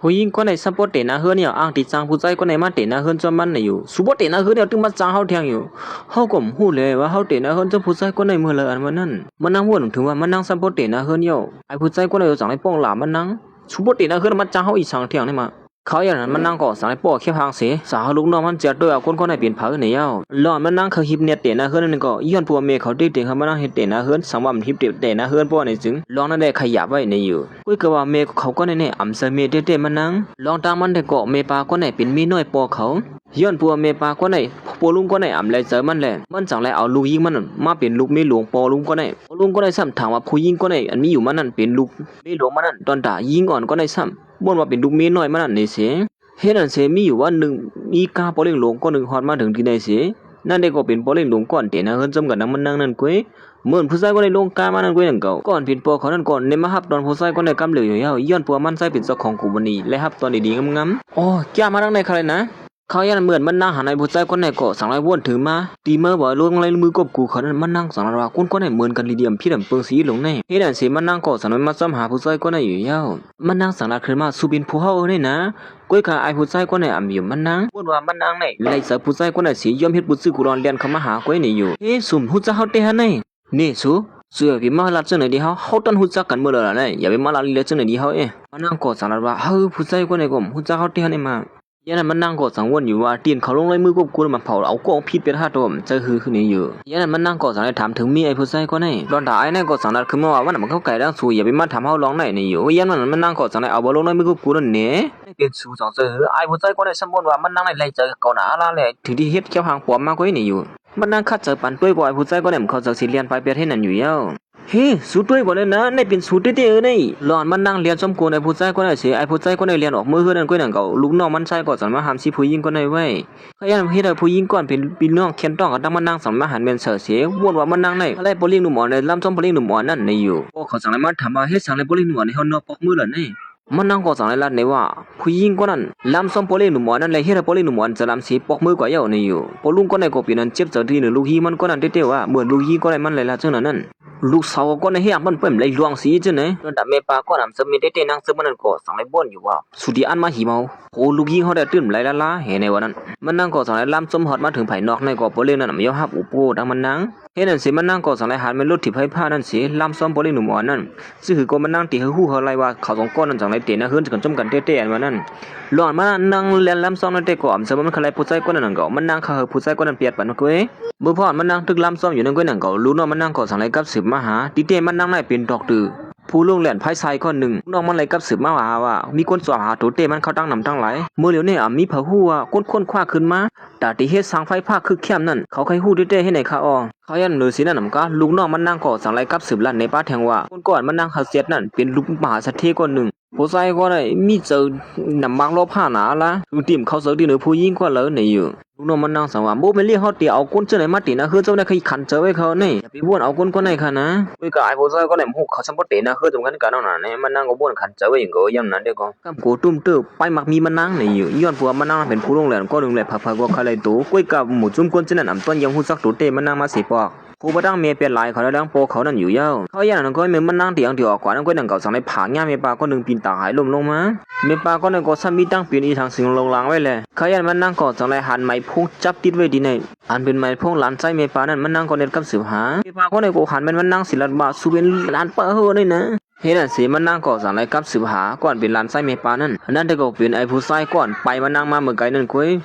ผู้หญิงคนไหนซัพพอร์ตเตนะเฮือนเนี่ยอ้างติจังผู้ชายคนไหนมาเตนะเฮือนจอมมันน่ะอยู่สุบ่เตนะเฮือนเนี่ยตึงมาจังเฮาเที่ยงอยู่เฮาก็ฮู้เลยว่าเฮาเตนะเฮือนจอมผู้ชายคนไหนมื้อละอันวันนั้นมันนั่งวนถึงว่ามันนั่งซัพพอร์ตเตนะเฮือนเนี่ยไอ้ผู้ชายคนไหนจังไอ้ป้องหลามันนั่งสุบ่เตนะเฮือนมาจังเฮาอีสังเที่ยงนี่มาเขาอย่างนั้นมันนั่งก่อสังไอ้ป้อแค่พังเสียสาวลูกน้องมันเจ็ดด้วยคนคนไหนเปลี่ยนเผาเนี่ยหลอนมันนั่งเขาฮิปเน็ตเตนะเฮือนนั่นก็ย้อนปัวเมเขาติเตเขามานั่งเฮ็ดเตนะเฮือนสังว่ามันฮิปเตนะเฮือนป้อในจึงลองนั่นได้ขยับไว้ในอยู่กุ้ยก็ว่าเมเขาก็ในอำเสเมเตมันนั่งลองตามมันได้ก็เมปาคนไหนเป็นมีน้อยป้อเขาย้อนปัวเมปาคนไหนปัวลุงคนไหนอำไรเจอมันแหละมันจังไรเอาลูกยิงมันมาเป็นลูกเมหลวงปอลุงคนไหนลุงคนไหนซ้ำถามว่าผู้ยิงคนไหนอันมีอยู่มันนั่นเป็นลูกเมหลวงมันนั่นตอนด่ายิงอ่อนคนไหนซ้ำบ่นว่าเป็นลูกเมน้อยมันนั่นนี่เสียเฮ็ดอันเสมีอยู่ว่าหนึ่งมีกาปอเล่งหลวงก็หนึ่งฮอดมาถึงที่ไหนเสียนั่นได้ก็เป็นปอเล่งหลวงก่อนเตนะเฮิรนจำกันนั่งมันนั่งนั่นกุ้ยเหมือนผู้ชายก็ได้ลงกามานั่นกุ้ยนั่นเก่าก่อนผิดปอเขานั่นก่อนในมาฮับตอนผู้ชายก็ได้กำเหลืออยู่ย้อนปัวมันใส่เป็นเจ้าของกูบันนี้และฮับตอนดีๆงามๆอ๋อแก้มานั่งในใครนะเขายันเหมือนมันนั่งหาในผู้ชายคนไหนก็สั่งไรวนถือมาตีเมื่อบ่ลงไรมือกบกูเขานั้นมันนั่งสั่งว่าคนไหนเหมือนกันลีเดียมพี่ดำเปิงสีหลงในเฮ็ดอันสิมันนั่งก็สั่งมาซ้ำหาผู้ชายคนไหนอยู่ยาวมันนั่งสั่งขึ้นมาสุบินผู้เฮาเนี่ยนะก้อยขาไอผู้ชายคนไหนอ่ำอยู่มันนั่งพูดว่ามันนั่งในไล่เสือผู้ชายคนไหนสีย่อมเฮ็ดบุษือกุรอนเลียนเข้ามาหาก้อยนี่อยู่เฮ้สุ่มหูจะเฮาเตหันนี่สูเสือพี่มาลัดจังไหนดีเฮาต้นหูจักกันเมื่อไรเนี่ยอย่าไปมาลัดเลี้ยจังไหนดีเฮามันนั่งก็สั่งว่าเฮ้ยผู้ชายคนไหนก็หูจักเฮาเตหันมายันนั้นมันนั่งกอดสังวนอยู่ว่าเตียนเขาลงเลยมือกบกูมันเผาเอากองพิษไปท่าตัวมันจะคือนี่อยู่ยันนั้นมันนั่งกอดสังได้ถามถึงมีไอ้ผู้ชายคนไหนตอนด่าไอ้นั่นกอดสังนัดคือว่าวันนั้นมันเข้าไก่ดังสู้อย่าไปมาทำเฮาร้องไหนนี่อยู่ยันนั้นมันนั่งกอดสังได้เอาบอลลงเลยมือกบกูนั่นเนี่ยเป็นสู้สองเจอไอ้ผู้ชายคนไหนสมบูรณ์ว่ามันนั่งในไรเจอก่อนหน้าละเลยถึงที่เฮ็ดเกี่ยวหางปอมมากกว่านี่อยู่มันนั่งคัดเจอปันด้วยบ่ไอ้ผู้ชายคนไหนเขาจะสิเรียนไปเปียเทนั่นอยู่แล้วเฮ้สู้ด้วยบ่เลยนะในเป็นสู้เต้ๆนี่หลอนมันนั่งเรียนสมกูในผู้ชายคนไหนเสียไอ้ผู้ชายคนไหนเรียนออกมือเฮือนั่นก็นั่นเก่าลูกน้องมันใช้ก็สอนมาหามสิผู้หญิงคนไหนไว้ขยันเฮ็ดให้ผู้หญิงก่อนเป็นพี่น้องเขียนต้องก็ต้องมานั่งสอนมาหันเป็นเสือเสียวนว่ามันนั่งในอะไรบ่เลี้ยงหนุ่มอ่อนในลำซ้อมบ่เลี้ยงหนุ่มอ่อนนั่นนี่อยู่โอ้เขาสั่งให้มาถามว่าเฮ็ดสั่งให้บ่เลี้ยงหนุ่มอ่อนในเฮานอกปอกมือล่ะนี่มันนั่งก็สั่งให้ลัดในว่าผู้หญิงคนนั้นลำซ้อมบ่เลี้ยงหนุ่มอ่อนนั่นเลยเฮ็ดให้บ่เลี้ยงหนุ่มอ่อนจะลำสิปอกมือกว่าเยานี่อยู่บ่ลุงคนไหนก็เป็นนั้นเจ็บเจอที่นึงลูกฮีมันก็นั่นเต้ๆว่าเหมือนลูกฮีก็ได้มันเลยล่ะจังนั้นลูกสาวก็ในเฮียมันเปิ้มเลยลวงสีจังไหนตอนดับเมปาก็นำสมิเต้ๆนั่งซึมมันก็สั่งให้บ่นอยู่ว่าสุดีอันมาหิเมาโหลูกฮีเขาได้ตื่นไหลละเห็นในวันนั้นมันนั่งก็สั่งให้ลำซ้อมฮอดมาถึงไผนอกในก็บ่เลี้ยงนั่นยอฮับอุโปดังมันนั่งเฮ็ดนั่นสิมันนั่งก็สั่งให้หันเป็นรถที่ไผพานั่นสิลำซ้อมบ่เลี้ยงหนุ่มอ่อนนั่นซื่อก็มันนั่งตีฮู้เขาไล่ว่าเขาสองก้อนนั่นจังได๋เตนะเฮือนกันจมกันเต้ๆอันว่านั้นหลอนมานั่งเล่นลำซ้อมนั่นเต้ก็อำซะมันคลายผู้ชายคนนั้นก็มันนั่งเขาผู้ชายคนนั้นเปียดปันก้อยมื้อพอมันนั่งตึกลำซ้อมอยู่นั่นก้อยนั่นก็รู้เนาะมันนั่งก็สั่งให้กับสืบมาหาติเต้มันนั่งได้เป็นดอกตือผู้ลงแหลนไผชายคนหนึ่งน้องมันเลยกับสืบมาว่ามีคนสอบหาตัวเต้มันเขาตั้งนำตั้งหลายเมื่อเหลียวนี่มีเผาฮู้ว่าคนคว้าขึ้นมาแต่ที่เฮ็ดสร้างไฟผ้าคึกเข้มนั่นเขาใครฮู้เต้ๆให้ไหนคะอ๋อเขายันเลยสินั่นนำกะลูกน้องมันนั่งก็สั่งไล่กับสืบลั่นในป่าแทงว่าคนก่อนมันนั่งเฮาเสียดนั่นเป็นลูกมหาเศรษฐีคนหนึ่งผู้ชายก็ได้มีเจอนำบางรอบผ้าหนาละถึงติ่มเขาเสือที่เหนือผู้หญิงก็เลยนี่อยู่ลูกน้องมันนั่งสั่งว่าบ่แม่นเรียกเฮาติเอาคนเจ้าไหนมาตินะคือเจ้าได้เคยขันเจอไว้เขานี่อย่าไปบ่นเอาคนไหนค่ะนะด้วยก็ไอ้ผู้ชายก็ได้ฮู้เขาสมบ่ตินะคือจำกันกันนั่นน่ะนี่มันนั่งก็บ่นขันเจอไว้ก็ยามนั้นเด้อก็กำโกตุ้มเตื้อไปมักมีมันนั่งนี่อยู่ย้อนผัวมันนั่งเป็นผู้ลงแหลนก็ลงแหลพักๆก็คาเลยตูก้อยกับหมู่จุ่มคนจังนั้นอำต้นยังฮู้จักตูเตมันนั่งมาสิปอกผู้บ่ดังเมียเปลี่ยนหลายเขาแล้วดังโปเขานั่นอยู่ยาวเขาอย่างนั้นก็เหมือนมันนั่งเตียงที่ออกกว่านั้นก็นั่งเก่าสั่งในผางย่าเมียปาก็นึงปีนตาหายลมลงมาเมียปาก็นั่งก็ซ้ำมีตั้งปีนอีทางสิงลงลางไว้เลยเขาอย่างมันนั่งก็สั่งในหันไม้พุ่งจับติดไว้ดีในอันเป็นไม้พุ่งหลานใจเมียปานั่นมันนั่งก็เน็ตกับสืบหาเมียปาก็ในก็หันมันนั่งศิลปะสุเป็นหลานเป้าเฮอนี่นะเฮ็ดอันสิมันนั่งก็สั่งในกับสืบหาก่อนเป็นหลานใจเมียปานั่นนั่นแต่ก็เป็นไอ้ผู้ชายก่อนไปมันนั่งมาเมื่อไกลนั่นก้อย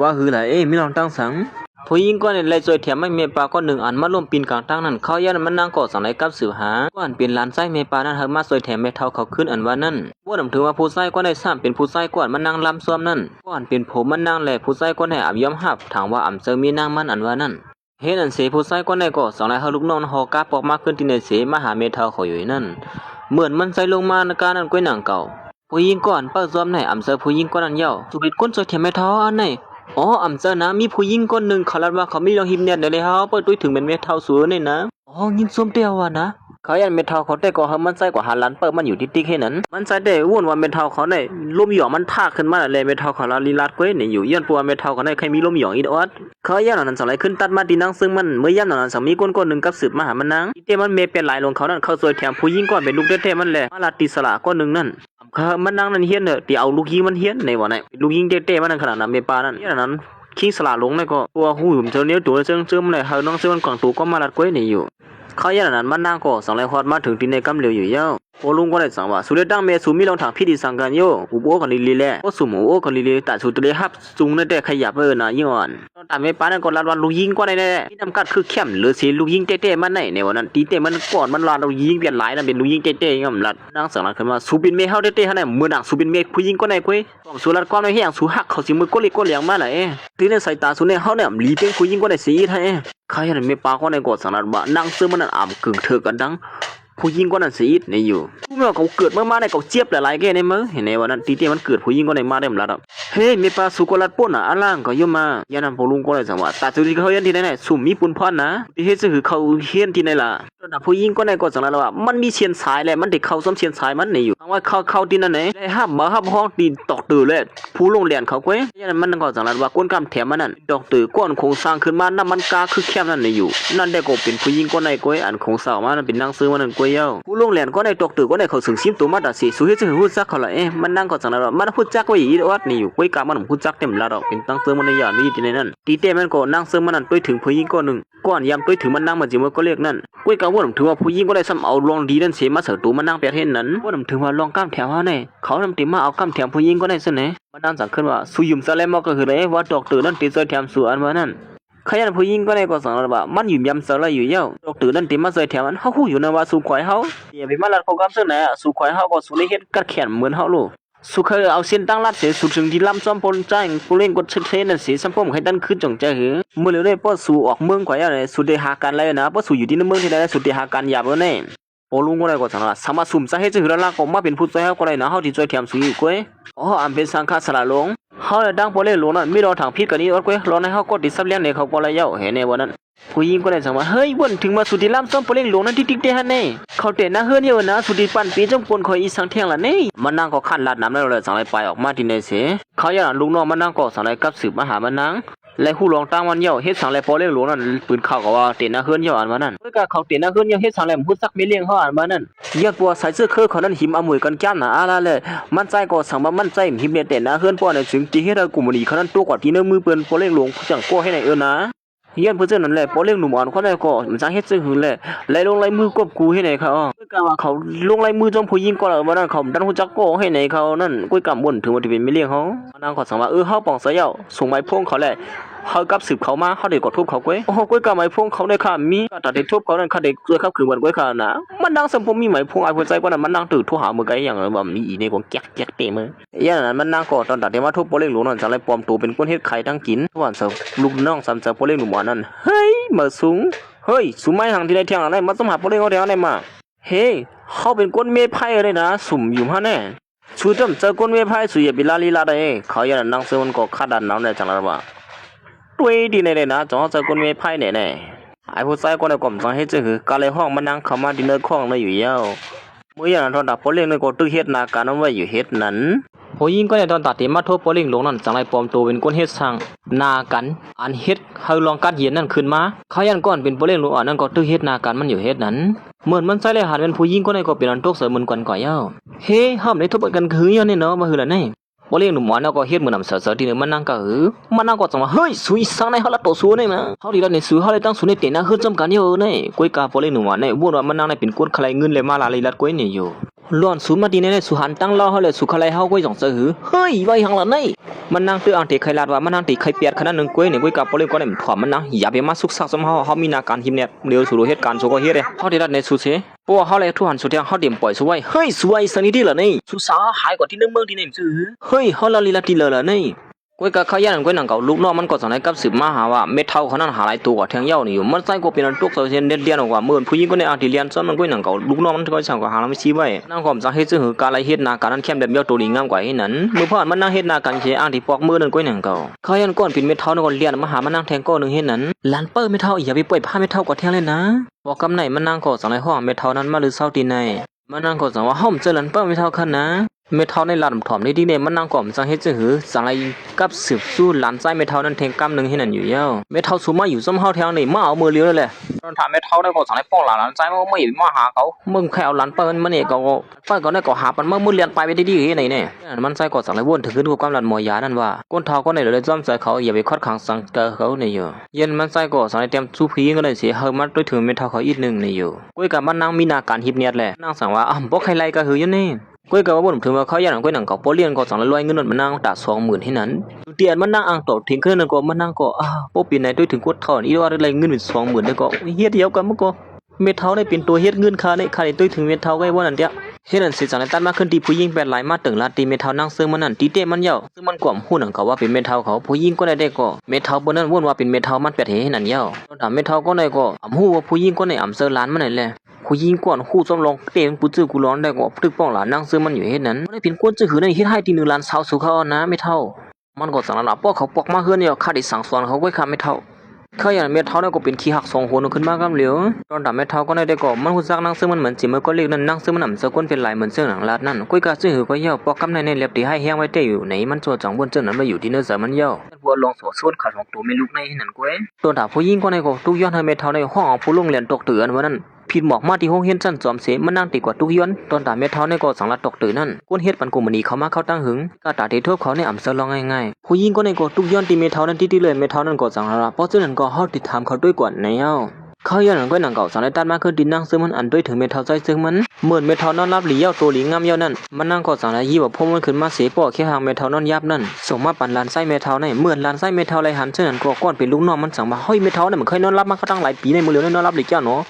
ว่าคือไหลมีลองตั้งสังผู้หญิงก็ในเลยจอยแถมไม่เมปาก็หนึ่งอันมาร่วมปีนกลางตั้งนั้นเขายันมันนั่งก่อสั่งในกับสืบหาก่อนเป็นหลานไส้เมปานั้นเฮามาจอยแถมแม่เท่าเขาขึ้นอันว่านั่นว่าถือว่าผู้ไส้ก็ได้ซ้ำเป็นผู้ไส้ก่อนมันนั่งลำซ้อมนั่นก่อนเป็นผมมันนั่งแหละผู้ไส้ก็ได้อับยอมหับถามว่าอ่ำเจอมีนางมันอันว่านั่นเฮ็ดอันเสผู้ไส้ก็ได้ก็สั่งในเฮาลูกน้องฮอกาปอกมาขึ้นที่ในเสมาหาเมเท่าเขาอยู่นั่นเหมือนมันใจลงมาในการนั้นก้อยหนังเก่าผู้หญิงก่อนเปิดซ้อมในอ่ำเจอผู้หญิงก็นั้นเย้าสุบิดก้นจอยแถมแม่เท่าอันไหนอ๋ออำเจอนะมีผู้หญิงคนหนึ่งเขาเล่าว่าเขาไม่ยอมหิมเนี่ยเดี๋ยวเลยเฮาเปิดตุ้ยถึงเป็นเมทัลสูงนี่นะอ๋อยิงส้มเตียวว่ะนะ เขายันเมทัลเขาได้ก็เฮามันใจกว่าหันหลันเปิดมันอยู่ติ๊กๆให้นั้นมันใจได้วุ่นว่าเมทัลเขาได้ลมหยองมันทากขึ้นมาเลยเมทัลเขาละลีลาดก้อยนี่อยู่ยันปัวเมทัลเขาได้ใครมีลมหยองอีดอดเขายันนั้นสังไรขึ้นตัดมาดีนังซึ่งมันเมื่อยันนั้นสังมีก้นๆนึงกับสืบมาหามันนางเตมันเมเป็นหลายลงเขานั่นเขาซวยแถมผู้หญิงก้อนเป็นลูกเท่ๆมันแหละมาลาติสละก้อนนึงนั่นเขามันนางนั่นเฮียนเด้อที่เอาลูกยิงมันเฮียนในบ่ไหนลูกยิงเท่ๆมันนั่นขนาดนั้นเมปานั่นยันนั้นขี้สละลงนี่ก็ปัวหูหุ่มเจอเนี้ยตัวเจิมเลยเฮาน้องซึ่งมันกวางตัวก็มาลาดก้อยนี่อยู่เขายันนั้นมันนางก็สังไรฮอดมาถึงที่ในกำเหลียวอยู่เย้าโอลุงก็ได้สั่งว่าสุดดังเมสูมีลองถางพี่ดีสังกันโยอุโบกันลีแลโอสุหมูโอกันลีแต่สุดเลยฮับจุงนั่นแต่ขยับนะยิ่งอ่อนแต่ไม่ปานนั่นก็ลาดวันลูกยิงก็ได้แน่ที่ทำกัดคือเข้มหรือสีลูกยิงเต้ๆมันไหนในวันนั้นตีเต้มันก่อนมันลาดลูกยิงเปลี่ยนหลายนั่นเป็นลูกยิงเต้ๆงั้นลัดนางสังลัดขึ้นมาสูบินเมเฮาเต้ๆฮะเนี่ยมือหนักสูบินเมผู้ยิงก็ได้กุ้ยสุรัดก้อนไม่เฮียงสูหักเขาสิมือก็เล็กก็เหลียงมาไหนตีในสายตาสุเนี่ยเฮาเนี่ยลีเป็นผู้ยิงก็ได้สีไทยใครเห็นไม่ปาก็ในกอดสังลัดบ่นางซื้อมันนั่นอ่ำกึ่งเถอกันดังผู้หญิงก็นั่นสิในอยู่ผู้เมื่อเขาเกิดมาในเขาเจี๊ยบหลายๆแก่ในมือเห็นในวันนั้นตีเต้มันเกิดผู้หญิงก็ในมาได้หมดแล้วเฮ้ยมีปลาสุกลัดป่นอ่ะอันล่างก็ย่อมายันนำพลุงก็เลยสั่งว่าแต่จุดที่เขาเห็นที่ไหนเนี่ยสุ่มมีปุ่นพ่อนนะที่เฮ็ดคือเขาเห็นที่ไหนล่ะแต่ผู้หญิงก็ในก็สั่งแล้วว่ามันมีเชียนสายแหละมันเด็กเขาซ้อมเชียนสายมันในอยู่ว่าเขาที่นั่นไหนได้ห้ามมาห้ามห้องตีตอกตื่นเลยผู้ลงเรียนเขาเว้ยยันมันก็สั่งแล้วว่าก้นกำแถมมันนั่นดอกตื่นก้อนโครงสร้างขึ้นมาน้ำมันกาคือแคบนั่นในอยู่นั่นได้ก็เป็นผู้หญิงก็ในก้อยอันโครงสร้างมานั่นเป็นนางซื้อมันนั่นก้อยเย้าผู้ลงเรียนก็ในตกตื่นก็ในเขาสึงซิมตัวมาดัดสิสุดที่จะพูดจักเขาละมันนั่งก็สั่งแล้วมันพูดจักไว้อีวัดนี่อยู่ก้อยกามันพูดจักเต็มละดอกเป็นตั้งเติมมันในอย่างนี้ที่ในนั้นตีเต้มันก็นั่งเติมมันนั่นไปถึงผู้หญิงก้อนหนึ่งก้อนยำไปถึงมันนั่งมันจิ๋วก็เรียกนั่นก้อยกาว่าถือว่าผู้หญิงก็ได้ซ้ำเอาลองดีนั่นเสียมาเสือตัวมันนั่งเปียเห็นนั้นว่าถือว่าลองกล้ามแถวเนี่ยเขาทำติมาเอากล้ามแถวผู้หญิงก็ได้เสนอมันนั่งสั่งขึ้นว่าสุยุมซาเลมก็คือเลยว่าดอกตื่นนั่นตีเสือแถมสวนมานั่นขยันผู้หญิงก็ในก็สั่งแล้วว่ามันอยู่ยำเสืออะไรอยู่เย้าดอกตื่นนั่นตีมาเสือแถมมันเขาคู่อยู่ในว่าสู่ควายเขาอย่าไปมาลัดเขากำเสือไหนสู่ควายเขาก็สู่เลยเฮ็ดกัดแขนเหมือนเขาลูกสุขเอาเส้นตั้งลัดเสียสุดถึงที่ลำซ้อมปนใจผู้เล่นกดเทนั่นเสียซ้ำป้อมให้ดันขึ้นจงใจหือเมื่อเร็วได้ป้อสู่ออกเมืองกว่าอย่างไรสุดได้หาการเลยนะป้อสู่อยู่ที่ในเมืองที่ได้สุดได้หาการหยาบเลยโอลุงก็ได้ก็สั่งว่าสามารถสุ่มสาเหตุจะหือละก็มาเป็นผู้ช่วยเขาก็ได้นะเขาที่ช่วยแถมสู่อยู่ก้อยอ๋ออันเป็นสังฆาสละลงเขาเลยดังพอเล่นลงนั่นไม่รอทางพิษกันนี้อดก้อยรอให้เขากดติดซับเลี้ยงในเขาก็เลยเย้าเห็นในวันนั้นผู้หญิงก็ได้สั่งว่าเฮ้ยวันถึงมาสุดที่ลำซ้อมพอเล่นลงนั่นที่ติ๊กเตะฮันเน่เขาเตะหน้าเฮือนเยอะนะสุดที่ปั่นปีจงปนคอยอีสังเทียงละเน่มันนั่งก็ขั้นลาดน้ำแล้วเลยสั่งอะไรไปออกมาที่ในเสียเขาอย่างลุงน้องมันนั่งก็สั่งอะไรกับสืบมาหามันนั่งและคู่รองตั้งมันเย้าเฮ็ดสั่งอะไรพอเล่นลงนั่นปืนเข้าก็ว่าเตะหน้าเฮือนเย้าอันมานั่นด้วยการเขาเตะหน้าเฮือนเย้าเฮ็ดสั่งอะไรพูดซักไม่เลี้ยงเขาอันมานั่นยอดปัวใส่เสื้อเครือเขานั่นหิมอมวยกันจ้านหนาอะไรเลยมันใจก็สั่งมามันใจหิมเนี่ยเตะหน้าเฮือนป้อในถึงที่เฮ็ดกลุ่มนี้เขานั่นตัวกว่าที่เนื้อมือปืนพอเล่นลงจังป้อให้ในนะเฮียนเพื่อนนั่นแหละพอเลี้ยงหนุ่มอ่อนเขาได้ก็มันจะเฮ็ดซื่อหือแหละไล่ลงไล่มือกบกูให้ไหนเขาด้วยการว่าเขาลงไล่มือจอมผู้หญิงก็แล้วว่านั่นเขาดันหูจักโก้ให้ไหนเขานั่นกุ้ยกำบ่นถึงว่าที่เป็นไม่เลี้ยงเขานางก็สั่งว่าเฮาป่องเสียเย้าส่งไม้พงเขาแหละเฮากับสืบเขามาเขาได้กดทุบเขากุ้ยโอ้โหกุ้ยกำไม้พงเขาได้ค่ะมีแต่เด็กทุบเขานั่นเขาได้เกิดครับคือเหมือนกุ้ยค่ะนะมันนางสมพงมีไม้พงไอ้หัวใจก็นั่นมันนางตื่นทุหามือไกอย่างแบบมีอีนี่ก็แก๊กเตะมืออย่างนั้นมันนางก็ตอนตัดเดี๋ยวมาทุบพอเลี้ยงหลวงนั่นจะไล่ปลอมตัวเป็นคนเฮ็ดไข่ทั้งกินวันเสาร์ลูกน้องซ้ำเสาร์พอเลี้ยงหนุ่มอ่อนนั่นเฮ้ยมาสูงเฮ้ยสุไม้ทางที่ได้เที่ยงอะไรมาสมหาพอเลี้ยงเขาเที่ยงอะไรมาเฮ้เขาเป็นก้นเมฆไพ่เลยนะสุ่มอยู่ฮะแน่ชูจำเจอก้นเมฆไพ่สุยบิลาลีลาได้เขาอย่างนั้นนางเสือมันก็คาดดันน้ำในจังหวะว่าด้วยดีในเลยนะจ้องเจอก้นเมฆไพ่แน่ไอ้ผู้ชายก็ในกลุ่มจังให้เจอคือการเลยห้องมันนั่งเข้ามาดินเนอร์ข้องเลยอยู่เย้าเมื่ออย่างนั้นทอนดับพอเลี้ยงในก็ตื้อเฮ็ดนาการนั้นไว้อยู่เฮ็ดนั้นผู้หญิงก็ในตอนตัดที่มาโทษพอเลี้ยงลงนั่นจังไรปลอมตัวเป็นก้นเฮ็ดสั่งนากันอันเฮ็ดเฮาลองกัดเย็นนั่นขึ้นมาเขายันก้อนเป็นพอเลี้ยงลงอ่อนนั่นก็ตื้อเฮ็ดนากันมันอยู่เฮ็ดนั้นเหมือนมันใส่เลยหันเป็นผู้หญิงก็ในก็เป็นอันตกเสริมเหมือนกันก่อเย้าเฮ้ห้ามในทุบกันคือย้อนนี่เนาะมาหือละนี่พอเลี้ยงหนุ่มหมอนแล้วก็เฮ็ดเหมือนนำเสือที่นึงมันนั่งก็มันนั่งก็จังว่าเฮ้ยสุยสังในเฮาละโตสู้นี่นะเฮาดีแล้วในซื้อเฮาเลยตั้งสุในเตนะคือจำกันอยู่นี่ก้อยกาพอเลี้ยงหนุ่มหมอนนี่บ่ว่ามันนั่งในเป็นก้นใครเงินเลยมาลาลีลัดก้อยนี่อยู่ล้วนสูมาดีในสุหันตั้งเล่าเฮาเลยสุขอะไรเฮาก้อยจังเสือเฮ้ยไว้หังละนี่มันนั่งตื้ออ่างเตไข่ลาดว่ามันนั่งตีไข่เปียดขนาดนึงก้อยนี่ก้อยกาพอเลี้ยงก็ได้ถอมมันนั่งอย่าไปมาสุกซักซำเฮามีนาการหิมเนี่ยเดี๋ยวสู่เหตุการณ์โซก็เฮ็ดเด้เฮาดีลัดในสุเสเพราะว่าเฮาเลยทุหันสุดทางเฮาเตรียมปล่อยสวยเฮ้ยสวยสนิทดีละนี่สุสาหายกว่าที่นึงเมืองที่นี่ซื่อเฮ้ยเฮาละลีลัดดีละนี่ ก้อยกะเขายันก้อยหนังเก่าลูกน้องมันก็สั่งให้กับสืบมาหาว่าเม็ดเท่าเขานั้นหาหลายตัวกว่าแทงเย้านี่อยู่มันใส่ก็เป็นตุกเสียนเดียนออกว่าเมื่อผู้หญิงก็ในอาทิเลียนซ้อนมันก้อยหนังเก่าลูกน้องมันก็สั่งก็หาแล้วไม่ชี้ไว้นั่งความสั่งให้ซื้อหือการไรเฮ็ดนาการนั้นเข้มแบบเย้าตัวดีงามกว่าให้นั้นเมื่อพ่อมันนั่งเฮ็ดนาการเชอ้างที่ปอกมือนั่นก้อยหนังเก่าเขายันก้อนเป็นเม็ดเท่านั่นก็เลียนมาหามันนั่งแทงก้อนนึงเฮ็ดนั้นล้านเปิ้ลเม็ดเท่าอย่าไปปล่อยผ้าเม็ดเท่าก็แทงเลยนะบอกกำไหนมันนั่งก็สั่งให้ห้องเม็ดเท่านั้นมาหรือเศร้าตีในมันนั่งก็สั่งว่าห้อมเจอล้านเปิ้ลเม็ดเท่าคันนะเมทัลในลำถ่อมในที่เนี่ยมันนั่งก่อมสังเฮ็ดจื้อหือสังไรกับสืบสู้หลานไส้เมทัลนั้นแทงกำนึงให้นั่นอยู่เย้าเมทัลสูมาอยู่ซ้ำเฮาแทงนี่มาเอามือเลี้ยวเลยแหละตอนถามเมทัลได้ก็สังไรป้องหลานไส้มันไม่มาหาเขามึงแค่เอาหลานเปิ้นมันเนี่ยก็เปิ้นก็ได้ก็หาปันมือเลียนไปดีๆให้ไหนเนี่ยมันไส้ก็สังไรวนถึงขึ้นกับความหลานหมอยานั่นว่าก้นเท้าก็ในเลยจ้ำใจเขาอย่าไปคอดขังสังเกอเขาเนี่ยอยู่เย็นมันไส้ก็สังไรเต็มสู้พีก็เลยเสียเฮามันด้วยถึงเมทัลเขาอีกนึงเนี่ยอยู่ก้อยกับมันนั่งมีนาการฮิบเนียดแหละนั่งสั่งว่าบ่ใครไล่ก็หือยันนี่ก้อยกับว่าบ่ถึงว่าเขาย่านก้อยหนังเก่าโปเลียนก็สั่งละร้อยเงินมันนั่งตา20,000ให้นั้นเตียนมันนั่งอ่างตอทิ้งขึ้นนั่นก็มันนั่งก็โปปีไหนด้วยถึงกดถอนอีว่าอะไรเงินเป็น20,000ได้ก็เฮ็ดเดียวกันมันก็เม็ดเท้าได้เป็นตัวเฮ็ดเงินค่าได้ค่าได้ด้วยถึงเม็ดเท้าก็ว่านั่นเดียวเฮ็ดนั่นสิสั่งตัดมาขึ้นที่ผู้หญิงแปดหลายมาตึงลาตีเม็ดเท้านั่งซึ่งมันนั่นตีเตมันเหี่ยวซึ่งมันกวมหู้หนังเขาว่าเป็นเม็ดเท้าเขาผู้หญิงก็ได้ก็เม็ดเท้าบนนั้นวนว่าเป็นเม็ดเท้ามันแปดให้นั่นเหี่ยวถามเม็ดเท้าก็ได้ก็ฮู้ว่าผู้หญิงก็ได้เซอร์ล้านมันนั่นแหละผู้หญิงก่อนคู่ซ้อมลองเตะกูจื้อกูร้อนได้ก็ตึกป้องหลานนั่งซื้อมันอยู่เฮ็ดนั้นบ่ได้เป็นก้นจื้อหือในเฮ็ดให้ที1ล้านเช้าสู่เขานะไม่เท่ามันก็สั่งละปอกเขาปอกมาเฮือนเนี่ยค่าได้สั่งสอนเขาไว้ค่าไม่เท่าเขาอย่างเม็ดเท่านั้นก็เป็นขี้หัก2คนขึ้นมากับเหลียวตอนถามเม็ดเท่าก็ได้ก็มันฮู้จักนั่งซื้อมันเหมือนสิมันก็เรียกนั่นนั่งซื้อมันนำเสื้อก้นเป็นลายเหมือนเสื้อหนังลาดนั่นก้อยกะซื้อหือก็เหี่ยวปอกกำในเล็บที่ให้แห้งไว้เตอยู่ไหนมันโจจังบนเจ้านั้นมาอยู่ที่เนื้อเสือมันเหี่ยวบัวลงโสส่วนขาของตัวไม่ลุกในนั่นก้อยตอนถามผู้หญิงก็ได้ก็ทุกย้อนให้เม็ดเท่าในห้องผู้ลงเรียนตกเตือนว่านั่นผิดหมอกมาที่ห้องเฮียนชั้นจอมเสมันนั่งติดกว่าทุกย้อนตอนตาเม็ดเท้าในก็สังละตกตื่นนั่นก้นเฮ็ดปันกุมณีเขามาเข้าตั้งหึงก็ตาที่ทั่วเขาในอ่ำเสลองง่ายๆผู้หญิงก็ในก็ทุกย้อนที่เม็ดเท้านั้นที่เลยเม็ดเท้านั้นก็สังละเพราะฉะนั้นก็เฮาติดตามเขาด้วยกว่าในเฮาเขาย้อนหลังก็หนังเก่าสังละตัดมาคือดินนั่งซึ่งมันอันด้วยถึงเม็ดเท้าใจซึ่งมันเหมือนเม็ดเท้านอนรับหลีเย้าตัวหลีงามเย้านั่นมันนั่งก็สังละยี่ว่าพวกมันขึ้นมาเสปอแค่หางเม็ดเท้านอนยับนั่นส่งมาปั่นลานไส้เม็ดเท้าในเหมือนลานไส้เม็ดเท้าไรหันเช่นนั้นก็ก้อนเป็นลูกน้องมันสั่งมาเฮ้ยเม็ดเท้าเนี่ยมันเคยนอนรับมาเขาตั้งหลายปีในมือเหลียวนอนรับหลีเจ้าเนาะ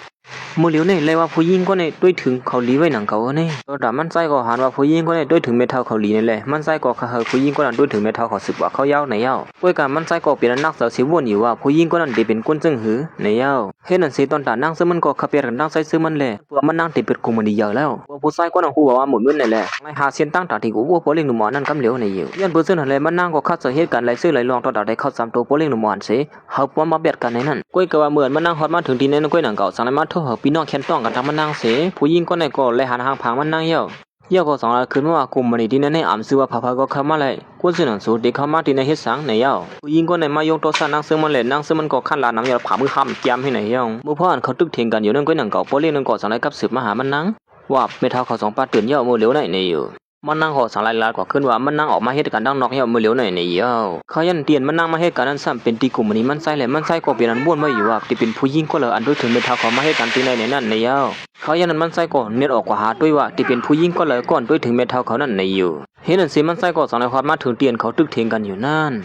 มือเหลียวเนี่ยเลยว่าผู้หญิงก็เนี่ยด้วยถึงเขาหลีไว้หนังเก่าเนี่ยตอนมันไส้ก็หันว่าผู้หญิงก็เนี่ยด้วยถึงเม็ดเท้าเขาหลีนี่แหละมันไส้ก็เขาผู้หญิงก็นั่นด้วยถึงเม็ดเท้าเขาสึกว่าเขาเย้าในเย้าด้วยการมันไส้ก็เป็นนักสาวสิวนอยู่ว่าผู้หญิงก็นั่นได้เป็นก้นจึงหือในเย้าเฮ็ดนั่นสิตอนตานั่งซึ่งมันก็ขับเปียกันนั่งไส้ซึ่งมันแหละตัวมันนั่งติดเป็ดกุมันดีเยอะแล้วผู้ไส้ก็นั่งฮู้ว่าหมุนเงินนี่แหละไม่หาเส้นตั้งตาที่กูว่าโปเลี้ยงหนุ่มหมอนั่นกำเหลียวในอยู่ย้อนเปิ้นซึ่งนั่นแหละมันนั่งก็คัดเหตุการณ์ไหลซื้อไหลลองตอนตาได้เข้า3ตัวโปเลี้ยงหนุ่มหมอนสิเฮาป้อมมาเบียดกันในนั้นก้อยก็ว่าเหมือนมันนั่งฮอดมาถึงที่นั้นก้อยหนังเก่าสั่งให้มาโทรหาพี่น้องแค้นต้องกันทำมันนั่งเสผู้หญิงก็ในก็เลยหันหางผางมันนั่งเหี่ยวก็สั่งละคืนว่ากลุ่มมันที่นั้นให้อ่ำซื้อว่าพาก็เข้ามาเลยก้นซึ่งนั่นสูเด็กเข้ามาที่ในเฮ็ดสังในเหี่ยวผู้หญิงก็ในมายกโทรศัพท์นั่งซึ่งมันเลยนั่งซึ่งมันก็ขั้นลาน้ำยาผ่ามือค้ำแก้มให้ในเหี่ยวเมื่อพ่ออันเขาตึกเถียงกันอยู่นั่นก้อยหนังเก่าโปเลี้ยงนั่นก็สั่งให้กับสืบมาหามันนั่งว่าไม่เท่าเขา2 ปาตื่นเหี่ยวมือเหลียวในอยู่มันนั่งขอสั่งลายๆกว่าขึ้นว่ามันนั่งออกมาเฮ็ดกันดังนอกเหี่ยวมือเหลียวในเหี่ยวเขายันเตียนมันนั่งมาเฮ็ดกันนั้นซ้ำเป็นตีกลุ่มนี้มันไส้แหละมันไส้ก็เป็นอันบ้วนมาอยู่ว่าที่เป็นผู้หญิงก็เลยอันด้วยถึงไม่เท่าเขามาเฮ็ดกันที่ในนั่นในเหี่ยวเขายันนั้นมันไส้ก็เน็ตออกกว่าหาด้วยว่าที่เป็นผู้หญิงก็เลยก่อนด้วยถึงไม่เท่าเขานั่นในอยู่เฮ็ดนั่นสิมันไส้ก็สั่งในความมาถึงเตียนเขาตึกเถียงกันอยู่นั่น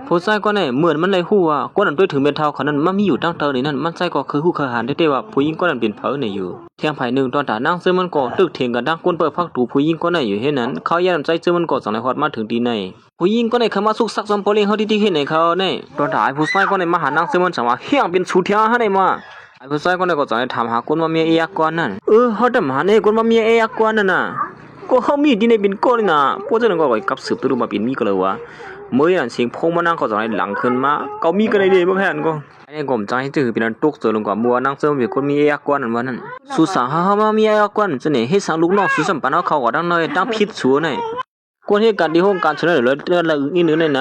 ผู้ชายก็เนี่ยเหมือนมันเลยฮู้ว่าก้นนั้นด้วยถึงเป็นเท่าเขานั้นมันมีอยู่ตั้งเตอนี่นั่นมันใจก็คือฮู้เคยหันได้ว่าผู้หญิงก็นั้นเป็นเผอเนี่ยอยู่เที่ยงภายหนึ่งตอนตานั่งซึ่งมันก็ตึกเถียงกันดังก้นเปิดพักตูผู้หญิงก็เนี่ยอยู่เฮ็ดนั้นเขาย่านใจซึ่งมันก็สั่งในฮอดมาถึงดีในผู้หญิงก็เนี่ยเข้ามาสุกซักซอมโปเลี้ยงเฮาที่เฮ็ดให้เขาเนี่ยตอนตาไอ้ผู้ชายก็เนี่ยมาหานั่งซึ่งมันสั่งว่าเฮียงเป็นสุเทียหาได้มาไอ้ผู้ชายก็เนี่ยก็สั่งให้ถามหาก้นว่าเมียเอียกว่านั่นเฮาจะมาเนี่ยก้นว่าเมียเอียกว่านั่นน่ะก็เฮามีที่ในเป็นก้นนี่น่ะเพราะฉะนั้นก็กับสืบตัวมาเป็นมีก็เลยว่าเมื่ออย่างเสียงพงมานั่งก็จะให้หลังขึ้นมาเขามีกันได้บ่แค่นั้นก็ไอ้กลมใจจื้อเป็นอันตุกเสือลงกว่ามัวนั่งเสือมีคนมีเอกกวนนั่นว่านั่นสุสานเฮามามีเอกกวนจะเนี่ยเฮ็ดสังลูกน้องสุสัมปันเฮาเขาก็ดังน้อยตั้งผิดสัวนี่คนเฮ็ดการที่ห้องการเฉลยเลยละอีนึงนี่น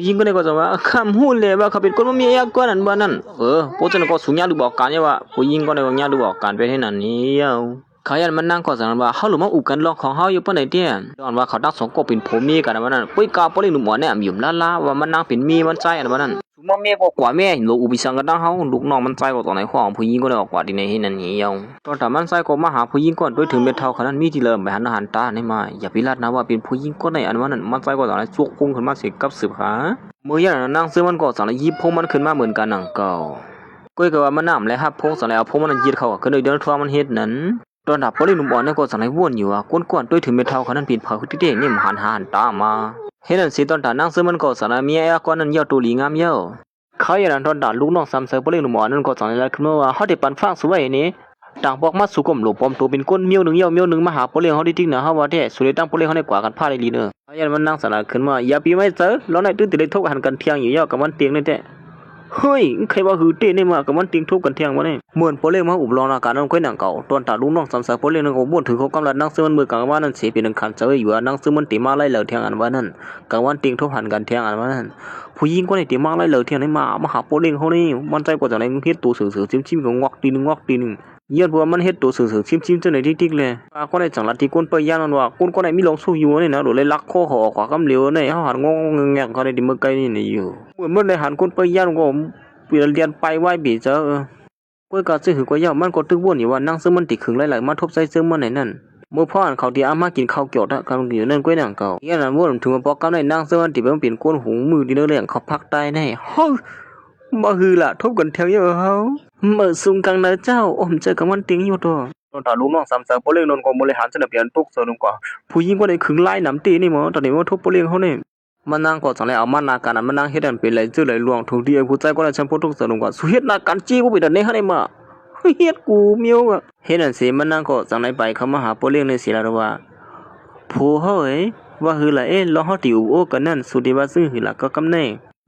ะยิงก็ได้ก็จะว่าคำฮู้เลยว่าเขาเป็นคนมีเอกกวนนั่นว่านั่นเพราะฉะนั้นก็สุญญาดูบอกการว่าผู้หญิงก็ได้ว่าญาดูบอกการไปให้นั่นนี่เอ้าเขายันมันนั่งก็สั่งว่าเฮาหรือมาอุกันลองของเฮาอยู่ปานใดเตี้ยย้อนว่าเขาดัก2ก็เป็นผัวเมียกันว่านั่นปุ้ยกาปลิหนุ่มหมอเนี่ยยุ่มลาว่ามันนั่งเป็นเมียมันใจอันว่านั่นสุมาเมียก็กว่าแม่ลูกอุปิสังก็ดังเฮาลูกน้องมันใจก็ตอนไหนของผู้หญิงก็ได้ออกกว่าที่ในเฮ็ดนั่นนี่ยองตอนถ้ามันใจก็มาหาผู้หญิงก่อนด้วยถึงเป็นเท่าขนาดมีที่เริ่มไปหันตาให้มาอย่าไปลาดนะว่าเป็นผู้หญิงก็ได้อันว่านั่นมันใจก็ตอนไหนจุกพุ่งขึ้นมาสิกับสืบหาเมื่อยันนั่งซื้อมันก็สั่งยิบพงมันขึ้นมาเหมือนกันหนังเก่าก็คือว่ามันน้ำและฮับพงสั่งแล้วพงมันยิดเขาก็เลยเดินทั่วมันเฮ็ดนั้นตอนดับปลิหนุ่มอ่อนเนี่ยก็สั่งให้วนอยู่ว่าก้นๆด้วยถึงเม็ดเท่าเขานั้นปีนเผาที่เด้งนี่มันหันตามา เห็นนั่นสิตอนตานั่งซื้อมันก็สารเมียก้อนนั้นยอดตูหลีงามเยอะเขาอย่างนั้นตอนตาลูกน้องซ้ำเสือปเล่งหมอนั่นก็สอนอะไรขึ้นมาว่าเขาได้ปันฟังสวยนี่ต่างบอกมาสุกมหลบปอมตัวเป็นก้นเมียวหนึ่งเยี่ยวเมียวหนึ่งมาหาปเล่งเขาได้ทิ้งนะเขาว่าแท้สุดเลยตั้งปเล่งเขาได้กว่ากันผ้าได้ลีเนอเขาอย่างมันนั่งสารขึ้นมาอย่าปีไม่เจอแล้วในตื่นตื่นได้ทบหันกันเที่ยงอยู่เยอะกับมันเตียงนี่แท้เฮ้ยใครว่าหือเต้นี่มากับมันเตียงทุบกันเที่ยงมาเนี่ยเหมือนปเล่งมาอุบลองอาการนั่งค่อยหนังเก่าตอนตาลูกน้องซ้ำเสือปเล่งนั่นก็บ่นถือเขากำลังนั่งซื้อมันมือกลางว่านั่นเสียเป็นขันเจออยู่นั่งซื้อมันตีมาไล่เหล่าเที่ยงอันว่านั่นกลางวันเตียงทุบหันกันเที่ยงอันว่านั่นผู้หญิงคนไหนตีมาไล่เหล่าเที่ยงไหนมาหาปเล่งเขานี่มันใจกว่าจากไหนเฮ็ดตัวสื่อจิ้มๆก็งอกตีนึงย้อนว่ามันเฮ็ดตัวสื่อชิมๆจังได๋ติ๊กๆเลยก็ได้จังลัดที่คนไปย่านมันว่าคนคนไหนมีลงสู้อยู่นี่นะโดเลยลักคอหอกว่ากำเหลียวนี่เฮาหันงงแงกเขาได้ดิมือไกลนี่อยู่เหมือนได้หันคนไปย่านก็เปลี่ยนเรียนไปไว้บีเจอก้อยก็ซื้อหือก็ย่ามันก็ตึกบ่นอยู่ว่านั่งซื้อมันติขึงหลายๆมาทบใส่ซื้อมันไหนนั่นเมื่อพ่ออันเขาที่อามากินข้าวเกี่ยวกันอยู่นั่นก้อยหนังเก่าอย่างนั้นว่าถึงมาปอกกำได้นั่งซื้อมันติเพิ่นก้นหูมือดีเรื่องเขาพักใต้แน่เฮ้ยบ่ฮือล่ะทบกันแถวเยอะเฮาเมื่อซุงกังนะเจ้าอมเจอกับมันติงอยู่ตัวตอนตาลูกน้องซ้ำๆบ่เล่งนนก็บริหารสนับเปลี่ยนตุกเสนกว่าผู้หญิงก็ได้ขึงไล่น้ำตีนี่หมอตอนนี้ว่าทบบ่เล่งเฮานี่มันนั่งก็จังได๋เอามานาการมันนั่งเฮ็ดอันเป็นไรจื้อไหลลวงถูกที่ผู้ใจก็ได้ฉันพทุกเสนกว่าสุเฮ็ดนาการจี้บ่เป็นอันนี้เฮาได้มาเฮ็ดกูเมียวอ่ะเฮ็ดอันสิมันนั่งก็จังได๋ไปเขามาหาบ่เล่งเลยสิล่ะว่าผู้เฮาเอ้ว่าฮือล่ะลองเฮาติอูโอกันนั่นสุดีว่าซื้อหือล่ะก็กำแน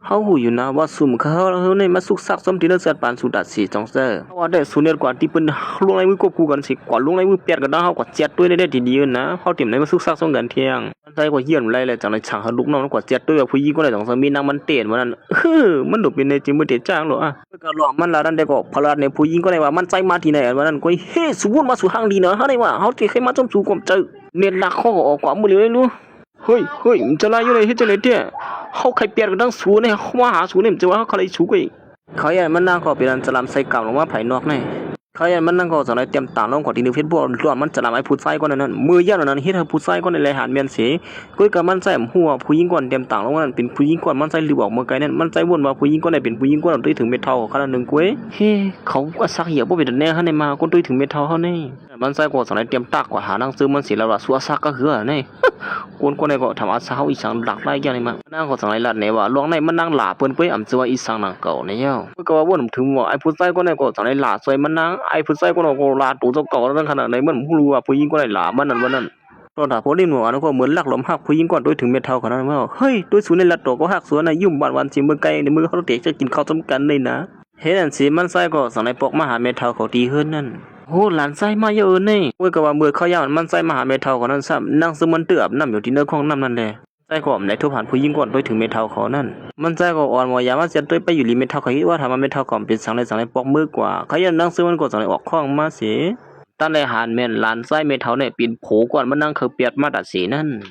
่เฮาหูอยู่นะว่าซุ่มเขาในมาสุกซักซ้อมที่นั่นเสียปานสุดัดสิจงเซอว่าได้สุเนียกว่าที่เปิ้นลงในมือกบกูกันสิกว่าลงในมือเปียดกันดาเฮากว่าเจ็ดด้วยได้ดีๆนะเฮาเต็มในมาสุกซักซ้อมกันเที่ยงมันใจกว่าเฮียนไรเลยจังได๋ฉางเฮาลูกน้องกว่าเจ็ดด้วยผู้หญิงก็ได้ต้องมีนางมันเต้นว่านั้นมันดบเป็นในจริงบ่เตจ้างหรออ่ะก็รอมันละนั้นได้ก็พลาดในผู้หญิงก็ได้ว่ามันใจมาที่ไหนว่านั้นก็เฮ้สุบุญมาสู่ทางดีเนาะเฮาได้ว่าเฮาสิเคยมาจมสู่กมเจอเน็ตลักข้อออกกว่ามื้อเลยรู้เฮ้ยมันจะลายอยู่เลยเฮ็ดจังได๋เด้เขาใครเปลี่ยนกันทั้งสูเนี่ยเขามาหาสูเนี่ยจะว่าเขาเลยสูกอีกเขาอย่างมันนั่งก็เป็นอันจะลำใส่กล่าวลงมาภายนอกเนี่ยเขาอย่างมันนั่งก็จะได้เตรียมต่างลงกว่าที่นึกเพชรบัวรวมมันจะลำไอ้ผู้ชายคนนั้นมือย่านนั้นเฮ็ดให้ผู้ชายคนนั้นเลยหันเมียนเสียกุ้ยกับมันใส่หัวผู้หญิงก่อนเตรียมต่างลงนั้นเป็นผู้หญิงก่อนมันใส่หรือบอกเมื่อไกลนั้นมันใส่วนว่าผู้หญิงก่อนไหนเป็นผู้หญิงก่อนตุ้ยถึงเม็ดเท่าขนาดหนึ่งกุ้ยเฮ้เขาก็ซักเหี้ยบ่เป็นแน่เขาในมาคนตุ้ยถึงเม็ดเท่าเขาเนี่ยมันใส่ก็จะได้เตรียมตากกว่าหานั่งซื้อมันเสียแล้วว่าสัวซักก็คือเนี่ยคนในก็ทำอาสาอีสังหลักได้ยังไงมานั่งก็สังไรลัดเนี่ยว่าลวงในมันนั่งหลาเปิ้นเป้ยอ่ำจะว่าอีสังนั่งเก่าเนี่ยก็ว่าวนถึงว่าไอ้ผู้ชายคนนั้นก็สังไรหลาซอยมันนั่งไอ้ผู้ชายคนนั้นก็ลาตัวเจ้าเก่าแล้วขนาดไหนมันรู้ว่าผู้หญิงคนไหนหลามันนั่นวันนั้นตอนถ้าพอลิ้นหัวนั่นก็เหมือนลักหลมหักผู้หญิงก่อนด้วยถึงเม็ดเท่าขนาดนั้นว่าเฮ้ยด้วยสูนในลัดตัวก็หักสวนในยุ่มวันจิมมือไกลในมือเขาเตะจะกินข้าวต้มกันเลยนะเห็นอันสีมันใส่ก็สังไรปอกมหาเม็ดเท่าเขาตีเฮือนนั่นโหหลานไส้มาเยอะนี่เว้ยก็ว่าเมื่อเขาย่างมันไส้มาหาเมทัลของนั่นซ้ำนั่งซึมมันเตือบน้ำอยู่ที่เนื้อของน้ำนั่นแหละไส้ก็อมในทุบหันผู้หญิงก่อนโดยถึงเมทัลเขานั่นมันไส้ก็อ่อนว่ายามาเสียตัวไปอยู่ริมเมทัลเขาคิดว่าทำมาเมทัลก่อนเป็นสังไรปอกมือกว่าเขาย่างนั่งซึมมันก็สังไรออกข้องมาเสียตั้งแต่หันแม่นหลานไส้เมทัลเนี่ยปีนโผก่อนมันนั่งเขาเปียดมาดัดสีนั่น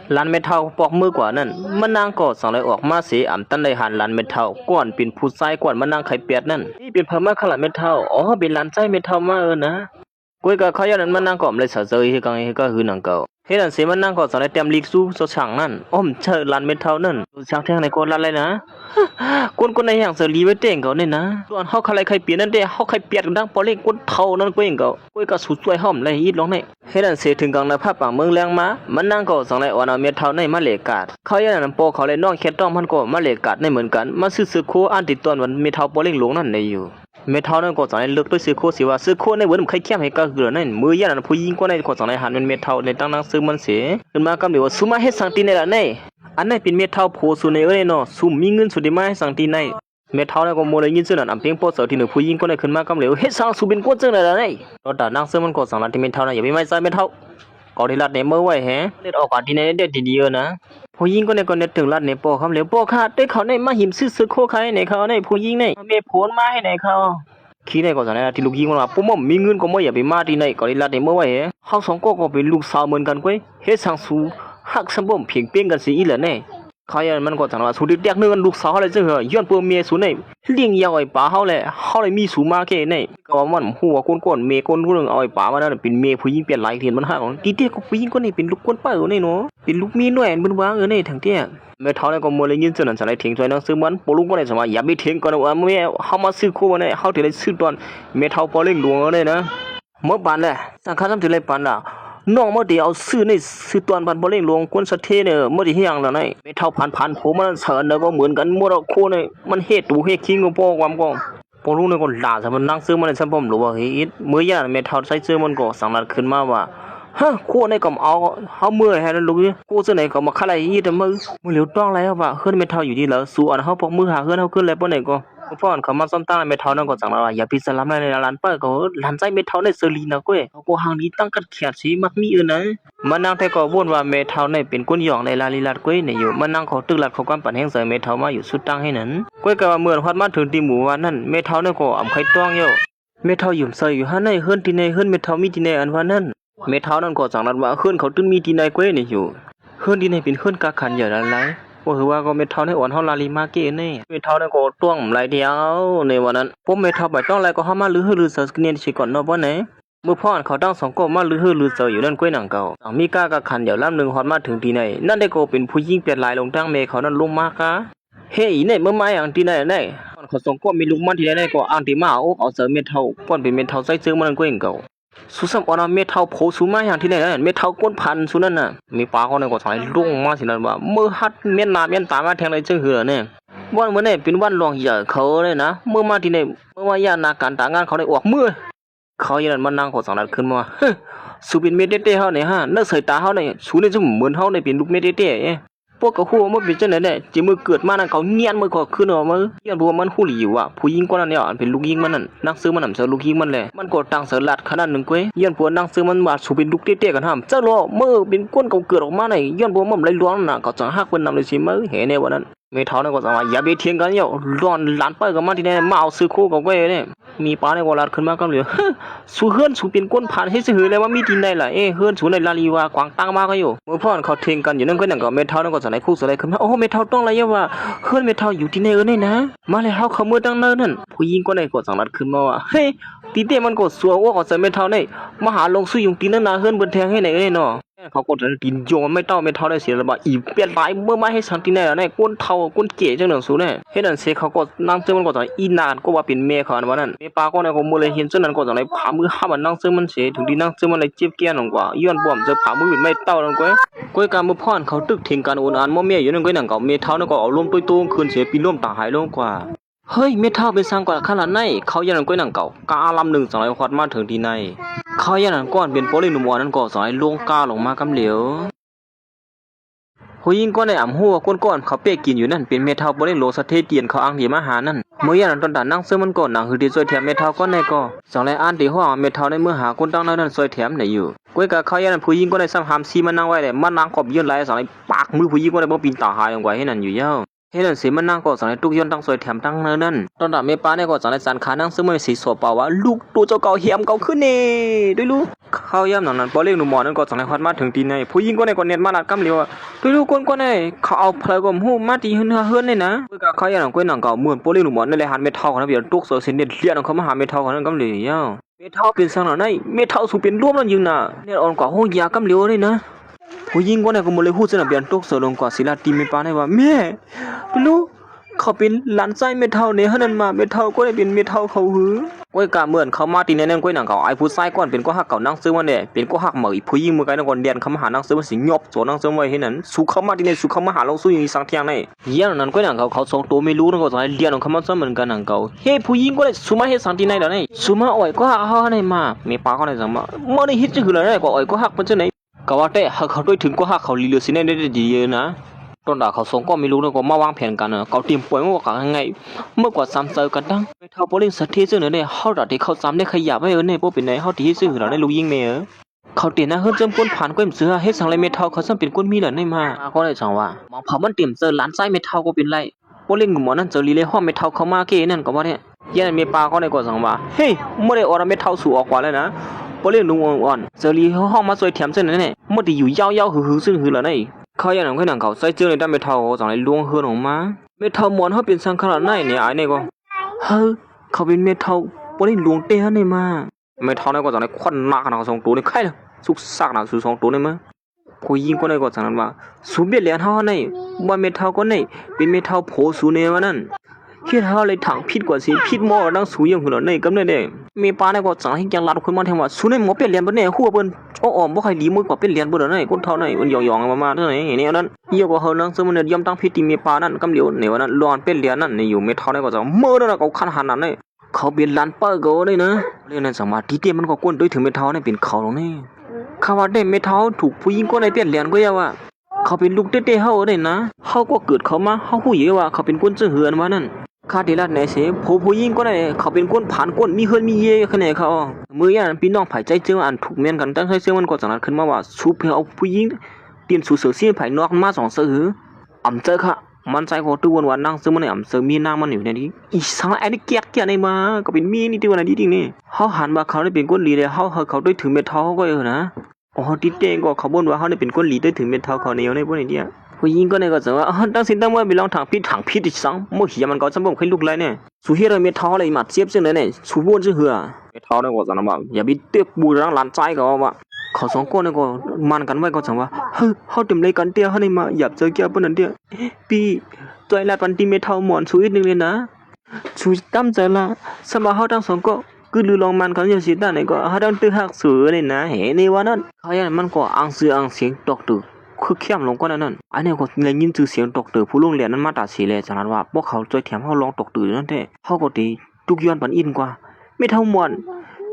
ลานเมทัลปอกมือกว่านั่นมันนางก็สังไรออกมาสีอ่ำตั้งแต่หันลานเมทัลก่อนเป็นผู้ชายก่อนมันนางไข่เปียดนั่นนี่เป็นพม่าขลังเมทัลอ๋อเป็นลานไส้เมทัลมานะกุ้ยก็เขาอย่างนั้นมันนั่งก็ไม่เฉยๆให้ก็หือหนังเก่าเฮ็ดอันเสียมันนั่งก็สอนให้เตรียมลีกสู้สช่างนั่นอ้อมเชิญลานเมทัลนั่นช่างแท่งในโกนลานเลยนะคนในอย่างเสรีไว้เต้งเขาเนี่ยนะส่วนเฮาใครเปลี่ยนนั่นเด้เฮาใครเปลี่ยนดังปอเล็กคนเท่านั้นกุ้ยก็สุดสวยหอมเลยยิดลงในเฮ็ดอันเสียถึงกลางในภาพป่าเมืองแรงมามันนั่งก็สอนให้อ่อนเอาเมทัลในมาเลกาดเขาอย่างนั้นโปเขาเลยน้องแค่ต้องมันก็มาเลกาดในเหมือนกันมาซื้อโคอันติดตอนวันเมทัลปอเล็กลงนั่นในอยู่เมทัลนั่นก็จะในเลือกด้วยซื้อโคสิว่าซื้อโคในเวิร์ดใครเข้มให้ก็คือนั่นมือย่านผู้หญิงก็ในก็จะในหันเป็นเมทัลในตั้งนั่งซื้อมันเสียขึ้นมาก็มีว่าซุมาเฮ็ดสังตีในละในอันนั้นเป็นเมทัลโพสุในเนาะซุมมีเงินสุดได้มาให้สังตีในเมทัลนั่นก็โมเลยยินซื่อนั่นอำเพียงโปเสาที่หนึ่งผู้หญิงก็ในขึ้นมาก็เหลวเฮ็ดสังสุเป็นก้นจังในละในตอนนั่งซื้อมันก็สังละที่เมทัลนั่นอย่าไปไม่ใส่เมทัลก็ที่รัดในมือไว้แฮเลือดออกก่อนที่ในเด็ดดีๆนะผู้หญิงก็ในก็เน็ตถึงรัดในโปคำเหลวโปขาดได้เขาในมาหิมซื้อโคใครในเขาในผู้หญิงในเมผลมาให้ในเขาขี้ในก็จะในที่ลูกยิงว่าปุ๊มมีเงินก็ไม่อย่าไปมาที่ในก็ได้ลัดในเมื่อไว้เขาสองก็เป็นลูกสาวเหมือนกันเว้ยเฮ็ดสังสูหักสมบ่มเพียงเป้งกันสิอีเหล่านี่เขาอย่างมันก็จะว่าสุดเด็กนึงลูกสาวอะไรจังเหรอย้อนเปิ้มเมียสูในเลี้ยงยาวไอ้ป๋าเขาแหละเขาเลยมีสูมาแค่ในก็มันหัวก้นเมย์ก้นเรื่องเอาไอ้ป๋ามานั่นเป็นเมย์ผู้หญิงเปลี่ยนหลายเทียนมันหักของดีเด็กก็ผู้หญิงคนนี้เป็นลูกก้นเป้าในเนาะเป็นลูกมีหน่วยมันวางในทั้งเตี้ยเมื่อเท่านั้นก็มัวเลยยินเสียงนั้นจะได้ทิ้งใจนั่งซื้อมันปลุกก็ได้สมัยอย่าไปทิ้งก่อนว่าเมื่อเขามาซื้อคู่มาเนี่ยเขาถึงได้ซื้อตอนเมื่อเท่าปอเล่งหลวงเลยนะเมื่อปานเลยสังขารทำถึงเลยปานละ น้องเมื่อเดียวซื้อในซื้อตอนพันบ่เล่งลงกวนสะเทเนี่ยเมื่อที่เฮียงแล้วนี่ไม่เท่าพันผมมันเฉินแล้วก็เหมือนกันหมดโคเนี่ยมันเฮ็ดตูเฮ็ดคิงก็บ่ความก็พอรู้ในคนด่าซะมันนั่งซื้อมันในซัมผมรู้ว่าเฮ็ดมื้อย่าไม่เท่าใส่ซื้อมันก็สังนัดขึ้นมาว่าฮะโคในก็เอาเฮาเมื่อยให้ลูกกูซื้อไหนก็มาคลายอีแต่มือเหลียวต้องแล้วว่าเฮือนไม่เท่าอยู่ดีแล้วสู้อันเฮาพกมือหาเฮือนเฮาขึ้นแล้วบ่ไหนก็พ่อนเขามาซ่อมตั้งไม่เท่านั้นก็จังแล้วอย่าพิสลามในร้านเปิ้ก็ร้านใจไม่เท่าในเซรีนะก้อยเขาก็หางนี้ตั้งกัดแขกสิมักมีอื่นนะมันนั่งแต่ก็บ่นว่าไม่เท่าในเป็นคนหยองในลาลีลาดก้อยเนี่ยอยู่มันนั่งเขาตึกลัดเขากำปั่นแห้งใส่ไม่เท่ามาอยู่สุดตั้งให้นั้นก้อยก็ว่าเมื่อฮอดมาถึงที่หมู่ว่านั่นไม่เท่านั้นก็อำไข่ต้องเยอะไม่เท่าอยู่ใส่อยู่หาในเฮือนที่ในเฮือนไม่เท่ามีที่ในอันว่านั่นไม่เท่านั้นก็จังนั้นว่าเฮือนเขาตึ้งมีที่ในก้อยเนี่ยอยู่เฮือนที่ในเป็นเฮือนกะขันอย่าละลายว่าคือว่าก็เม็ดเท่าในอ่อนเฮาลาลีมาเก้นี่เม็ดเท่าในก็ต้วงหลายเดียวในวันนั้นผมเม็ดเท่าไปต้องอะไรก็เฮามาลือเสิร์ชเนียนสิก่อนเนาะบ่ไหนเมื่อพ่อนเขาตั้ง2ก็มาลือเสิร์ชอยู่นั่นก้อยหนังเก่ามีกากะคันเดี๋ยวลำนึงฮอดมาถึงที่ไหนนั่นได้ก็เป็นผู้หญิงเปลี่ยนลายลงตั้งเมเขานั้นลงมากะเฮ้ยนี่เมื่อมาอย่างที่ไหนไหนเขา2ก็มีลูกมันที่ไหนก็อ่างที่มาเอาเสิร์ชเม็ดเท่าป้อนเป็นเม็ดเท่าใส่ซื้อมันก้อยเก่าสุสัมอนาเมทัลโพสุมาอย่างที่ไหนนั่นเมทัลก้นพันสุนั่นน่ะมีปลาเขาเนี่ยก็สายลุ่งมาสินั่นว่าเมื่อฮัดเมียนนาเมียนตามาแทงเลยจึงเหือเนี่ยวันเมื่อเนี่ยเป็นวันรองใหญ่เขาเลยนะเมื่อมาที่ไหนเมื่อว่าญานาการต่างงานเขาได้ออกมือเขาอย่างนั้นมันนั่งขอสังนัดขึ้นมาสุเป็นเมเดเต้เขาเนี่ยฮะเนื้อสายตาเขาเนี่ยสูเนี่ยจะเหมือนเขาเนี่ยเป็นลูกเมเดเต้พวกเขาหัวมันเป็นจังไหนเนี่ยจิมือเกิดมานั่นเขาเนียนมือก็ขึ้นออกมาเนียนบัวมันหูหลีอยู่อ่ะผู้หญิงคนนั้นเนี่ยเป็นลูกยิงมันนั่นนักซื้อมันนำเสือลูกยิงมันเลยมันก็ตั้งเสือลัดขนาดหนึ่งก้อยย้อนบัวนักซื้อมันมาสูเป็นลูกเต้ๆกันห้ามเจ้าล้อมือเป็นก้นเขาเกิดออกมาในย้อนบัวมันไหลร้อนน่ะก็จะหักเป็นนำเลยสิมือเห็นในวันนั้นไม่เท่านั้นก็จะว่าอย่าไปเถียงกันเนี่ยร้อนหลานไปกับมาที่ไหนมาเอาซื้อคู่กับก้อยเนี่ยมีปลาในกอลัดขึ้นมาก็เหลือสู้เฮือนสู้เป็นก้นผ่านให้ซื้อเลยว่ามีที่ไหนล่ะเฮือนสู้ในลาลีวากวางตั้งมาก็อยู่เมื่อพ่อนเขาเถียงกันอยู่นั่นก็อย่างกับไม่เท่านั้นก็จะไหนคู่อะไรขึ้นมาโอ้ไม่เท่าต้องอะไรว่าเฮือนไม่เท่าอยู่ที่ไหนนี่นะมาเลยเขาเมื่อตั้งนั่นผู้หญิงก็ในกดสังรัดขึ้นมาว่าเฮ้ยตีเต้มันก็สัวว่าก็จะไม่เท่านี่มาหาลงสู้ยุงตีนั่นนาเฮือนบนแทงให้ไหนเนาะเขาก็จะดินโยนไม่เท่าได้เสียระบาดอีเปลี่ยนหลายเมื่อมาให้สังตีไหนแล้วเนี่ยก้นเท่าก้นเก๋จังหนึ่งสู้เนี่ยเฮ็ดนั่นเสียเขาก็นั่งเจอมันก็จะอีนานก็ว่าเป็นเมียเขาอันวันนั้นเมียปลาก็ในก็มือเลยเห็นเจ้านั้นก็จะในผามือห้ามันนั่งเจอมันเสียถึงที่นั่งเจอมันเลยเจ็บแก่นกว่าย้อนบ่อมเจอผามือเป็นไม่เต้าลงก้อยการมือพ่อนเขาตึกทิ้งการโอนอ่านมั่วเมียอยู่นั่นก้อยหนังเก่าเมียเท่านั่นก็เอาล้มตุ้ยคืนเสียปีล้มตาหายลงกว่าเฮ้ยเมทัลเป็นสร้างกว่าขนาดไหนเขายันก้อยหนังเก่ากาลำหนึ่งสองร้อยควอดมาถึงที่ไหนเขายันก้อนเป็นโปลินมัวนั้นก็สายลงกาลงมากำเหลียวผู้หญิงก็ในอ่ำหัวก้อนเขาเป๊กกินอยู่นั่นเป็นเมทัลโปลินโลสเตเตียนเขาอังเดียมาหานั่นเมื่อยันตอนด่านนั่งเสื้อมันก่อนหนังคือดีซอยแถมเมทัลก็ในก็สองไรอ่านตีหัวเมทัลในเมื่อหาคนตั้งนั้นซอยแถมไหนอยู่ก้อยกับเขายันผู้หญิงก็ในซ้ำหามซีมันนั่งไว้เลยมันนั่งขอบยืนไหลสองไรปากมือผู้หญิงก็ในบ่ปีนตาหายลงไว้ให้นั่นอยู่เย้าเฮ็ดนั่นสิมันนั่งก็สังในทุกย้อนตั้งซอยแถมตั้งเนินนั่นตอนดับเมป้าเนี่ยก็สังในสันขานั่งซึ่งมันสีสวเปล่าว่าลูกตัวเจ้าเก่าเหี่ยมเก่าขึ้นนี่ด้วยลูกเข้าย่ำหนังนั้นพอเรียกหนุ่มหมอนั่นก็สังในควันมาถึงตีในผู้หญิงก็ในก็เนียนมานัดกำเลียวด้วยลูกคนก็ในเขาเอาเพลกมหูมาตีหื้อนี่นะเมื่อกับเขาย่ำหนังก้อยหนังเก่าเหมือนพอเรียกหนุ่มหมอนั่นเลยหันเมทัลกันนะเบียร์ตุกเสือเส้นเด็ดเลี้ยนเขามาหาเมทัลกันนั่นกำเลียวเมทัลเป็นสังหนังในเมทัลสูเป็นร่วมนั่นยิงน่ะเนี่ยอ่อนกว่าห้องยากำเลียวนี่นะผู้หญิงก็ในก็มาเลยพูดสนับเบียร์ตุกเสือลงกว่าศิลาตีไม่ปาในว่าแม่ลูกเขาเป็นหลานไส้เมทัลเนี่ยฮะนั่นมาเมทัลก็ได้เป็นเมทัลเขาหือก้อยกาเหมือนเขามาตีในนั่นก้อยหนังเก่าไอ้ผู้ไส้ก่อนเป็นก็หักเก่านั่งซื้อมาเนี่ยเป็นก็หักเหมยผู้หญิงมือไกลนั่งก่อนเดียนเขามาหานั่งซื้อมาสิงยบโจนั่งซื้อมาให้นั้นสู้เขามาตีในสู้เขามาหาเราสู้อย่างสังเทียงในเยี่ยนั้นก้อยหนังเขาสองตัวไม่รู้นั่นก็จะเดียนของเขามาซ้ำเหมือนกันหนังเก่าเฮ้ผู้หญิงก็ได้สู้มาให้สังตีในแล้วนี่สู้มาอ่อยก็หักเขาในมาเมป้าก็ได้สั่งมาเมื่อได้ฮิตจะคืออะไรก็อ่อยก็หักมันจะไหนก็ว่าแต่หักเขาด้วยถึงก็หักเขาลีเลือสิในได้ดีเยอะนะตอนด่าเขาส่งก็ไม่รู้นะก็มาวางแผนกันนะเขาเตรียมป่วยว่ากันยังไงเมื่อกว่าซ้ำเจอกันดังไปเท่าโปลินสัตย์ที่ซึ่งเนี่ยเขาดัดที่เขาซ้ำได้ขยับไว้เนี่ยพวกเป็นไหนเขาที่ซึ่งเราได้รู้ยิ่งเมย์เขาเตียนนะเฮิร์นจำก้นผ่านก้นเสือให้สั่งไรเมทัลเขาซ้ำเป็นก้นมีเหลือในมาก็เลยจังว่าหมอเผามันเตรียมเจอล้านไส้เมทัลก็เป็นไรโปลินกับหมอนั่นเจอรีเลยห้องเมทัลเขามาเก้นั่นก็ว่าเนี่ยยันเมปาก็เลยก็สั่งว่าเฮ้ยเมื่อได้ออร์เมทัลสู่ออกกว่าแล้วนะโปลินลุงอ่อนเจอรีห้องมาซอยแถมเส้นนั่นเนี่ยเมื่อที่อยู่ยาวๆหือซึ่งหือแล้วนี่เขาอย่างนั้นก็หนังเขาใส่เจอในด้านเมทัลจังไรล้วงเฮือนออกมาเมทัลมวนเขาเป็นสังขารไหนเนี่ยไอ้เนี่ยก็เฮ้ยเขาเป็นเมทัลปนนี้ล้วงเตะเนี่ยมาเมทัลเนี่ยก็จังไรควันหนักหนักสองตัวนี่ใครล่ะสุกสักหนักสุดสองตัวเนี่ยมั้งผู้หญิงก็เนี่ยก็จังนั้นว่าสูบเบียดเหรียญเขาเนี่ยว่าเมทัลก็เนี่ยเป็นเมทัลโผสูเนี่ยว่านั่น คิดเฮาเลยถังผิดกว่าสิผิดหม้อดังสูยังหุ่นในกำเนิดเด้มีปาในก็จังให้จังลัดคนมาแทงว่าสูในหมอเป็นเรียนบ่แน่หัวเปิ้นอ้อบ่ใครดีมือกว่าเป็นเรียนบ่ได้คนเท่าไหนมันยองๆมาเท่าไหนเนี่ยนั้นเยอะกว่าเฮานังซึมันย่อมตั้งผิดที่มีปานั่นกำเหลียวในวันนั้นร้อนเป็นเรียนนั่นนี่อยู่ไม่เท่าไหนก็จังมื้อนั้นก็คันหันนั่นนี่เขาเป็นล้านเป้อก็ได้นะเรื่องนั้นสามารถที่เตี้ยมันก็ก้นด้วยถึงไม่เท่านี่เป็นเขาตรงนี้ข้าว่าได้ไม่เท่าถูกผู้หญิงก็ในเปลี่ยนเรียนก็ยังว่าเขาเป็นลูกเต้ๆเฮาได้นะเฮาก็เกิดเขามาเฮาฮู้อยู่ว่าเขาเป็นคนซื่อเหือนมานั่นข้าที่รัดไหนเสผู้หญิงก็ได้เขาเป็นคนผ่านก้นมีเฮือนมีเย่คะแนนเขามื้อยันพี่น้องไผใจเจออันถูกแม่นกันตั้งใจเจอมันก็จังนั้นขึ้นมาว่าสูบเอาผู้หญิงเตียนสู่เสือเสียไผนอกมา2เสืออำเจอค่ะมันใจก็ตัววันนั่งซึ่งมันเนี่ยเสือมีนางมันอยู่ในนี้อีสังไอ้นี่เกียกในมาก็เป็นมีนี่ตัวไหนจริงนี่เขาหันมาเขาได้เป็นก้นลีเลยเขาด้วยถึงเม็ดเท้าก็นะอ๋อที่เต้ก็เขาบ่นว่าเขาได้เป็นก้นลีด้วยถึงเม็ดเท้าเขาเนี่ยในพวกนี้เนี่ยผู้หญิงก็เนี่ยก็จะว่าตั้งสินตั้งว่ามีลองทางพิษอีสังมั่วเหี้ยมันก็จะบ่เคยลุกเลยเนี่ยสู้เฮียเม็ดเท้าอะไรมาเจี๊ยบซึ่งเนี่ยสู้บ่นซื่อเหือเม็ดเท้าเนี่ยก็จะนะว่าอย่าไปเตะบูรังหลานใจก็ว่าเขาสองคนเนี่ยก็มันกันไว้ก็จังว่าเขาเต็มเลยกันเตี้ยเขาเนี่ยมาหยับเจอแก่ปนนั้นเตี้ยปีตัวไอ้ลาดปันตีเมทัลหมอนสู้อีกนึงเลยนะสู้ตั้มใจละสมาเขาทั้งสองก็คือลือลองมันเขาอยู่สิด้านไหนก็เขาต้องตื้อหักเสือเลยนะเห็นในวันนั้นเขาอย่างมันก็อังเสืออังเสียงตกตึกคือเข้มลงก็นั่นอันนี้ก็เลยยินชื่อเสียงตกตึกผู้ลงเรียนนั้นมาตัดสีเลยจากนั้นว่าพวกเขาจอยแถมเขาลองตกตึกนั่นแท้เขาก็ตีทุกย้อนปันอินกว่าไม่เท่าหมอน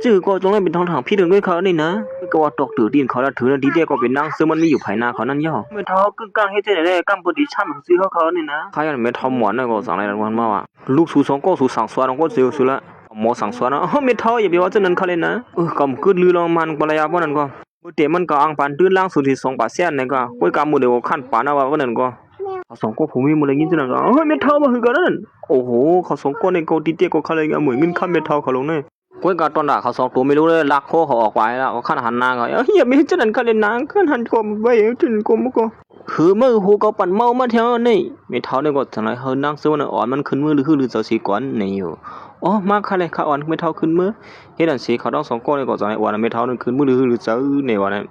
จื้อก็ตรงนั้นเป็นทางพี่ถึงด้วยเขานี่นะก็ว่าตกตื่นดินเขาแล้วถือดีเดียก็เป็นนางซึ่งมันมีอยู่ภายหน้าเขานั่นย่อไม่เท่ากึ่งกลางเฮ็ดจังได๋กำบ่ดีช้ำซื้อเขานี่นะเขายังไม่เท่าหมอนน่ะก็สั่งอะไรวันมาว่าลูกสู่สองก็สู่สั่งสวนก็ซื้อสุละหมอสั่งสวนไม่เท่าอย่าไปว่าจังนั้นเขาเลยนะก็คือลือลองมันปลายาบ่นั่นก็บ่เตมันก็อังปานตื้นล่างสุดที่2%นี่ก็ก้อยกำมือเดียวคั่นปานว่านั่นก็เขาสองก็ผมมีมื้อละยินจังนั้นก็ไม่เท่าบ่คือกันนั่นโอ้โหเขาสองก็ในก็ดีเดียก็เขาเลยเหมือนเงินคั่นไม่เท่าเขาลงนี่ก้อยกาตอนด่าเขาสองตัวไม่รู้เลยลักโคเขาออกไปแล้วขั้นหันหน้าก็อย่าไม่จะนั่นกันเลยนะขั้นหันกลมไปถึงกลมก็คือมือหูก็ปั่นเมามาเท่านี่ไม่เท่าได้ก็จังไรเฮานั่งซื้อมันอ่อนมันขึ้นมือหรือเจ้าสีก่อนนี่อยู่อ๋อมาค่ะเลยค่ะอ่อนไม่เท่าขึ้นมือเฮ็ดอันสิเขาต้องสองก้อนเลยก็จังไรอ่อนไม่เท่านั้นขึ้นมือหรือเจ้าในวันนั้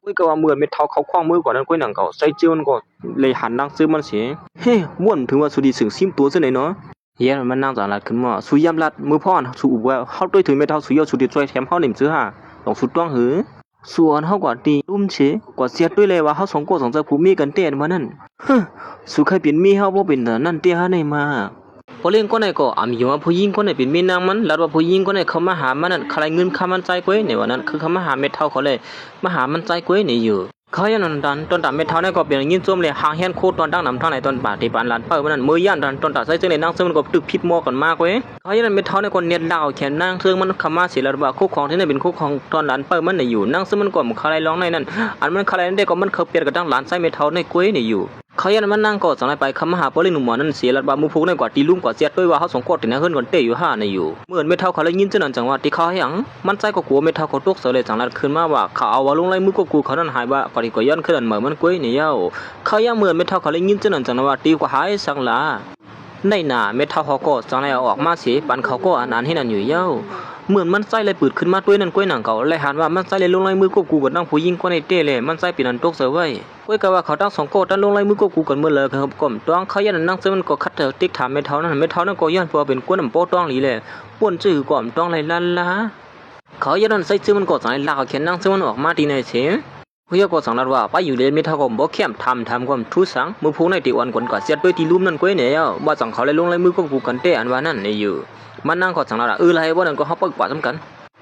นก้อยก็ว่าเหมือนไม่เท่าเขาคว้างมือก่อนนั้นก้อยหนังเก่าใส่เจียวมันก็เลยหันนั่งซื้อมันเสียเฮ้ม่วนถึงว่าสุดีสึงซิมตัวซะไหนเนาะเฮียมันนั่งจังลัดขึ้นมาสุยามลัดมือพ่อนสู่ว่าเฮาด้วยถึงไม่เท่าสุยอสุดช่วยแถมเฮานิ่มซื้อหาต้องสุดต้องหือส่วนเฮากว่าตีลุ่มเฉกว่าเสียด้วยเลยว่าเฮาสองก็สองจะผู้มีกันเต้นมานั่นสุใครเป็นมีเฮาบ่เป็นนั่นเตี้ยหาไหนมาพอเล่นก็ไหนก็อามีว่าผู้หญิงก็ไหนเป็นมีนางมันแล้วว่าผู้หญิงก็ไหนเขามาหามันนั่นใครเงินค่ามันใจก้อยในวันนั้นคือเขามาหาเม็ดเท่าเขาเลยมาหามันใจก้อยนี่อยู่เขายันดันต้นตาเม็ดเท่านี่ก็เป็นยินจมเลยหางเฮียนโคตรตอนดังนำทางไหนตอนป่าที่ปานลานเป้ามันมือย่านดันต้นตาใส่เจ้าในนั่งซึ่งมันก็ตึกพิษมอก่อนมากเว้ยเขายันเม็ดเท่านี่ก็เน็ตดาวแขนนั่งซึ่งมันขมาเสียแล้วว่าคู่ของที่นี่เป็นคู่ของตอนลานเป้ามันในอยู่นั่งซึ่งมันก็มันใครร้องในนั้นอันมันใครได้ก็มันเขาเปลี่ยนกับดังลานใส่เม็ดเท่าในก้อยนี่อยู่เขายันมันนั่งก็จังไรไปคำมหาปริหนุ่มหมอนั่นเสียแล้วว่ามือพูกในกว่าตีลุ่มกว่าเสียด้วยว่าเขาสองกอดถึงนั้นเฮิรนก่อนเตะอยู่ห้าในอยู่เมื่อเม็ดเท่าเขาเลยยินจังนั้นจังว่าที่เขาให้หยังมันใจก็กลัวเม็ดเท่าเขาตกเสลยจังนั้นขึ้นมาว่าเขาเอาว่าลงไล่มือก็กูเขานั่นหายว่าก่อนที่ก็ย้อนขึ้นเหมือนมันกุ้ยนี่เย้าเขายังเมื่อเม็ดเท่าเขาเลยยินจังนั้นจังว่าตีกว่าหายสังลาในหน้าเม็ดเท่าเขาก็จังไรเอาออกมาเสียปันเขาก็อ่านให้นั่นอยู่เย้าเหมือนมันใจเลยปืดขึ้นมาด้วยนั่นกุ้ยหนังเก่าเลยหันว่ามันใจเลยลงไล่มือก็กูกับนั่งผู้ยิงก็ในเตะเลยมันใจปีนันตกเสไว้ก้อยก็ว่าเขาตั้งสองโกตั้งลงไล่มือก็กูกันเมื่อเลยครับก้มต้องเขายันนั่งซึ่งมันก็คัดเถอะติ๊กถามไม่เท่านั้นก็ย้อนพอเป็นก้นน้ำโป๊ต้องหลีเลยป่วนจื้อก้มต้องไรลันละเขายันนั่นใส่ซึ่งมันก็สั่งให้ลากเขียนนั่งซึ่งมันออกมาทีไหนเสียเพื่อก็สั่งนัดว่าไปอยู่เรียนไม่เท่ากับบ่เข้มทำความทุสังมือพูในตีวันก่อนก็เสียด้วยตีลุ่มนั่นก้อยเนี่ยว่าสั่งเขาเลยลงไล่มือก็กูกันเตะอันว่านั่นเนี่ยอยู่มันนั่งก็สั่งนัดอะไรว่านั่นก็เขาเปิดกว่าสำคัญ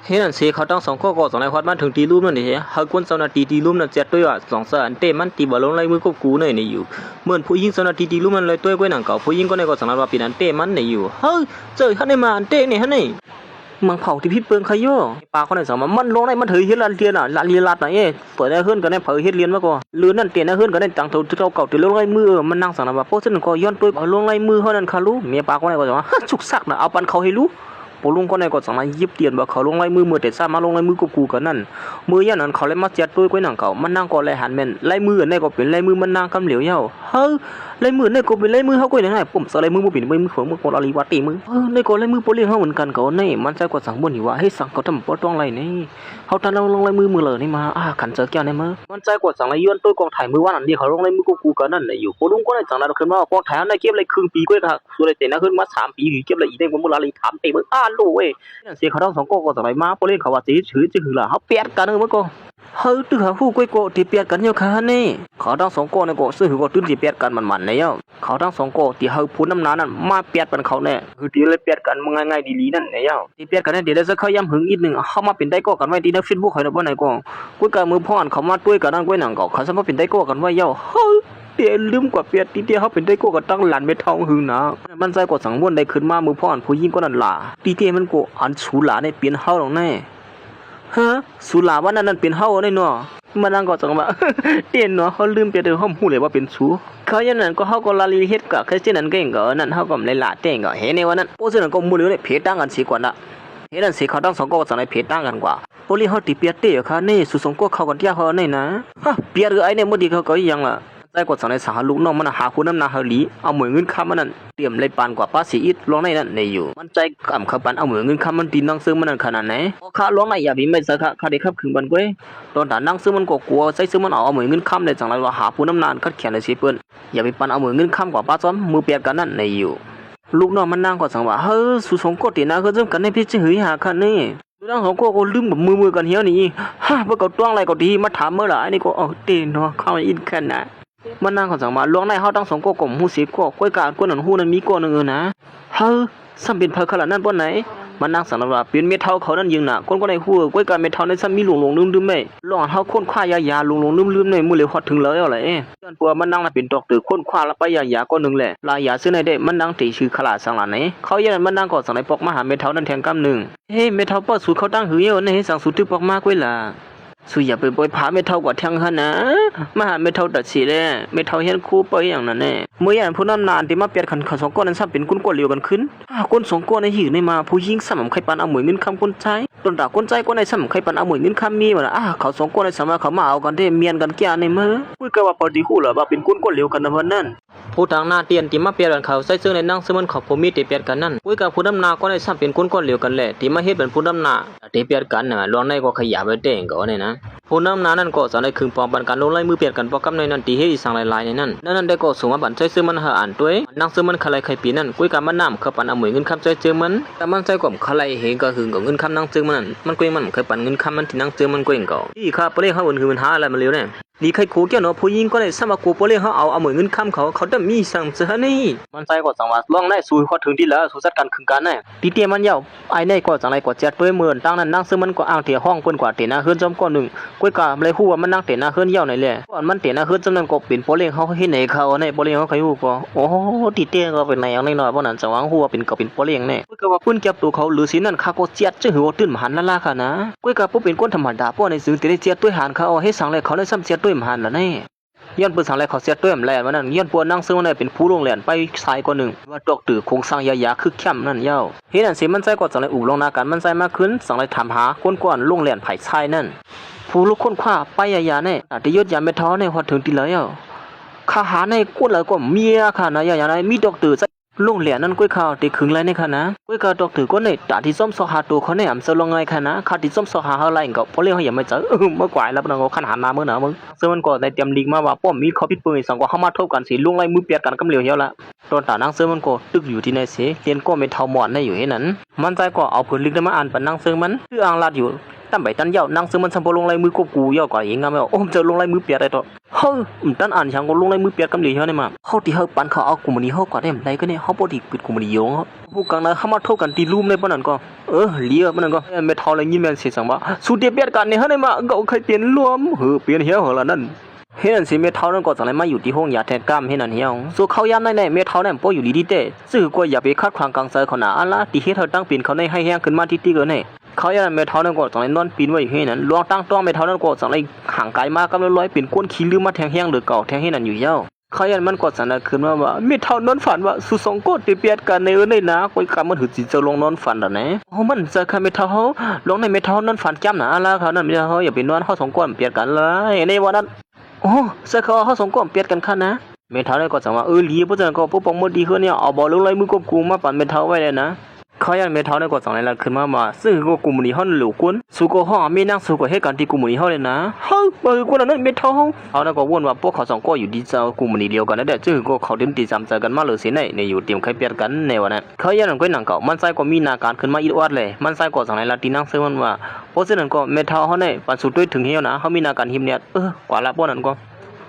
เฮ้ยนั่นสิเขาต้องสองข้อก็สองในวัดมาถึงตีรูปนั่นนี่เฮ้ยคนสองนาทีตีรูปนั่นเจ็ดด้วยว่าสองเสืออันเต้มันตีบอลลงไล่มือก็กูเนี่ยนี่อยู่เหมือนผู้หญิงสองนาทีตีรูปมันเลยตัวก้อยหนังเก่าผู้หญิงก็ในก็สองนาทีว่าปีนั้นเต้มันเนี่ยอยู่เฮ้ยเจอฮันนี่มาอันเต้เนี่ยฮันนี่มังเผาที่พิษเปิงขย่อปลาคนไหนสองมันลงได้มันถือเฮ็ดลานเรียนอ่ะลานเรียนลาดไหนเปิดได้ขึ้นก็ได้เผยเฮ็ดเรียนมาก่อนเลือนั่นเตียนได้ขึ้นก็ได้ตังเท่าเก่าตีลงไล่มือมันนั่งสองนาทีว่าโป๊ะซึ่งก็ย้อนตัวลงไล่มือเขานั่นคารู้เมียปลาคนไหนก็จะว่าฉุกซักนะเอาปันเขาให้รู้ ปลุงก็ในก็สังมายิบเตียนว่าเขาลงไล่มือแต่ซ่ามาลงไล่มือกูกันนั่นมือยันนั้นเขาเลยมาเจ็ดด้วยก้อยหนังเก่ามันนั่งก็ไล่หันแม่นไล่มือในก็เป็นไล่มือมันนั่งกำเหลียวเย้าเฮ้ยไล่มือในก็เป็นไล่มือเขาก้อยไหนผมสไลมือบ่เป็นมือของมือคนอลีวัตีมือในก็ไล่มือโปเลี้ยงเขาเหมือนกันเขาในมันใจก็สั่งบนหิวว่าให้สั่งเขาทำปอต้องไล่นี่เขาทันลงไล่มือเลยนี่มาขันเจอแก้วในมือมันใจก็สั่งไล่ย้อนตัวกองถ่ายมือว่านั่นเดียวเขาลงไล่มือกูกันนั่นอยู่ปลุงก็ในสั่งเราขึ้นมากองถ่ายในเก็บเลยครึ่งปีก้อยค่ะส่วนในเตะนะขึ้นมา3 ปีเก็บเลยอีกได้ผมมือละลีถามเตะมือโลเว้ยเสียเขาทั้ง2ก็สั่งไล่มาโปเลี้ยงเขาว่าจะถือจะคือละเขาเปียดกันมือก็เฮ้ยตื้อหาผู้ก้อยก็ที่เปียดกันอยู่ค่ะนี่เขาทั้ง2ก็ในก็ซื้อก็ตื้อที่เปียดกันมันๆเนี่ยเขาทั้ง2ก็ที่เขาพูดน้ำหนานั่นมาเปียดเป็นเขาเนี่ยคือที่เลยเปียดกันมึงง่ายๆดีๆนั่นเนี่ยที่เปียดกันเนี่ยเดี๋ยวจะเขาย้ำหึงอีกนึงเขามาเป็นได้ก็กันไว้ที่ใน Facebook เขาเนี่ยบ่ไหนก็กุ้ยกับมือพ่อนเขามาด้วยกันนั่นกุ้ยหนังก็เขาสามารถเป็นได้ก็กันไว้เย้าเฮ้ยเปียลืมกว่าเปียตีเตียเขาเป็นได้ก็ตั้งหลานเม็ดทองหึงนะมันใจก็สังวนได้ขึ้นมามือพ่อนผู้หญิงก็นั่นล่ะตีเตียมันก็อันสูหลาในเปลี่ยนเฮาลงแน่ฮะสูหลาว่านั่นเป็นเฮาได้เนาะมันนั่งก็จังว่าเตียนเนาะเขาลืมเปียเด้อเฮาฮู้เลยว่าเป็นสูเขาอย่างนั้นก็เฮาก็ลาลีเฮ็ดก็แค่เช่นนั้นก็เองก็นั่นเฮาก็ไม่ละเต้งก็เห็นในวันนั้นโอ้ซึ่งนั้นก็มื้อเลยเพจตั้งกันสิกว่าน่ะเห็นนั่นสิเขาทั้ง2ก็จังได๋เพจตั้งกันกว่าโปลีเฮาติเปียเต้ค่ะนี่สุสงก็เข้ากันที่เฮานี่นะฮะเปียไอ้เนี่ยบ่ดีเขาก็ยังล่ะใจกดสั่งในสหลูกน้องมันหาผู้น้ำนาเฮลีเอาเหมือนเงินคำมันนั่นเตรียมเลยปานกว่าป้าสีอิดร้องในนั่นในอยู่มันใจกำขับปันเอาเหมือนเงินคำมันตีนั่งซื้อมันนั่นขนาดไหนข้าร้องในอย่าบีไม่สักข้าได้ขับขึงบันก้อยตอนด่านั่งซื้อมันก็กลัวใจซื้อมันเอาเหมือนเงินคำในจังไรว่าหาผู้น้ำนานคัดเขียนในสีเปิ้นอย่าไปปันเอาเหมือนเงินคำกว่าป้าซ้อมมือเปียกกันนั่นในอยู่ลูกน้องมันนั่งก็สั่งว่าเฮ้ยสุสงก็ตีนะก็จำกันในพิจิตรหาคันนี่ทั้ง2ก็ลืมแบบมือกันเหี้ยนี่ฮะเมื่อก็ต้องอะไรก็ดีมาถามเมื่อไหร่นี่ก็เต้นเนาะเข้าอินกันนะมันนั่งเขาสั่งมาล่วงในเฮาทั้ง2ก็กลมหู10ก็ก้อยกาดก้นนั้นหูนั้นมีก้อนนึงนะเฮ้ยซ้ำเป็นเพอขนาดนั้นบ่ไหนมันนั่งสั่งว่าเป็นเม็ดเท่าเขานั่นยิงน่ะคนก็ได้ฮู้ก้อยกาดเม็ดเท่าในซ้ำมีหลงลืมๆแม่ลองเฮาค้นคว้ายาหลงลืมๆในมื้อเลยฮอดถึงแล้วแหละย้อนปัวมันนั่งน่ะเป็นดอกตือค้นคว้าแล้วไปยาก้อนนึงแหละลายาซื้อในได้มันนั่งตีชื่อขลาดสังหลานไหนเขายันมันนั่งก็สั่งในปอกมาหาเม็ดเท่านั้นแทงกำนึงเฮ้เม็ดเท่าป้อสูตรเขาตั้งหือเยอะในสั่งสูตรตึกปอกมาก้อยล่ะสุอย่าไปปล่อยผาไม่เท่ากว่าเที่ยงหันนะมาหาไม่เท่าตัดสีเลยไม่เท่าเห็นคู่ไปอย่างนั้นแน่เมื่ออย่างผู้นั้นนานที่มาเปลี่ยนขันเขา2ก้อนนั้นซ้ำเป็นก้นก้อนเลียวกันขึ้นก้น2ก้อนในหิวในมาผู้หญิงซ้ำใครปันเอาหมวยเงินคำก้นใจต้นดาก้นใจก้นในซ้ำใครปันเอาหมวยเงินคำมีวะเขา2ก้อนในซ้ำเขามาเอากันได้เมียนกันแก่ในมือคุยกันว่าพอดีคู่เหรอว่าเป็นก้นก้อนเลียวกันในวันนั้นผู้ทางหน้าเตียนที่มาเปลี่ยนเขาใส่เสื้อในนั่งซึ่งมันขอบผมมีเตเปลี่ยนกันนั่นคุยกับผู้ดำนาก็ในซ้ำเป็นก้นก้อนเลียวกันแหละที่มาเฮ็ดเป็นผู้ดำนาเตเปลี่ยนกันน่ะลองในก็ขยับไปเต้งก็เนี่ยนะผู้นำนานั่นก็สอนในครึ่งปองบันการลงไล่มือเปลี่ยนกันปอกกับในนั้นตีให้สั่งลายๆในนั้นนั่นได้ก็ส่งมาบันใจซื้อมันหาอ่านตัวนั่งซื้อมันใครใครปีนั่นกุยกับมันน้ำเขาปันเอาหมวยเงินคำใจเจอมันแต่มันใจก่อมใครเห็นก็หึงกับเงินคำนั่งซื้อมันกุยมันเคยปันเงินคำมันที่นั่งซื้อมันกุยก็ที่ข้าไปเรียกเขาอื่นคือมันหาอะไรมาเร็วเนี่ยดีใครขู่เกี่ยวเนาะผู้หญิงก็เลยสมัครกูไปเรียกเขาเอาหมวยเงินคำเขาจะมีสั่งเจอนี่มันใจก็สังวาล่องได้สู้เขาถึงที่แล้วสู้จัดการขึงกันแน่ตีเตียมันยาวไอ้เนี่ยก็จังไรก็เจ็ดตัวเหมือนตั้งนั้นนั่งซื้อมันก็อ้างเถี่ยห้องเปิ้นกว่าเตนะเฮือนจอมก้อนหนึ่งกุยกับเลยคู่ว่ามันนั่งเตนะเฮือนยาวไหนแหละก่อนมันเตนะเฮือนจำนั้นก็เป็นโปเลี้ยงเขาเห็นไหนเขาในโปเลี้ยงเขาใครฮู้ก็โอ้ตีเตียก็เป็นในอย่างน้อยๆเพราะนั้นจังหวังฮู้ว่าเป็นก็เป็นโปเลี้ยงแน่กุยกับว่าปืนเก็บตัวเขาหรือสินั่นข้าก็เจ็ดจะหือว่าตื่นมหันละค่ะนะกุยกับผู้เป็นคนธรรมดาเพราะในสื่อเตได้เจ็ดตัวหันเขาให้สั่งเลยเขาได้ซ้ำเจ็ดตัวมหันละแน่ย้อนปืนสั่งเลยเขาเสียตัวแหลนวันนั้นย้อนปัวนั่งซึ่งวันนั้นเป็นผู้ลงแหลนไปสายกว่าหนึ่งว่าตกตื่นโครงสร้างยาคือเข้มนั่นเย้าเห็นอันสิมันใจก็สั่งเลยอู่ลงนาการมันใจมากขึ้นสั่งเลยถามหาก้นก้อนลงแหลนไผ่ชายนั่นผู้ลุกค้นคว้าไปยาเนี่ยแต่ยศยาเม็ดท้อในหัวถึงตีเลยเย้าข้าหาในก้นเลยก็มีค่ะนะอย่างไรมีตกตื่นลงเหรียญนั่นกุ้ยข้าวตีขึงไรในค่ะนะกุ้ยข้าวตกถือก้นในตาที่ส้มสอหาตัวเขาในอ่ำเสลงไงค่ะนะข้าที่ส้มสอหาเขาไรก็เพราะเรื่องเขาอย่าไม่เจอเมื่อกว่าแล้วมันก็ขันหามาเมื่อหนามึงซึ่งมันก็ในเตรียมลิงมาว่าป้อมมีเขาพิดปืนสั่งว่าเขามาทบกันสีลงไรมือเปียกกันกำเหลียวเยอะละตอนตานั่งซึ่งมันก็ตึกอยู่ที่ในเสียเรียนก็ไม่เท่าหมอนในอยู่ให้นั้นมันใจก็เอาผืนลิงได้มาอ่านปันนั่งซึ่งมันคืออ่างลาดอยู่ตั้งใบตั้งยาวนั่งซึ่งมันสัมพลงไรมือกบกูย่อกว่าอย่างงั้นไม่โอ้เจอลงไรมือเปียกได้ต่อเฮ้ยตั้งอ่านช่างก็ลงไรมือเปียกกำเหลียวเยอะเนี่ยมาเขาที่เขาปันเขาเอากุมณีเขากว่าได้ไรก็เนี่ยเขาปกติปิดกุมณีโยงผู้กลางนั้นเขามาทบกันตีรูมในปนั้นก็เลี้ยปนั้นก็ไม่เท่าไรยิ่งแม่เสียสั่งว่าสุดเดียเปียกกันเนี่ยเขาได้มาเกาใครเปลี่ยนรวมเปลี่ยนเหี้ยเหรอนั่นเห็นสิเมทัลนั่นก็จังไรมาอยู่ที่ห้องยาแทนกล้ามเห็นนั่นเหี้ยส่วนเขาย้ำในเมทัลนั่นป้ออยู่ดีๆเต้ซื่อก็อย่าไปคาดความกังเซอร์เขาหนาอันละที่เฮ็ดเธอตั้งปีนเขาในให้แห้งขึ้นมาที่ตีกันเนี่ยเขาย้ำเมทัลนั่นก็จังไรนอนปีนไว้อยู่ให้นั่นลวงตั้งต้องเมทัลนั่นก็จังไรห่างไกลมากก็เลยลอยปีนก้นขี้ลืมมาแทงแห้งหรือเก่าแทงให้นั่นอยู่เย้า เขายันมันกดสันคืนมาว่ามีเท่านอนฝันว่าสุสองโกติเปียดกันในในนะก้อยกำมันหือจีจะลงนอนฝันแต่ไหนโอ้มันจะค่ะมีเท่าเขาลงในมีเท่านอนฝันจำหนาละเขานั่นมีเท่าอย่าไปนอนเขาสองก้อนเปียดกันเลยในวันนั้นโอ้เสื้อเขาสองก้อนเปียดกันขั้นนะเมทัลได้ก็สั่งว่าลีเพราะฉะนั้นก็ปุ๊บปองมือดีขึ้นเนี่ยเอาบอลลงเลยมือกบกูมาปั่นเมทัลไว้เลยนะเขายันเมทัลได้ก็สั่งอะไรขึ้นมาซึ่งก็กูมือดีห้องหลูกุนสู้ก็ห้องมีนั่งสู้ก็ให้กันที่กูมือดีห้องเลยนะเฮ้ยมือกูนั่นเมทัลเอาแล้วก็วนว่าพวกเขาสองก็อยู่ดีเจ้ากูมือดีเดียวกันนั่นแหละซึ่งก็เขาเดินตีจำเจอกันมาเลยสิในอยู่เตรียมใครเปียดกันในวันนั้นเขายันก็หนังเก่ามันใส่ก็มีนาการขึ้นมาอีอวดเลยมันใส่ก็สั่งอะไรตีนั่งซึ่งมันว่าเพราะฉะนั้นก็เมทัลเขาเนี่ยปั่นสุดด้วยถึงเหี้ยวนะเขามีนาการหิมเนี่ยกว่าละพวกนั้นก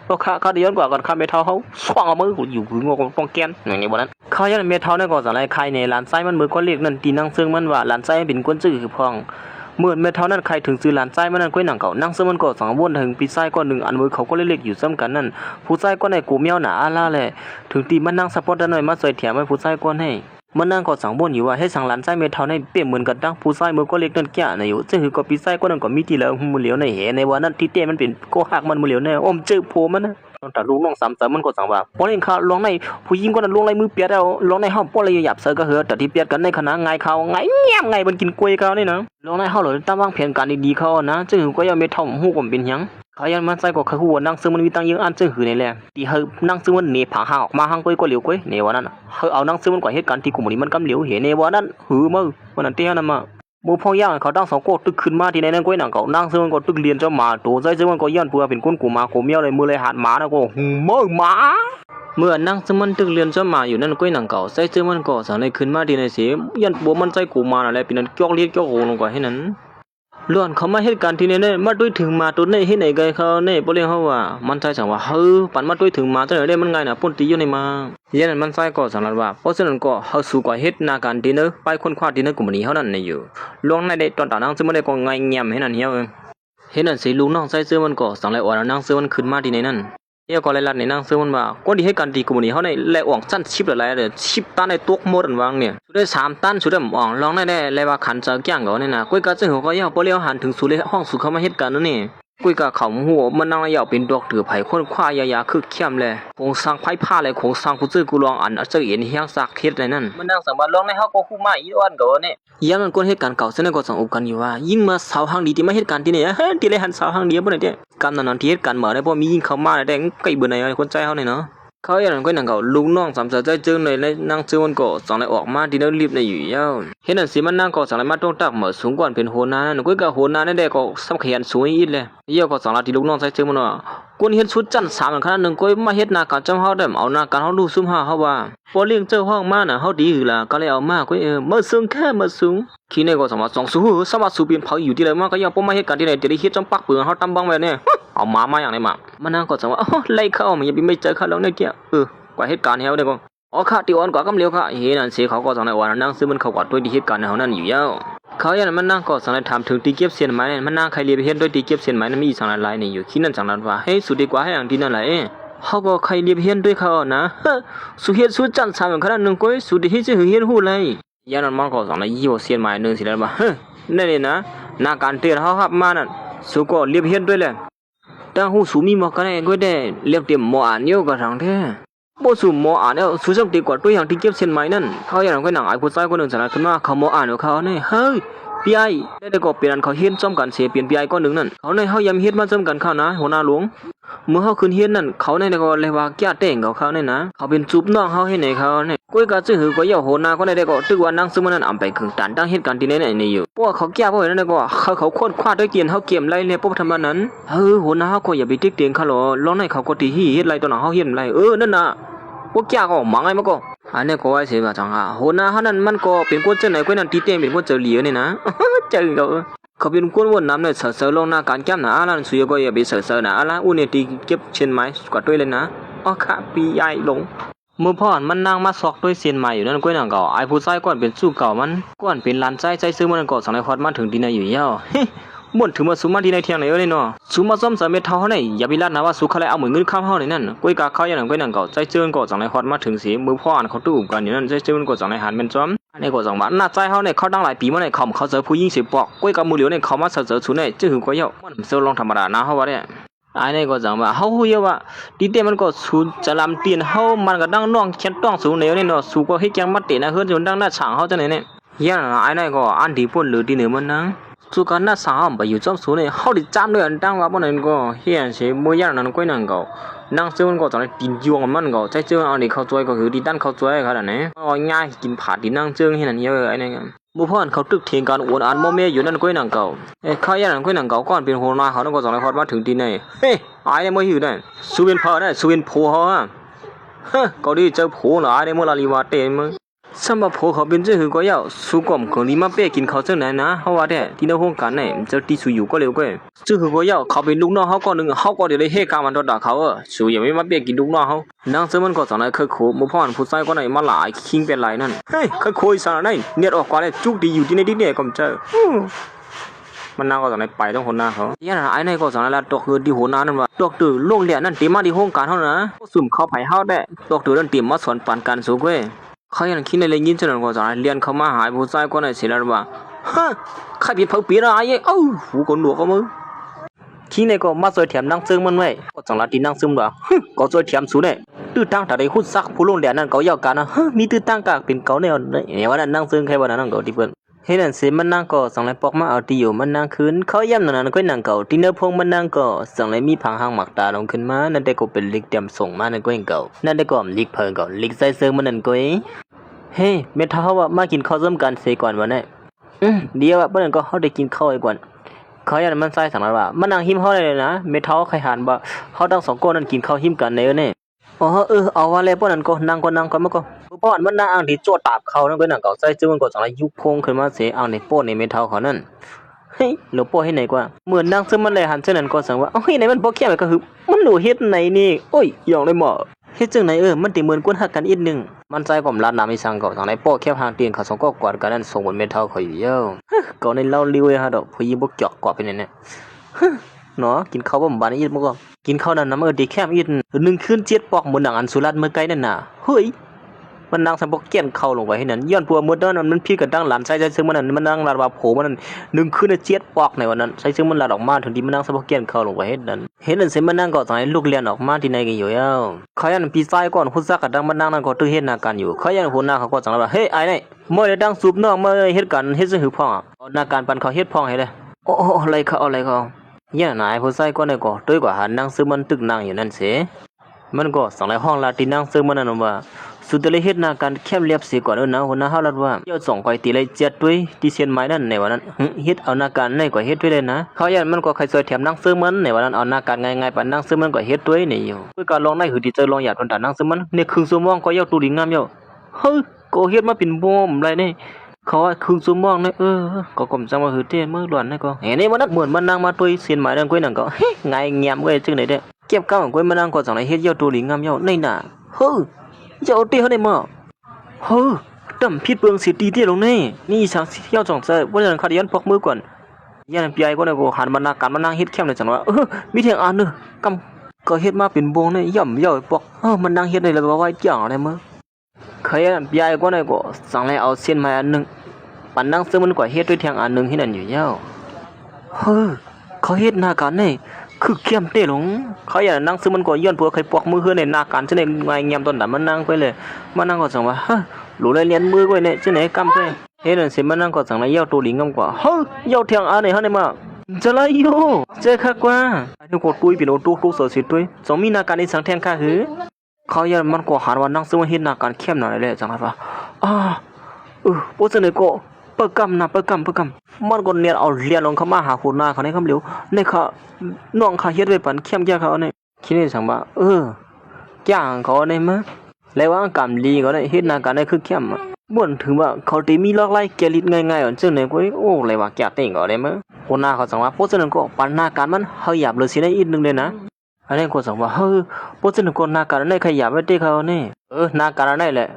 ็ก็ข้าเดียวกว่ากันข้าเมทัลเขาสว่างมืออยู่งงปองแกนอย่างนี้วันนั้นเขายันเมทัลเนี่ยก็สั่งอะไรใครในลานไส้มันมือก็เรียกนั่นตีนั่งซึ่งมันว่าลานไส้เป็นก้นจื้อคือพองเมื่อเมทัลนั้นใครถึงซื้อลานไส้มันนั้นก้อยหนังเก่านั่งซึ่งมันก็สั่งวนถึงปีไส้ก้อนหนึ่งอันมือเขาก็เรียกอยู่ซ้ำกันนั่นผู้ไส้ก้อนในกูเมียวหนาอาล่าเลยถึงตีมันนั่งสปอตหน่อยมาใส่เถียมไว้ผู้ไส้ก้อนให้มันนั่งก็สั่งบ่นอยู่ว่าให้สั่งหลานไส้เมทัลในเปรียบเหมือนกันตั้งผู้ไส้มือก็เล็กนั่นแก่ในอยู่ซึ่งคือก็ปีไส้ก้อนนั้นก็มีที่แล้วมือเหลียวในเหในวันนั้นที่เต้มันเป็นก็หักมันมือเหลียวในอมเจอโผมันนะแต่ลูกน้องซ้ำมันก็สั่งว่าป้อนเองค่ะลองในผู้หญิงก็นั้นลงในมือเปียดแล้วลองในห้องป้อนเลยหยับเสือก็เหอะแต่ที่เปียดกันในคณะไงเขาไงเงียบไงมันกินกล้วยเขาเนี่ยนะลองในห้องเลยตั้งวางแผนการดีๆเขานะซึ่งก็ยังไม่ท่องหูผมเป็นยังเขายังมันใส่ก็คือหัวนั่งซึ่งมันมีตั้งเยอะอันซึ่งหือในแหละที่เฮนั่งซึ่งมันหนีผาหาออกมาห้างก้อยก็เหลียวก้อยในวันนั้นเฮเอานั่งซึ่งมันกว่าเหตุการณ์ที่กลุ่มนี้มันกำเหลียวเห็นในวันนั้นหือมือวันนั้นเตี้ยนั่นมามูพ่อย่างเขาตั้งสองโกตึกขึ้นมาที่ในนั้นก้อยหนังเขานั่งซึ่งมันก็ตึกเรียนเจ้าหมาตัวใจซึ่งมันก็ย้อนเพื่อเป็นก้นกูมากูเมียวเลยมือเลยหัดหมานะก็หูมือหมาเมื่อนั่งซึ่งมันตึกเรียนเจ้าหมาอยู่นั่นก้อยหนังเขาใจซึ่งมันก็สั่งในขึ้นมาที่ในเสียย้อนปัวมันใจกูมาอะไรเป็นนั้นเกี่ยวเรียกเกี่ยวโง่ลงกว่าให้นั้นล้วนเขามาเหตุการณ์ที่เนี่ยมาด้วยถึงมาตัวเนี่ยเฮ็ดไหนไกเขาเนี่ยบ่เรียกเขาว่ามันใช่จังว่าเฮ้อปันมาด้วยถึงมาจังได๋มันไงน่ะปุ่นตีอยู่ในมายันนั้นมันใช่ก็สำหรับว่าเพราะฉะนั้นก็เฮาสู่ก็เฮ็ดนาการที่เนอะไปคนคว้าที่เนอะกุมนี้เฮานั่นเนี่ยอยู่ลวงในได้ตอนตานังซึ่งมันได้ก็ไงแง้มให้นั่นเฮียเฮ็ดนั่นสิลูกน้องใส่เสื้อมันก็สังไรอ่อนนั่งเสื้อมันขึ้นมาที่ในนั้นเฮียก็เลยลัดในนั่งเสื้อมันว่าก็ดีให้กันที่กุมนี้เฮาได้แลออกสั้นชิบหลายๆเด้อชิบตันในตกหมดอันวางเนี่ยสุดได้3ตันสุดได้อ่องลองได้แลว่าขันจะแก้งก็เนี่ยนะก้อยก็จึงก็ยาวบ่เลี้ยวหันถึงสู่เลยห้องสู่เขามาเฮ็ดกันนั่นนี่กุ้ยกะเขาหัวมันนั่งยาวเป็นดอกถือไผ่คนคว้ายาคือเข้มเลยคงสร้างไผ่ผ้าเลยคงสร้างผู้ซื้อกูลองอันจะเห็นเฮียงซักเฮ็ดเลยนั่นมันนั่งสังว่าลองในเฮาก็ฮู้มาอีอ้อนก็เนี่ยยังมันคนเหตุการณ์เก่าซึ่งก็สังอุกันอยู่ว่ายิ่งมาสาวหางดีที่มาเหตุการณ์ที่นี่เฮ้ยที่เลยหันสาวหางดีบ่ได้เด้กำนั้นที่เหตุการณ์มาได้บ่มียิ่งเข้ามาได้ไกลเบิ่นไหนคนใจเฮาเนี่ยเนาะเขาอย่างนั้นก็นั่งเขาลูกน้องสามสาวใจเจอในนั่งเจอมันก็สั่งเลยออกมาที่นั่นรีบในอยู่ยาวเห็นนั่นสิมันนั่งก็สั่งเลยมาต้องตักเหมือสูงกว่าเป็นโหนานั่นก็กับโหนานั่นได้ก็สำคัญสูงอีกเลยเยี่ยก็สั่งละที่ลูกน้องใจเจอมันว่าคนเห็นชุดจันสามขนาดหนึ่งก็มาเฮ็ดนาการจำเฮาได้เอานาการเฮาดูซุ่มเฮาว่าพอเลี้ยงเจ้าห้องมาน่ะเฮาดีอยู่ล่ะก็เลยเอามาก็มาสูงแค่มาสูงขี้ในก็สั่งว่า2สูสามารถสูเปลี่ยนเผาอยู่ที่เลยมาก็ยังบ่มาเฮ็ดการที่ไหนจะได้เฮ็ดจำปักเปลือกเฮาตำบังไว้เนี่ยเอามาอย่างไรมามันนั่งก็สั่งว่าไล่เข้ามันอย่าไปไม่เจอเขาแล้วเนี่ยเกี้ยกว่าเหตุการณ์เฮาได้ก็ค่ะที่อ่อนกว่ากำเลียวค่ะเฮ็ดนั่นสิเขาก็สั่งได้ว่านั่งซื้อมันเข้ากว่าด้วยที่เหตุการณ์เฮานั่นอยู่ยาวเขาอย่างนั้นมันนั่งก็สั่งได้ถามถึงตีเก็บเสียนไม้มันนั่งใครเรียบเฮ็ดด้วยตีเก็บเสียนไม้นั้นมีสั่งหลายๆนี่อยู่คิดนั่นสั่งนั้นว่าเฮ้ยสุดดีกว่าให้อย่างที่นั่นแหละเฮาก็ใครเรียบเฮ็ดด้วยเขานะสุเฮ็ดสุจันสามขนาดนึงก็สุดที่จะเฮ็ดฮู้เลยอย่างนั้นมันก็สั่งได้ยี่ว่าเสียนไม้นึงสิแล้วว่านี่นะนาการเตือนเฮาครับมานั่นสุก็เรียบเฮ็ดด้วยแหละแต่ฮู้สุมีบ่ก็ได้ก็ได้เรียบเต็มหมออ่านอยู่ก็ทางแท้บ่สู่หมออ่านแล้วสู่จังดีกว่าตัวอย่างที่เก็บเส้นไม้นั่นเขาอย่างนั้นก็หนังไอ้ผู้ชายคนนึงสารขึ้นมาเขาหมออ่านของเขาเนี่ยเฮ้ยพี่ไอ้ได้ก็เปลี่ยนเขาเฮ็ดซ่อมกันเสียเปลี่ยนพี่ไอ้ก้อนนึงนั่นเขาในเฮายำเฮ็ดมาซ่อมกันเข้านะหัวหน้าหลวงเมื่อเฮาขึ้นเฮ็ดนั่นเขาในก็เลยว่าแก่แต่งเขาเนี่ยนะเขาเป็นจุบน้องเฮาเฮ็ดให้เขาเนี่ยก้อยก็จื้อหือก็ย่อหัวหน้าก็ได้ก็ตึกว่านั่งซึ่งมันนั่นอำไปครึ่งตันตั้งเฮ็ดกันที่ไหนนี่อยู่พวกเขาแก่บ่นั่นก็เขาโคตรคว้าด้วยเกียนเฮาเก็บไรเลยปุ๊บทำมันนั้นหัวหน้าเฮาก็อย่าไปติ๊กเตียงเขาหรอลองให้เขาก็ตีเฮ็ดไรตอนเฮาเฮ็ดไรนั่นน่ะพวกแก่ก็มังไงมันก็อันนี้ก็ว่าเสียมาจังหัวหน้าเฮานั่นมันก็เป็นคนจังไหนก็นั่นตีเตียงเป็นคนเจอเหลียวนี่นะเจอเขาเป็นคนวนน้ำเนี่ยเสือลงหน้าการแก้มนะอะไรสุยก็อย่าไปเสือนะอะไรอุ่นเนี่ยตีเก็บเชียนไม้กว่าด้วยเลยนะค่ะปีใหญ่ลงเมื่อพ่อมันนั่งมาซอกด้วยเชียนไม้อยู่นั่นก็นั่งเก่าไอ้ผู้ชายก่อนเป็นสู้เก่ามันก่อนเป็นลานใจซื้อมันก็สั่งในคอดมาถึงดินอยู่ยาวบ่นถึงมาสุมาที่ในเที่ยงไหนเนาะสุมาซ้อมสามเม็ดเท่าไหนอย่าไปลาดนะว่าสุเขาเลยเอาเหมือนเงินข้ามเฮาในนั่นก้อยกาเขาอย่างนั้นก้อยนั่งเก่าใจเจือนก็สั่งในคอดมาถึงสีมือพ่ออ่านเขาตู้กันอยู่นั่นใจเจือนก็สั่งในหันเป็นซ้อมในก็สั่งว่าหน้าใจเฮาเนี่ยเขาตั้งหลายปีมาในเขาเจอผู้หญิงสิปอกก้อยกับมือเหลียวเนี่ยเขามาเจอชุนเนี่ยจื้อหือก็เยาะมันเซลลองธรรมดานะเฮาว่าเนี่ย ไอ้เนี่ยก็จังว่าเฮาฮู้เยอะว่าดีเตมันก็สูจะลำเตียนเฮามันก็ดังน้องเขียนต้องสูเนี่ยเนี่ยเนาะสูก็เฮ็ดจังมาเตนะเฮือนจนดังหน้าฉางเฮาจังไหนเนี่ยย่าไอ้เนี่ยก็อันที่ปุ่นหรือที่เหนือมันนังสุกันหน้าฉางไปอยู่จอมสูเนี่ยเฮาได้จำด้วยอันดังว่าบ่นั่นก็เฮียนสิบ่ย่านั่นก้อยนั่นก็นางเสือมันก็จังได๋ตินยวงมันก็ใจเจือเอานี่เข้าจอยก็คือดิดันเข้าจอยเขาน่ะเนี่ยอ๋อง่ายกินผาดินางเจืองเฮ็ดนั่นเยอะไอ้เนี่ยบุพรเขาตึกเถียงกันอวนอันโมเมอยู่นั่นก้อยนางเก่าเขาย่านั่นก้อยนางเก่าก่อนเป็นโหนาเขานั่นก็จังได๋ฮอดมาถึงที่ไหนเฮ้ไอ้เนี่ยบ่อยู่นั่นสุเวนพอนั่นสุเวนโพเฮาฮะก็ดีเจอโพน่ะไอ้เนี่ยบ่ลาลีว่าเต็มสำหรับโพเขาเป็นซื่อก็ยาวสุกอมก็ลีมาเป้กินข้าวจังนั้นนะเฮาว่าแต่ที่ในโครงการเนี่ยจะติสุอยู่ก็เร็วก็ซื่อก็ยาวเขาเป็นลูกน้องเฮาก็นึงเฮาก็ได้เฮ็ดการมันดอเขาสุยังไม่มาเป้กินลูกน้องเฮานางเสือมันก็จังได๋คือโคบ่พรผู้ชายก็ไหนมาหลายคิงเป็นไรนั่นเฮ้ยคือโคอีสานนั่นเน็ตออกกว่าแล้วจุกดีอยู่ที่ในดิเนี่ยก็เจอมันนางก็จังได๋ไปต้องคนหน้าเขาย่าไอ้ไหนก็จังได๋ละตอกคือที่หัวหน้านั่นว่าตอกตือโรงเรียนนั่นติมาที่โครงการเฮานะซุ่มเข้าไปเฮาได้ตอกตือนั่นติมาสอนปานการสูกเว้ยเขายังคิดในเรื่องยินจนก็จะเรียนเข้ามาหายผู้ชายคนไหนเสียแล้วว่าฮะใครผิดเผาปีอะไรเอ้าหูคนหลวกก็มึงคิดในก็มาซอยแถมนั่งซึ่งมันไว้ก็จังละที่นั่งซึ่งว่าก็ซอยแถมสูเนี่ยตื้อตั้งแต่ได้หุ้นซักผู้ลงเรียนนั่นเขายาวกันนะมีตื้อตั้งกากเป็นเขาเนี่ยวันนั้นนั่งซึ่งใครวันนั้นนั่งเขาที่เปิ้นเฮ็ดนั่นสิมันนั่งก็จังไรปอกมาเอาที่อยู่มันนั่งคืนเขาย่ำนั่นก็นั่งเก่าที่เนื้อพงมันนั่งก็จังไรมีผังหางหมักตาลงขึ้นมานั่นได้ก็เป็นลิกเตรียมส่งมานั่นก็เก่านั่นได้ก็ลิกเพิ่งก็ลิกใส่เสื้อมันนั่นก็เฮ้เมทาว่ามากินข้าวร่วมกันเสียก่อนวันนี้เดี๋ยวเพื่อนก็เขาได้กินข้าวไอ้ก่อนเขาอยากมันใส่สั่งว่ามันนั่งหิมเขาเลยนะเมทาใครหันบ่เขาตั้งสองคนนั่นกินข้าวหิมกันเนี่ยอ๋อเอาว่าแล้วเพื่อนก็นั่งก่อนมันก็เพราะมันนั่งอ่างที่โจตาบเขานั่นก็นั่งเก่าใส่จึงมันก็สั่งยุบพงขึ้นมาเสียอ่างในโป้ในเมทาเขานั่นเฮ้ยหลวงพ่อให้ไหนกว่าเหมือนนั่งซึ่งมันเลยหันเช่นนั้นก็สั่งว่าเฮ้ยไหนมันบ่แค่ก็คือมันหนูเฮ็ดไหนนี่โอ้ยอย่างเลยหมอเฮ็ดจังไหนมันติเหมือนกวนหักกันอีกนึงมันใจก็มลาดน้ำอีสังก็ทางไหนป้อแค่หางเตียงเขาสองก็กอดกันนั่นส่งบนเมทัลเขาอยู่เยอะก็ในเล่าลิ้วฮะดอกผู้หญิงบ่เจาะกอดไปเนี่ยเนาะกินข้าวบ่บานอีกมันก็กินข้าวนั้นน้ำดีแค่อีกนึงคืน7ปอกเหมือนหนังอันสุรัตน์เมื่อไกลนั่นน่ะเฮ้ยมันนางสัมปอกเกี้ยนเข้าลงไปให้นั่นย้อนพัวมืดนั่นมันพี่กันตั้งหลานใส่ซึ่งมันนั่นมันนางลาดว่าโผมันนั่นนึงคืน7ปอกในวันนั้นใส่ซึ่งมันลาดออกมาถึงที่มันนางสัมปอกเกี้ยนเข้าลงไปให้นั่นเห็นนั่นสิมันนางก็ตอนลูกเรียนออกมาที่ไหนกันอยู่แล้วเขายันปีซ้ายก่อนหุ่นซักกับดังมันนางนั่นก็ตื้อเฮ็ดหน้ากันอยู่เขายันหัวหน้าเขาก็จังว่าเฮ้ยไอ้นี่มื้อได้ดังสูบน้องมื้อเฮ็ดกันเฮ็ดซื่อหือพ่องหน้าการปันเขาเฮ็ดพ่องให้เลยโอ้อะไรเขาย่านายผู้ชายก็ได้ก็ตื้อกว่าหันนางซื้อมันตึกนางอยู่นั่นสิมันก็สังไรห้องลาที่นางซื้อมันนั่นว่าสุดเลยเฮ็ดหน้าการแคบเรียบสิก่อนนะหัวหน้าเฮาลัดว่าเจ้าส่งไปตีเลย7ด้วยที่เชียนไม้นั่นในวันนั้นเฮ็ดเอาหน้าการในก็เฮ็ดด้วยเลยนะเขายันมันก็ใครซอยแถมนางซื้อมันในวันนั้นเอาหน้าการง่ายๆปานนางซื้อมันก็เฮ็ดด้วยนี่อยู่คือการลองในหือที่เจอลองอยากตอนตานางซื้อมันในครึ่งชั่วโมงก็ยาวตูดีงามอยู่เฮ้ยก็เฮ็ดมาเป็นบ่มไรนี่เขาว่าครึ่งชั่วโมงนี่ก็กลมจังว่าหือเต้มื้อล้วนนี่ก็เห็นนี่มันนักเหมือนมันนางมาด้วยเชียนไม้นั่นก้อยนั่นก็ง่ายเงียบเว้ยจังได๋เด้เก็บก้าวก้อยมันนางก็จังได๋เฮ็ดยาวตูดีงามอยู่ในน่ะเฮ้ยเจ้าตีเฮาได้มาเฮ้ยดำพิษเปลืองสิตีเตี้ยลงนี่ช่างเที่ยวจ่องใจว่าจะขัดยันพกมือก่อนยันปีไอก็เลยกูหันมานาการมานั่งเฮ็ดแคมเลยจังว่ามีเทียงอันนึงกำก็เฮ็ดมาเป็นวงเนี่ยย่ำย่อยปอกมันนั่งเฮ็ดได้แล้วว่าไว้จ่างอะไรมั้งเคยยันปีไอก็เลยกูสั่งเลยเอาเส้นไม้อันนึงปันนั่งซึ่งมันก็เฮ็ดด้วยเทียงอันนึงที่นั่นอยู่ยาวเฮ้ยเขาเฮ็ดนาการเนี่ยคือเข้มเต้หลงเขาอยากนั่งซึ่งมันก็ย้อนพวกใครปอกมือเฮือในนาการจังได๋ไงเงียบตอนนั้นมันนั่งไปเลยมันนั่งก็จังว่าหลูเลยเรียนมือก้อยเนี่ยจังไหนกำก้อยเฮ็ดนั่นสิมันนั่งก็จังได๋ยาวตัวลิงกำกว่ายาวเทียงอันนี่เฮาได้มาจะไล่โยเจอคักกว่าไอ้ก็ตุ้ยเป็นโอตุกเสือสิตุ้ยสองมีนาการในสังแทงค่าหือเขาอยากมันก็หาว่านั่งซึ่งเฮ็ดนาการเข้มหน่อยเลยจังได๋ว่าบ่จังได๋ก็เปิกกำมันก็เนี่ยเอาเรียนลงเข้ามาหาหัวหน้าเขาในคำเหลียวในเขาน้องเขาเฮ็ดไว้ปันเข้มแก่เขาเนี่ยคิดได้จังว่าจ้างเขาได้มั้ยแล้วว่ากำลีก็ได้เฮ็ดหน้าการได้คือเข้มบ่นถึงว่าเขาได้มีลอกไล่แกลิดง่ายๆอ่อนจังได๋ก็เลยว่าแก่เต็งก็ได้มั้ยหัวหน้าเขาจังว่าเพราะฉะนั้นก็ปันหน้าการมันเฮาหยับเลยสิได้อีกนึงเลยนะอันนี้ก็จังว่าเพราะฉะนั้นก็หน้าการได้ขยับไว้เด้เขานี่หน้าการได้แหล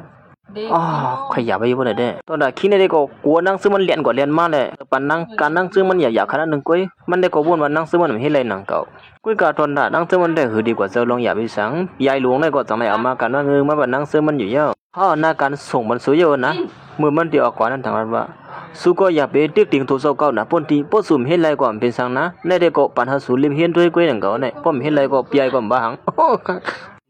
ะขยับไปอยู่บ่ได้เด้ตอนน่ะคิดได้ก็กลัวนั่งซื้อมันเรียนกว่าเรียนมาแหละปันนั่งการนั่งซื้อมันอยากขนาดนึงก้อยมันได้ก็บ่นว่านั่งซื้อมันเฮ็ดไรหนังเก่าก้อยก็ตอนน่ะนั่งซื้อมันได้หือดีกว่าเจ้าลองอย่าไปสังยายหลวงได้ก็จังได๋เอามากันว่ามาบัดนั่งซื้อมันอยู่ยาวหน้าการส่งมันสวยอยู่นะมือมันที่ออกกว่านั้นทางนั้นว่า สุก็อย่าไปติ๊กติงตัวเศร้าเก่านะปนทีปสุ่มเฮ็ดไรก่อนเป็นสังนะในเด็กก็ปัญหาสูริมเฮียนด้วยก้อยหนังเก่าเนี่ยป้อมเฮ็ดไรก็เปียก่อนบ้า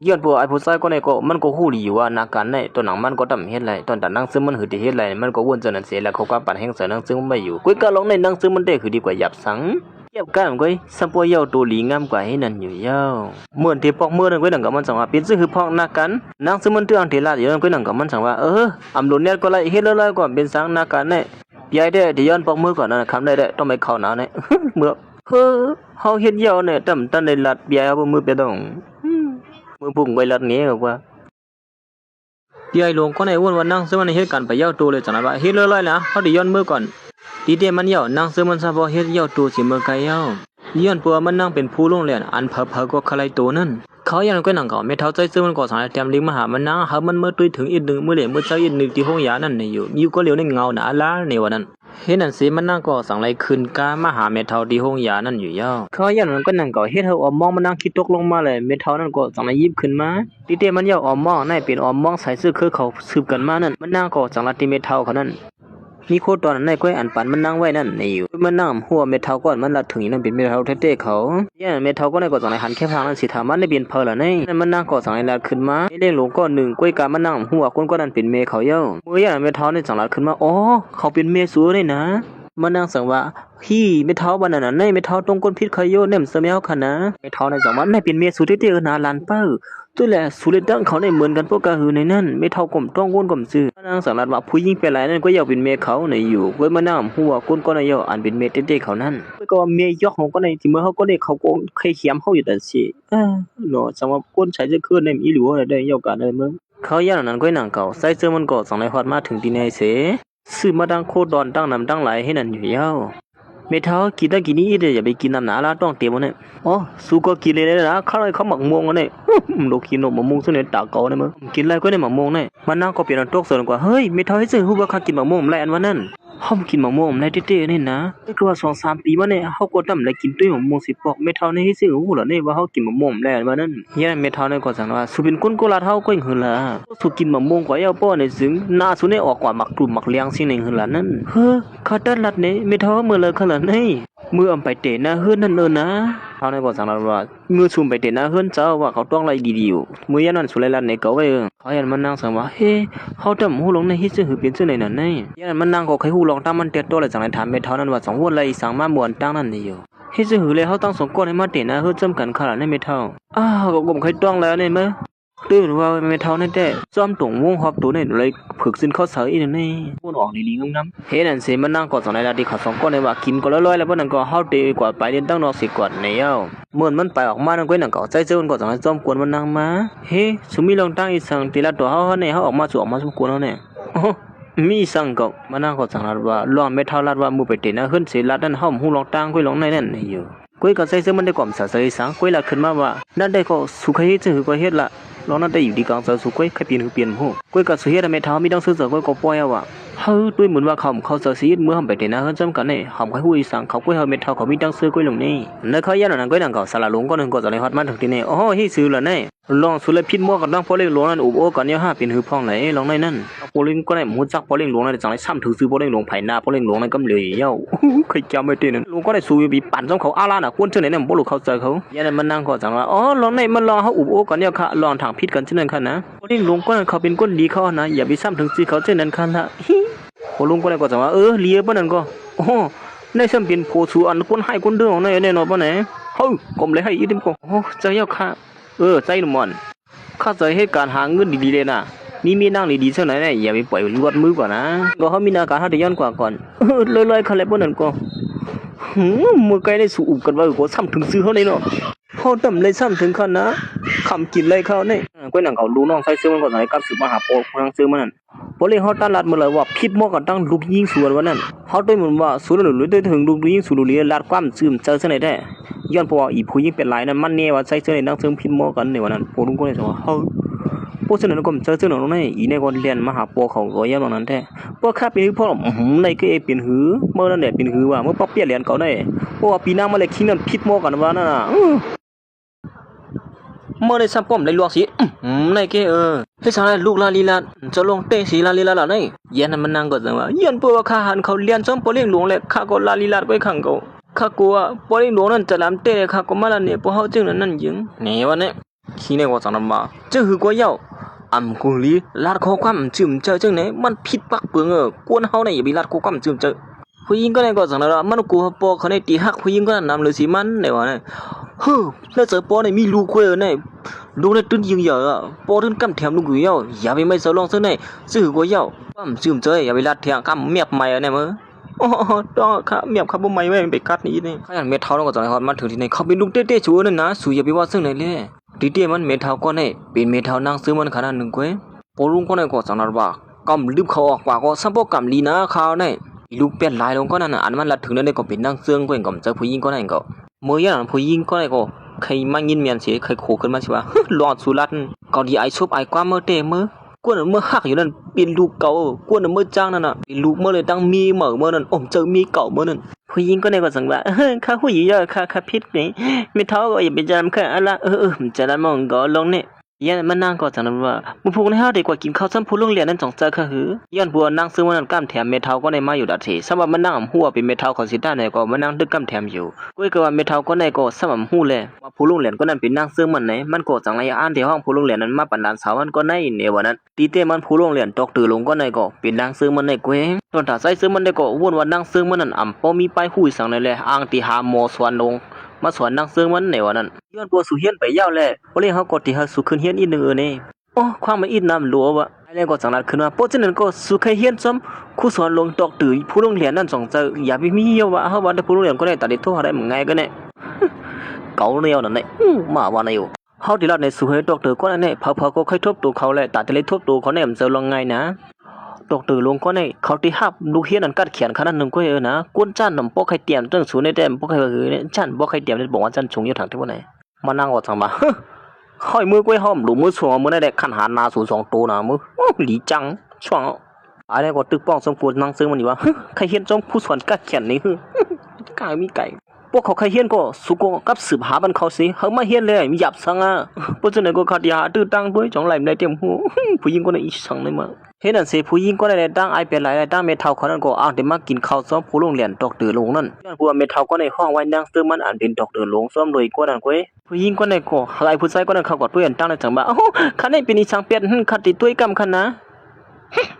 งย้อนปัวไอ้ผู้ชายก็เนี่ยก็มันก็ฮู้ดีว่านักการเนี่ยตัวหนังมันก็ทำเฮ็ดไรตอนแต่นั่งซึ่งมันหือที่เฮ็ดไรมันก็วนจนนั้นเสียแล้วเขาก็ปัดแห้งเสือนั่งซึ่งไม่อยู่ก้อยก็ลงในนั่งซึ่งมันได้คือดีกว่าหยับสังเก็บกันก้อยสัมปวยาวตัวหลีงามกว่าให้นั่นอยู่ยาวเหมือนที่ปอกมือนั่นก้อยหนังก็มันสั่งว่าเป็นซื่อคือพอกนักกันนั่งซึ่งมันเรื่องที่ลาดอยู่นั่นก้อยหนังก็มันสั่งว่าอำลุนเนี่ยก็ไล่เฮ็ดเลยก่อนเป็นสังนักการเนี่ยยายได้ที่ย้อนปอกมือก่อนนั่นคำได้ต้องไปเข้าหนาเนี่ยเมื่อเฮาเฮ็ดยาวเนี่ยตั้มตันได้ลัดยายเอามือไปต้องมือพุ่งไปลัดนี้ก็ว่ายายหลวงก็ในวันนั่งซึ่งมันเฮ็ดกันไปยาวตัวเลยจังนะว่าเฮ็ดเลยนะเฮาได้ย้อนมือก่อนดีเดมันยาวนั่งซึ่งมันซะบ่เฮ็ดยาวตัวสิมือไกลยาวย้อนปัวมันนั่งเป็นผู้ลงเรียนอันเผอๆก็คลายตัวนั่นเขายังก็นั่งก็ไม่เท่าใจซึ่งมันก็สารเตรียมลิงมาหามันนะหามันเมื่อตุ้ยถึงอีก1มื้อเหลมื้อเช้าอีก1ที่ห้องยานั่นอยู่ก็เหลียวในเงาหนาลาในวันนั้นเฮ็ดนั่นสิมันนั่งก็สั่งไรคืนกามาหาเมทัลที่ห้องยานั่นอยู่ยาวเขายังนั้นก็นั่งก็เฮ็ดให้ออมมองมันนั่งคิดตกลงมาเลยเมทัลนั่นก็สั่งไรยิบขึ้นมาดีเดมันยาวออมมองนั่นเป็นออมมองใส่เสื้อคือเขาสืบกันมานั่นมันนั่งก็สั่งไรที่เมทัลเขานั่นมีโคตรตอนนั้นในก้อยอันปันมันนั่งไว้นั่นในอยู่มันนั่งหัวเมทัลก่อนมันละถึงนั่นเป็นเมทัลเท่ๆเขาเนี่ยเมทัลก็ในก็สั่งไรหันแค่ทางนั้นสิถามมันได้เป็นเพลล่ะในมันนั่งก็สั่งไรลาดขึ้นมาเล่งหลงก้อน1ก้อยกามันนั่งหัวคนก็นั่นเป็นเมเขาเย้าเมื่ออย่างเมทัลในสั่งลาดขึ้นมาอ๋อเขาเป็นเมซัวเลยนะมันนั่งสั่งว่าพี่ไม่เท้าบันนั้นในไม่เท้าตรงก้นพิษขยโยเนมเสมียวขนาไม่เท้าในสั่งว่าในเป็นเมียสุดที่เตี้ยนาลานเป้าตัวแหละสุริดังเขาในเหมือนกันพวกกะหือในนั่นไม่เท้ากลมต้องก้นกลมซื่อมันนั่งสั่งลาดว่าผู้หญิงเป็นไรนั่นก็อยากเป็นเมียเขาในอยู่ไว้มานั่งหัวก้นก็ในยออันเป็นเมียเตี้ยเขานั่นก็เมียยอกของก็ในที่เมื่อเขาก็ได้เขาก็เคยเขียมเขาอยู่แต่สิเนาะสั่งว่าก้นใช้จะขึ้นในอีหลัวได้ยอกกันเลยมึงเขาย่านนั้นก็หนังเก่าใส่เสื้อมันก็สั่งในฮอดมาถึงที่ไหนเสซื้อมาดังโคดอนตั้งนำตั้งหลายให้นั่นอยู่ยาวเมทัลกินได้กินนี่เดี๋ยวอย่าไปกินน้ำหนาละต้องเตรียมมันเนี่ยอ๋อสู้ก็กินเลยนะข้าวเลยเขาหมักม่วงกันเนี่ยโลกินหมกม่วงส่วนเนี่ยตาเก่าเนี่ยมึงกินอะไรก็ได้หมักม่วงเนี่ยมันนั่งก็เปลี่ยนตัวส่วนกว่าเฮ้ยเมทัลให้ซื้อฮู้ว่าข้ากินหมักม่วงไรอันวันนั้นห้องกินหมักม่วงไรเต้ๆนี่นะก็ว่า2-3 ปีมาเนี่ยเขาก็ทำอะไรกินด้วยหมักม่วง10 ปอกเมทัลในให้ซื้อฮู้เหรอเนี่ยว่าเขากินหมักม่วงไรอันวันนั้นเนี่ยเมทัลเนี่ยก็สั่งว่าสุบินก้นก็ลาเท่าก็ยังหืนละสุกินหมักม่วงกว่าเยาป้อในซึ้งหน้าสุเนี่ยออกกว่าหมักกลุ่มหมักเลี้ยงสิ่งหนึ่งหืนละนั่นเฮ้อข้าตัดลัดเนี่ยเมทัลเมื่อเลยขนาดนี้เมื่อไปเตะหน้าเฮือนนั่นนะเขาในก็สั่งเราว่าเมื่อซุ่มไปเตะหน้าเฮือนเจ้าว่าเขาต้องไล่ดีๆอยู่เมื่อยันนั้นสุไลลันในเก่าไว้เขายันมันนั่งสั่งว่าเฮ้เขาจำหูลงในฮิตซึ่งหือเป็นซึ่งในนั้นนี่ยันมันนั่งก็ใครหูลองตั้งมันเตะตัวเลยสั่งในถามเมทัลนั้นว่า2 วันเลยสั่งมามวนตั้งนั่นนี่อยู่ฮิตซึ่งหือเลยเขาตั้ง2 ก้อนให้มาเตะหน้าเฮือนจำกันขนาดในเมทัลก็กลมใครต้องแล้วเนี่ยมั้ยตื่นว่าเมทัลนั่นแต่ซ้อมตรงวงฮอบตัวนี่เลยฝึกสิ้นข้อเสยอีนั่นนี่พูดออกดีๆงามๆเฮ็ดนั่นสิมันนั่งกอด2 ในนาทีเขา2 ก้อนในว่ากินก็ร้อยๆแล้วบ่นั่นก็เฮาเตะกว่าไปเรียนตั้งนอกสิกว่าในเย้าเหมือนมันไปออกมานั่นก็นั่นก็ใจเจ้ามันก็2 ในซ้อมกวนมันนั่งมาเฮ้สุมีลองตั้งอีสังทีละตัวเฮาเนี่ยเฮาออกมาสู่ออกมาสมควรเฮาเนี่ยมีสังก็มันนั่งก็สั่งลาดว่าลองเมทัลลาดว่ามือไปเตะนะเฮือนสิลาดนั่นเฮาฮู้ลองตั้งก้อยลองในนั่นนี่อยู่ก้อยก็ใส่เสื้อมันได้ก่อมสะเสยสังก้อยละขึ้นมาว่านั่นได้ก็สุขให้ซื่อก็เฮ็ดละลองนั่นได้อยู่ดีกลางเสือสุก้อยใครเปลี่ยนคือเปลี่ยนหูก้อยก็เสียแต่เมทัลมีต้องซื้อเสือก้อยก็ปล่อยเอาว่าเฮ้ด้วยเหมือนว่าเขาเสือสีเมื่อทำไปเตะนะเฮือนจำกันเนี่ยหอมใครหูอีสังเขาก้อยเฮาเมทัลเขามีต้องซื้อก้อยลงนี่ในเขายันนั้นก้อยนั่งก็สละหลงก็นึงก็จะในฮอดมาถึงที่นี่อ๋อให้ซื้อละเนี่ยลองสุเลยพิษมั่วกันตั้งพอเล่งหลวงนั่นอุบโอกันเนี่ย5เป็นหือพ่องไหนลองในนั่นพอเล่งก็ได้หมูจักพอเล่งหลวงนั่นจังไรซ้ำถือซื้อพอเล่งหลวงไผ่นาพอเล่งหลวงนั่นก็เลยเย้าใครจำไม่ได้นั่นลุงก็ได้สู้บีปั่นจอมเขาอาลาน่ะควรเชื่อไหนเนี่ยบ่รู้เข้าใจเขายันนั้นมันนั่งก็จังว่าอ๋อลองในมันลองเขาอุบโอกันเนี่ยค่ะลองทางพิษกันเช่นนั้นค่ะนะพอเล่งหลวงก็เขาเป็นคนดีเขานะอย่าไปซ้ำถึงซื้อเขาเช่นนั้นค่ะละพอลุงก็ได้ก็จังว่าเลียบ่นั่นก็โอ้ในซ้ำเป็นโพสูอันคนให้คนเดือของในแน่นอนบ่ไหนเฮ้ยกลมเลยให้อีดิมก็โอ้ใจเย้าค่ะใจหนุ่มมันข้าใจเหตุการณ์หาเงินดีๆเลยนะมีนั่งดีๆเท่าไหร่เนี่ยอย่าไปปล่อยลวดมือก่อนนะก็เขามีนาการเขาจะย้อนกว่าก่อนลอยๆเขาเลยพวกนั้นก็มือไกลได้สูบกันว่าก็ซ้ำถึงซื้อเขาเลยเนาะเขาต่ำเลยซ้ำถึงขั้นนะคำกินเลยเขาเนี่ยก็หนังเขาดูน้องใส่เสื้อมันก่อนไหนกับสืบมาหาโปกทางซื้อมันนั่นพอเลยเขาตั้งรัดมาเลยว่าพิษมอกันตั้งลูกยิงสวนวันนั้นเขาได้เหมือนว่าสวนหรือได้ถึงลูกยิงสวนหรือรัดความซึมเจอเส้นไหนได้ย้อนเพราะว่าอีผู้ยิงเป็นหลายนั้นมันเนี่ยว่าใส่เสื้อในนั่งเสื้อพิษมอกันในวันนั้นผมรู้ก็เลยว่าเขาพวกเส้นนั้นก็เจอเส้นหนึ่งในอีในคนเรียนมหาโปเขาก็ย้อนนั้นแท้พวกข้าเป็นพ่อในก็เป็นหือเมื่อนั้นเนี่ยเป็นหือว่าเมื่อป๊อปเปี้ยเรียนเขาได้เพราะว่าปีหน้ามาเลยคิงนั้นพิษมอกันว่านั่นน่ะเมื่อในซ้ำป้อมในลวกสิในก็ ให้สั่งลูกลาลีลาจะลงเตะสีลาลีลาล่ะนี่ยันมันนั่งก็จังว่ายันปัวข้าหันเขาเลี้ยนซ้อมปอเลี้ยงหลวงเลยข้าก็ลาลีลาก็ขังเขาข้ากลัวปอเลี้ยงหลวงนั่นจะลำเตะข้าก็มาละเนี่ยพอเขาจึงนั่นยิงเนี่ยวันนี้ขี้เนี่ยก็จังนั้นมาจะหือก็ยาวกุลีลาดข้อความจืมเจอจังไหนมันผิดปักเปืองกวนเฮาเนี่ยอย่าไปลาดข้อความจืมเจอผู้หญิงก็เนี่ยก็จังนั้นมันกลัวปอเขาเนี่ยตีหักผู้หญิงก็นำเลยสิมันเนี่ยว่าเนี่ยแล้วเจอปอเนี่ยมีลูกคุยเนี่ยลูกเนี่ยตื่นยิงเยอะปอตื่นกำแถมลูกอยู่เยอะอย่าไปไม่สลองซะเนี่ยซื้อก็เยอะความจืมเจออย่าไปลาดเถียงกำเมียบใหม่เนี่ยมั้งอ๋อต้องครับเมียบครับบ่ใหม่ไว้ไปกัดนี่นี่ข้าอย่างเม็ดเท้าแล้วก็จังนั้นมาถึงที่ไหนเขาเป็นลูกเต้ๆชัวนั่นนะสู้อย่าไปว่าซึ่งไหนเลยดีเต้มันเม็ดเท้าก็เนี่ยเป็นเม็ดเท้านางซื้อมันขนาดนึงก้อยปอลุงก็เนี่ยก็จังนั้นว่ากำลืมเขาออกกว่าก็ซับบ่กำลีนะเขาเนี่ยลูกเปลี่ยนลายลงก็นั่นอันมันลัดถึงนั่นเนี่ยก็เป็นนางเสื่องก็เองก็เจอผู้หญิงก็นั่นก็เมื่ออย่างผู้หญิงก็เนี่ยก็ใครมายินเมียนเสียใครโขขึ้นมาใช่ป่ะหลอดสุรัตก็ดีไอชบไอความเมื่อเตะเมื่อกวนเมื่อหักอยู่นั่นเป็นลูกเก่ากวนเมื่อจ้างนั่นน่ะเป็นลูกเมื่อเลยตั้งมีเหมื่อนั่นเจอมีเก่าเมื่อนั่นผู้หญิงก็เนี่ยก็สังว่าข้าผู้หญิงเยอะข้าพิษนี่ไม่เท่าก็อย่าไปจำข้าอะไรจะได้มองก็ลงเนี่ยยันมันนั่งก็จังนั้นว่ามึงพูดให้เฮาดีกว่ากินข้าวซ้ำผู้โรงเรียนนั่นจ่องเจอค่ะหือย้อนบัวนั่งซื้อมันนั่นกำแถมเมทัลก็ในมาอยู่ดัดสิสำหรับมันนั่งหัวเป็นเมทัลของสิด้านไหนก็มันนั่งดึกกำแถมอยู่กุ้ยก็ว่าเมทัลก็ในก็สำหรับหูแลว่าผู้โรงเรียนก็นั่นเป็นนั่งซื้อมันไหนมันก็จังไรอ่านที่ห้องผู้โรงเรียนนั้นมาปันดานสาวมันก็ในเนี่ยวันนั้นตีเต้มันผู้โรงเรียนตกตื่นลงก็ในก็เป็นนั่งซื้อมันในกุ้ยตอนถ้าใส่ซื้อมันได้ก็วนว่านั่งซื้อมันนั่นพอมีป้ายหุ้ยสั่งในเลยอ้างที่หาหมอสวนลงมาสอนนั่งซื้อมันในวันนั้นย้อนบัวสู่เฮียนไปยาวแลบ่เลยเฮาก็ที่เฮาสู่ขึ้นเฮียนอีกนึงนี่โอ้ความมันอีน้ำหลัววะไอ้เรื่องก็จังนั้นขึ้นว่าเพราะฉะนั้นก็สุขเฮียนซ้ำครูสอนลงตอกตื่นผู้โรงเรียนนั่นสองเจออย่าไปมีเยอะวะเฮาว่าแต่ผู้โรงเรียนก็ได้ตัดได้โทษอะไรมึงไงก็เนี่ยเก่าเนี่ยนั่นแหละมาว่าในอยู่เฮาที่เราในสุขตอกตื่นก็นั่นแหละพอก็ค่อยทบตัวเขาแหละตัดได้ทบตัวเขาเนี่ยมันจะลงไงนะตอกตื่นลงก็เนี่ยเขาที่หับลูกเฮียนนั่นกัดเขียนขนาดนึงก็นะกวนจ้านนำปอกไข่เตรียมจังสูในแต้มปอกไข่เนี่ยจ้านปอกไข่เตรียมได้บอกว่าจ้านชงอยู่ทางที่บ่ไหนมานั่งก็จังมาค่อยมือกล้วยหอมหลุมมือสวงมือได้แดกขันหานาสู2ตัวนะมือหลีจังช่วงอะไรก็ตึกป้องสมปูนนั่งซื้อมันอยู่ว่าใครเฮียนจอมผู้สอนกัดเขียนนี่กายมีไก่พวกเขาใครเฮียนก็สุกกับสืบหาบันเขาสิเขามาเฮียนเลยมีหยับสังอ่ะเพราะฉะนั้นก็ขัดยาตื้อตั้งด้วยจ่องไหลไม่ได้เต็มหูผู้หญิงก็ได้อีสังเลยมาเห็นนั่นสิผู้หญิงก็ได้ตั้งไอเป็นหลายตั้งเมทัลเขานั่นก็อ้างแต่มากินข้าวซ้อมผู้โรงเรียนตอกตื่นลงนั่นย้อนผู้เมทัลก็ในห้องไว้นั่งซื้อมันอันเป็นตอกตื่นลงซ้อมเลยก็นั่นก้อยผู้หญิงก็ในก็หลายผู้ชายก็นั่นเขาก็ตัวยันตั้งในจังบ้าโอ้ขันในเป็นอีสังเปียนขัดติดตัวกำขันนะ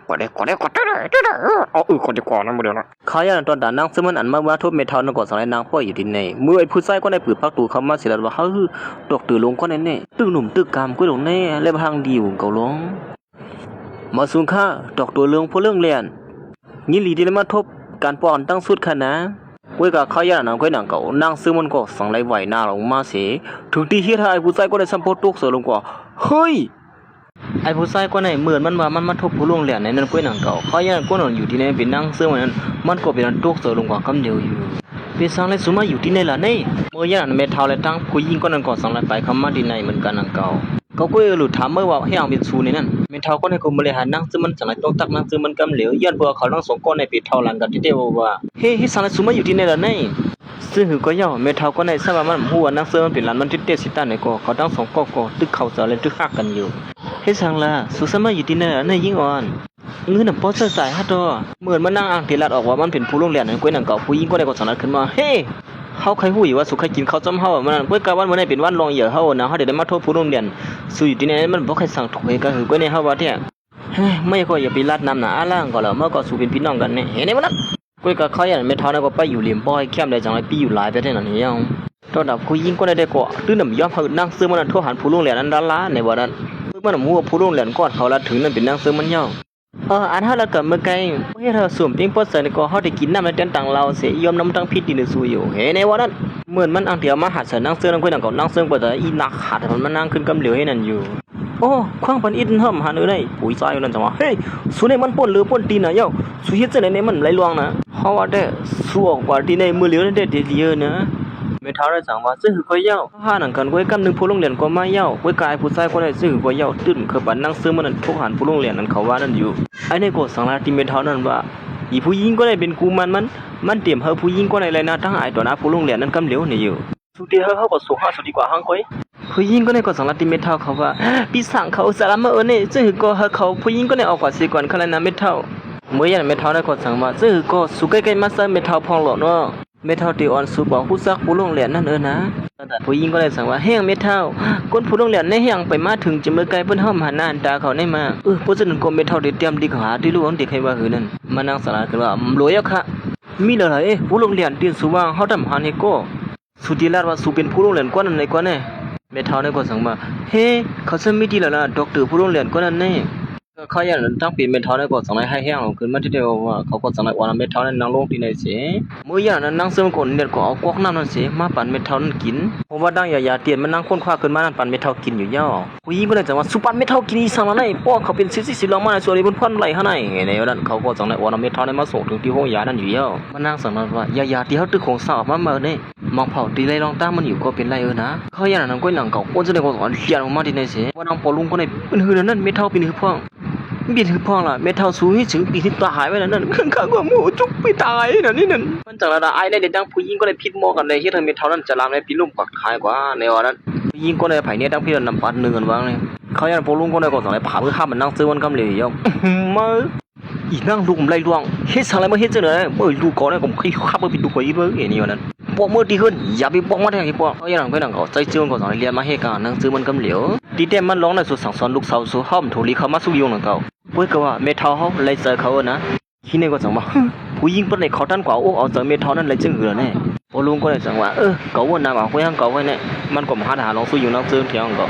ก็ได้ก็จะก่อนนั่นหมดแล้วเขาอย่างตอนด่านั่งซึ่งมันอันมาทุบเมทัลนั่นก็สลายนางพ่ออยู่ที่ไหนเมื่อไอ้ผู้ชายก็ได้ปืนพักตูเขามาเสียแล้วว่าเขาตกตื่นลงก็ในเนี่ยตึกหนุ่มตึกกามก็ลงแน่เล่มทางดีอยู่เกาลงมาสูงค่าตกตัวเรื่องพวกเรื่องเรียนยินดีที่ได้มาทบการป้อนตั้งสุดขนาเว้ยกับเขาอย่างนั้นก็หนังเก่านั่งซึ่งมันก็สั่งไรไหวหน้าลงมาเสียถึงที่เฮียทายผู้ชายก็ได้สัมผัสตุกเสือลงกว่าเฮ้ยไอ้ผู้ชายก็ไหนเหมือนมันว่ามันมาทบผู้ลงเหรียญในนั้นก็หนังเก่าเขาอย่างก็นอนอยู่ที่ไหนเป็นนั่งซึ่งมันก็เป็นตุกเสือลงกว่าคำเดียวอยู่เป็นสังไรสมัยอยู่ที่ไหนล่ะนี่เมื่ออย่างนั้นเมทัลและตั้งผู้ยิงก็นั่นก็สั่งไรไปคำมาที่ไหนเหมือนกันหนังเก่าเขาก็หลุดถามเมื่อว่าให้เอาเป็นซูในนั้นเมทัลก็ในกรมบริหารนั่งซึ่งมันสั่งไรต้องตักนั่งซึ่งมันกำเหลวย้อนพวกเขาทั้งสองก้อนในปีเท่าหลังกันที่เดียวว่าเฮ้ยสังไรสมัยอยู่ที่ไหนล่ะนี่ซึ่งหือก็ย่อเมทัลก็ในสมัยมันหัวนั่งซึ่งมันเป็นหลานมันที่เตสิตาในก็เขาทั้งสองก็ตึกเขาเสือเลยตึกหักกันอยู่เฮ้ยสังละสุสมัยอยู่ที่ไหนล่ะนี่ยิ่งอ่อนเงินน่ะพอสายฮัตโตเหมือนมันนั่งอ่างที่ลัดออกว่ามันเป็นผู้โรงเรียนนั่นก้อยหนังเก่าผู้หญิงก็ได้ก็สั่งนั้นขึ้นมาเฮ้เฮาใครฮู้อยู่ว่าสุใครกินข้าวจ้ำเฮามันเพิ่นกะวันมื้อนี้เป็นวันรองเหยื่อเฮานะเฮาได้มาโทษผู้โรงเรียนสู่อยู่ที่ไหนมันบ่ใครสั่งถูกก็คือก้อยในเฮาว่าเนี่ยเฮ้ยไม่ก็อย่าไปลัดน้ำหน้าล่างก็แล้วเมื่อก็สู่เป็นพี่น้องกันนี่เห็นไหมมันก้อยก็เขาอย่างไม่เท่านั้นก็ไปอยู่เหลี่ยมบ่อยเข้มได้จังไรปีอยู่หลายไปได้นั่นนี่ยังตอนนั้นผู้หญิงก็ได้ก็ตื้อน้ำยอมเฮานั่งซื้อมันโทรหาผู้โรงเรียนนั้นดาราในบ่นั้นเมื่อฮู้ว่าผู้โรงเรียนก่อนเขาละถึงนั่นเป็นนั่งซื้อมันยาวอันเฮาละก็เมื่อไกลเฮ็ดเฮาสุ่มปิ้งปอดใส่ก็เฮาได้กินน้ำในเต็นตังเราเสียยอมน้ำตั้งพิษดินสู้อยู่เห็นในว่านั้นเหมือนมันอังเดียวมาหัดเสนั่งเสื้อนั่งคุยนั่งก็นั่งเสื้อบ่ได้อีนักหัดมันนั่งขึ้นกำเหลียวให้นั่นอยู่โอ้คว้างปันอินเฮิมหันได้ปุ๋ยซอยนั่นจังว่าเฮ้ยสุในมันป่นหรือป่นตีนน่ะเย้าสุเฮ็ดจังได๋ในมันไหลลวงนะเฮาว่าได้สู้ออกกว่าที่ในมือเหลียวได้เดียวนะไม่เท่าได้สั่งว่าซื้อก็เย้าห้าหนังกันไว้กำนึงผู้โรงเรียนก็มาเย้าไว้กายผู้ชายก็ได้ซื้อก็เย้าตื่นคือปันนั่งซื้อมันทุกหันผู้โรงเรียนนั้นเขาว่านั่นอยู่ไอ้นี่ก็สั่งลาที่ไม่เท่านั้นว่าอีผู้หญิงก็ได้เป็นกูมันเตรียมเฮาผู้หญิงก็ได้เลยนะทั้งไอ้ตัวนะผู้โรงเรียนนั้นกำเหลียวนี่อยู่สุดที่เฮาก็สู้เฮาสุดดีกว่าหังก้อย ผู้หญิงก็ในก็สองลัทธิเมทัลเขาว่าปีสั่งเขาสารมาเนี่ยซึ่งก็เขาผู้หญิงก็ในออกกว่าสีก่อนเขาเลยนะเมทัลเมื่อยันเมทัลในก็สั่งมาซึ่งก็สุกใกล้ๆมาเซอร์เมทัลพองหลอเนาะเมทัลตีออนสูบอกผู้ซักผู้ลงเหรียญนั่นนะผู้หญิงก็เลยสั่งว่าแห้งเมทัลก้นผู้ลงเหรียญในแห้งไปมาถึงจะเมื่อไกลเพิ่นห้อมหันหน้าตาเขาในมาผู้สนับสนุนเมทัลเตรียมดีขาที่รู้ว่าเด็กใครว่าหือนั่นมานั่งสารกันว่ารวยอะค่ะมีอะไรผู้ลงเหรียญตีนสูว่าเขาทำหันให้ก็สุดีลาดว่าสูเป็นผู้ลงเหรียญกว่านั้นในกว่าแน่เมทัลในก็สั่งมาเฮ้เขาจะมีดีแล้วนะด็อกเตอร์ผู้ลงเหรียญกว่านั้นแน่เขาอย่างนั้นตั้งปีเมทัลในก็สั่งให้แห้งลงขึ้นมาทีเดียวว่าเขาก็สั่งให้วันเมทัลในนั่งลงที่ไหนเสียเมื่ออย่างนั้นนั่งเสริมคนเด็ดก็เอากอกน้ำนั่นเสียมาปั่นเมทัลนั่นกินเพราะว่าดังยาเตียนมันนั่งค้นคว้าขึ้นมานั่นปั่นเมทัลกินอยู่ย่อผู้หญิงก็เลยสั่งว่าสุปั่นเมทัลกินอีสั่งมาไหนป้อเขาเป็นสิลองมาในส่วนนี้บนพันไหลข้างในในวันนั้นเขาก็สั่งให้วันเมทัลในมาส่งถึงที่ห้องยานั่นอยู่ย่อมันนั่งสั่งว่ายาที่เขาตึกของสาวมาเมื่อเนี่ยมองเผาตีไรลองตั้งมันอยู่ก็เป็นไรนะเขาอย่างนั้นก็หนังเก่าอ้วนจะได้ก็สอนเขียนออกมาที่ไหนเสียว่าน้องปอลุงก็ในเป็นหือนั่นเมทัลเป็นหือพ่องบินหือพ่องล่ะเมทัลสูงที่ถึงปีที่ตายไว้นั่นข้างว่าหมูจุกไปตายนั่นนี่นั่นมันจากระดับไอ้ในเด็กดังผู้หญิงก็เลยพิษมอกันเลยที่ทำเมทัลนั่นจะลามในปีลุ่มปักคายกว่าในวันนั้นผู้หญิงก็เลยไผ่เนี่ยดังพี่นำปัดหนึ่งกันบ้างเลยเขาอย่างปอลุงก็เลยก็สอนให้ผ่าเพื่อข้ามมันนั่งซื้อมันกำเลยย่อมมาอีนั่งลุกไรล่วงเฮ็ดอะไรมาเฮ็ดจังเลยเมื่อลูกก่อนเนี่ยผมเคยขับมาปิดดูก่อนอีกเลยนี่วันนั้นปอกมือดีขึ้นอย่าไปปอกมาได้ที่ปอกเขาอย่างไปหนังเขาใจเจืองก็สอนเรียนมาให้การนั่งซื้อมันกำเหลียวดีเต็มมันร้องในสุดสั่งสอนลูกสาวสู่ห้อมถูรีเขามาสู้ยงหนังเก่าเพื่อก็ว่าเมทัลเขาเลยเจอเขานะที่นี่ก็สั่งว่าผู้หญิงเป็นในเขาท่านกว่าโอ้เอาเจอเมทัลนั่นเลยจึงเหือแน่พอลุงก็เลยสั่งว่าเก่าวันน้ำเอาไว้ห้างเก่าไว้เนี่ยมันก็มาหาลองสู้อยู่นั่งซื้อเที่ยงก็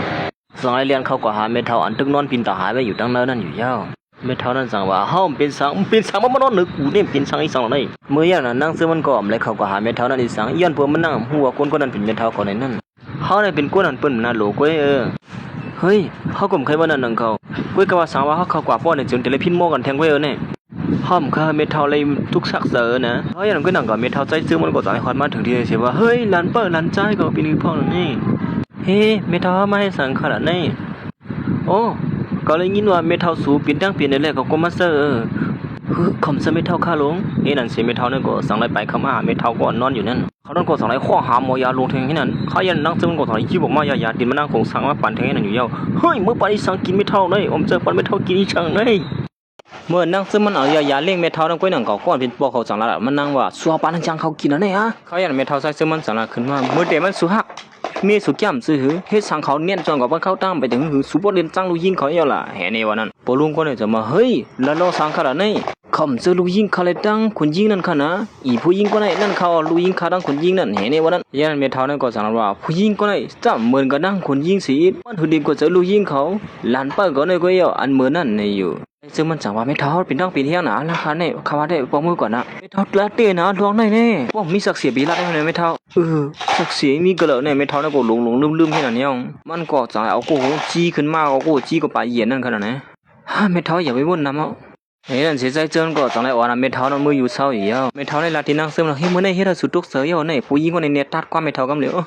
สั่งให้เรียนเขาก็หาเมทัลอันตึกนอนปินตาหายไปอยู่ตั้งเนิ่นนั่นอยู่ยาวเมทัลนั่นสั่งว่าห้องเป็นสังมันนอนนึกกูเนี่ยเป็นสังอีสังเลยเมื่ออย่างนั้นนั่งซื้อมันก็เลยเขาก็หาเมทัลนั่นอีสังย้อนเพื่อมันนั่งหัวคนนั้นเป็นเมทัลคนนั้นเขาเนี่ยเป็นคนนั้นเปิ้นน่าโลกเฮ้ยเขาก็ไม่เคยว่านั่นนั่งเขากุ้ยก็ว่าสังว่าเขากว่าป้อนเนี่ยจนแต่เลยพินโมกันแทงกุ้ยเนี่ยห้องเขาเมทัลเลยทุกสักเสือนะเขาอย่างนั้นก็นั่งกับเมทัลใจซื้อมันก็จ่ายควันมาถึงที่เสียว่าเฮ้ยหลานเปิ้ลหลานใจก็เป็นพ่อนี่เฮ้เมทัลมาให้สังขนาดนี้โอ้ก็เลยยินว่าเมทัลสูเปลี่ยนตั้งเปลี่ยนในแรกก็มาเซอร์คอมเซเมทัลค่าลงนั่นเสียเมทัลนั่นก็สั่งไรไปเขามาเมทัลก็นอนอยู่นั่นเขานั่นก็สั่งไรข้อหาหมอยาลงแทงที่นั่นเขายันนั่งซึ่งก็สั่งไรยี่บอกมายาดินมานั่งคงสั่งมาปั่นแทงให้นั่นอยู่เย้าเฮ้ยเมื่อปั่นอีสังกินเมทัลเลยอมเจอปั่นเมทัลกินอีสังเลยเมื่อนั่งซึ่งมันเอายาเลี้ยงเมทัลนั่นก็นั่งก่อก้อนเป็นปอกเขาสั่งละมันนั่งว่าสัวปั่นจังเขากินอะไรฮะเขายันเมทัลใส่ซึ่งมันสั่งละขึ้นมาเมื่อเดมันสุหักมีสุกี้มซื้อหือเฮ็ดสังเขาเนียนจนกับว่าเขาตั้งไปถึงหือสุบเรียนจังลูยิงเขาอย่าล่ะแห่ในวันนั้นปอลุงก็เลยจะมาเฮ้ยแล้วเราสังขนาดนี้คำซื้อลูยิงเขาเลยตั้งคนยิงนั่นค่ะนะอีผู้ยิงก็ได้นั่นเขาลูยิงเขาตั้งคนยิงนั่นแห่ในวันนั้นยันเมทัลนั่นก็สั่งว่าผู้ยิงก็ได้จ้าเหมือนกับนั่งคนยิงสีมันหือดีกว่าจะลูยิงเขาหลานป้าก็ได้ก็ย่ออันเหมือนนั่นในอยู่ซึ่งมันสั่งว่าไม่ท้อเป็นตั้งปีเที่ยงนะราคาเนี่ยเขาว่าได้ปองมือก่อนนะไม่ท้อละเตี้ยนะลองได้แน่ว่ามีศักดิ์ศรีบีละได้ไหมไม่ท้อศักดิ์ศรีมีกระเหล่าเนี่ยไม่ท้อนะก็หลงลืมแค่นั้นยังมันก็สั่งเอาโก้จี้ขึ้นมาเอาโก้จี้ก็ปลาเหยียนนั่นขนาดนั้นไม่ท้ออย่าไปวุ่นนะมั้งนั่นเสียใจเจินก็สั่งได้ว่านะไม่ท้อนะมืออยู่เศร้าอยู่แล้วไม่ท้อในลาตินังซึ่งเราเฮ้ยเมื่อในเฮ็ดสุดทุกเสือเยอะเนี่ยผู้หญิงคนในเน็ตตัดความไม่ท้อกำเหลว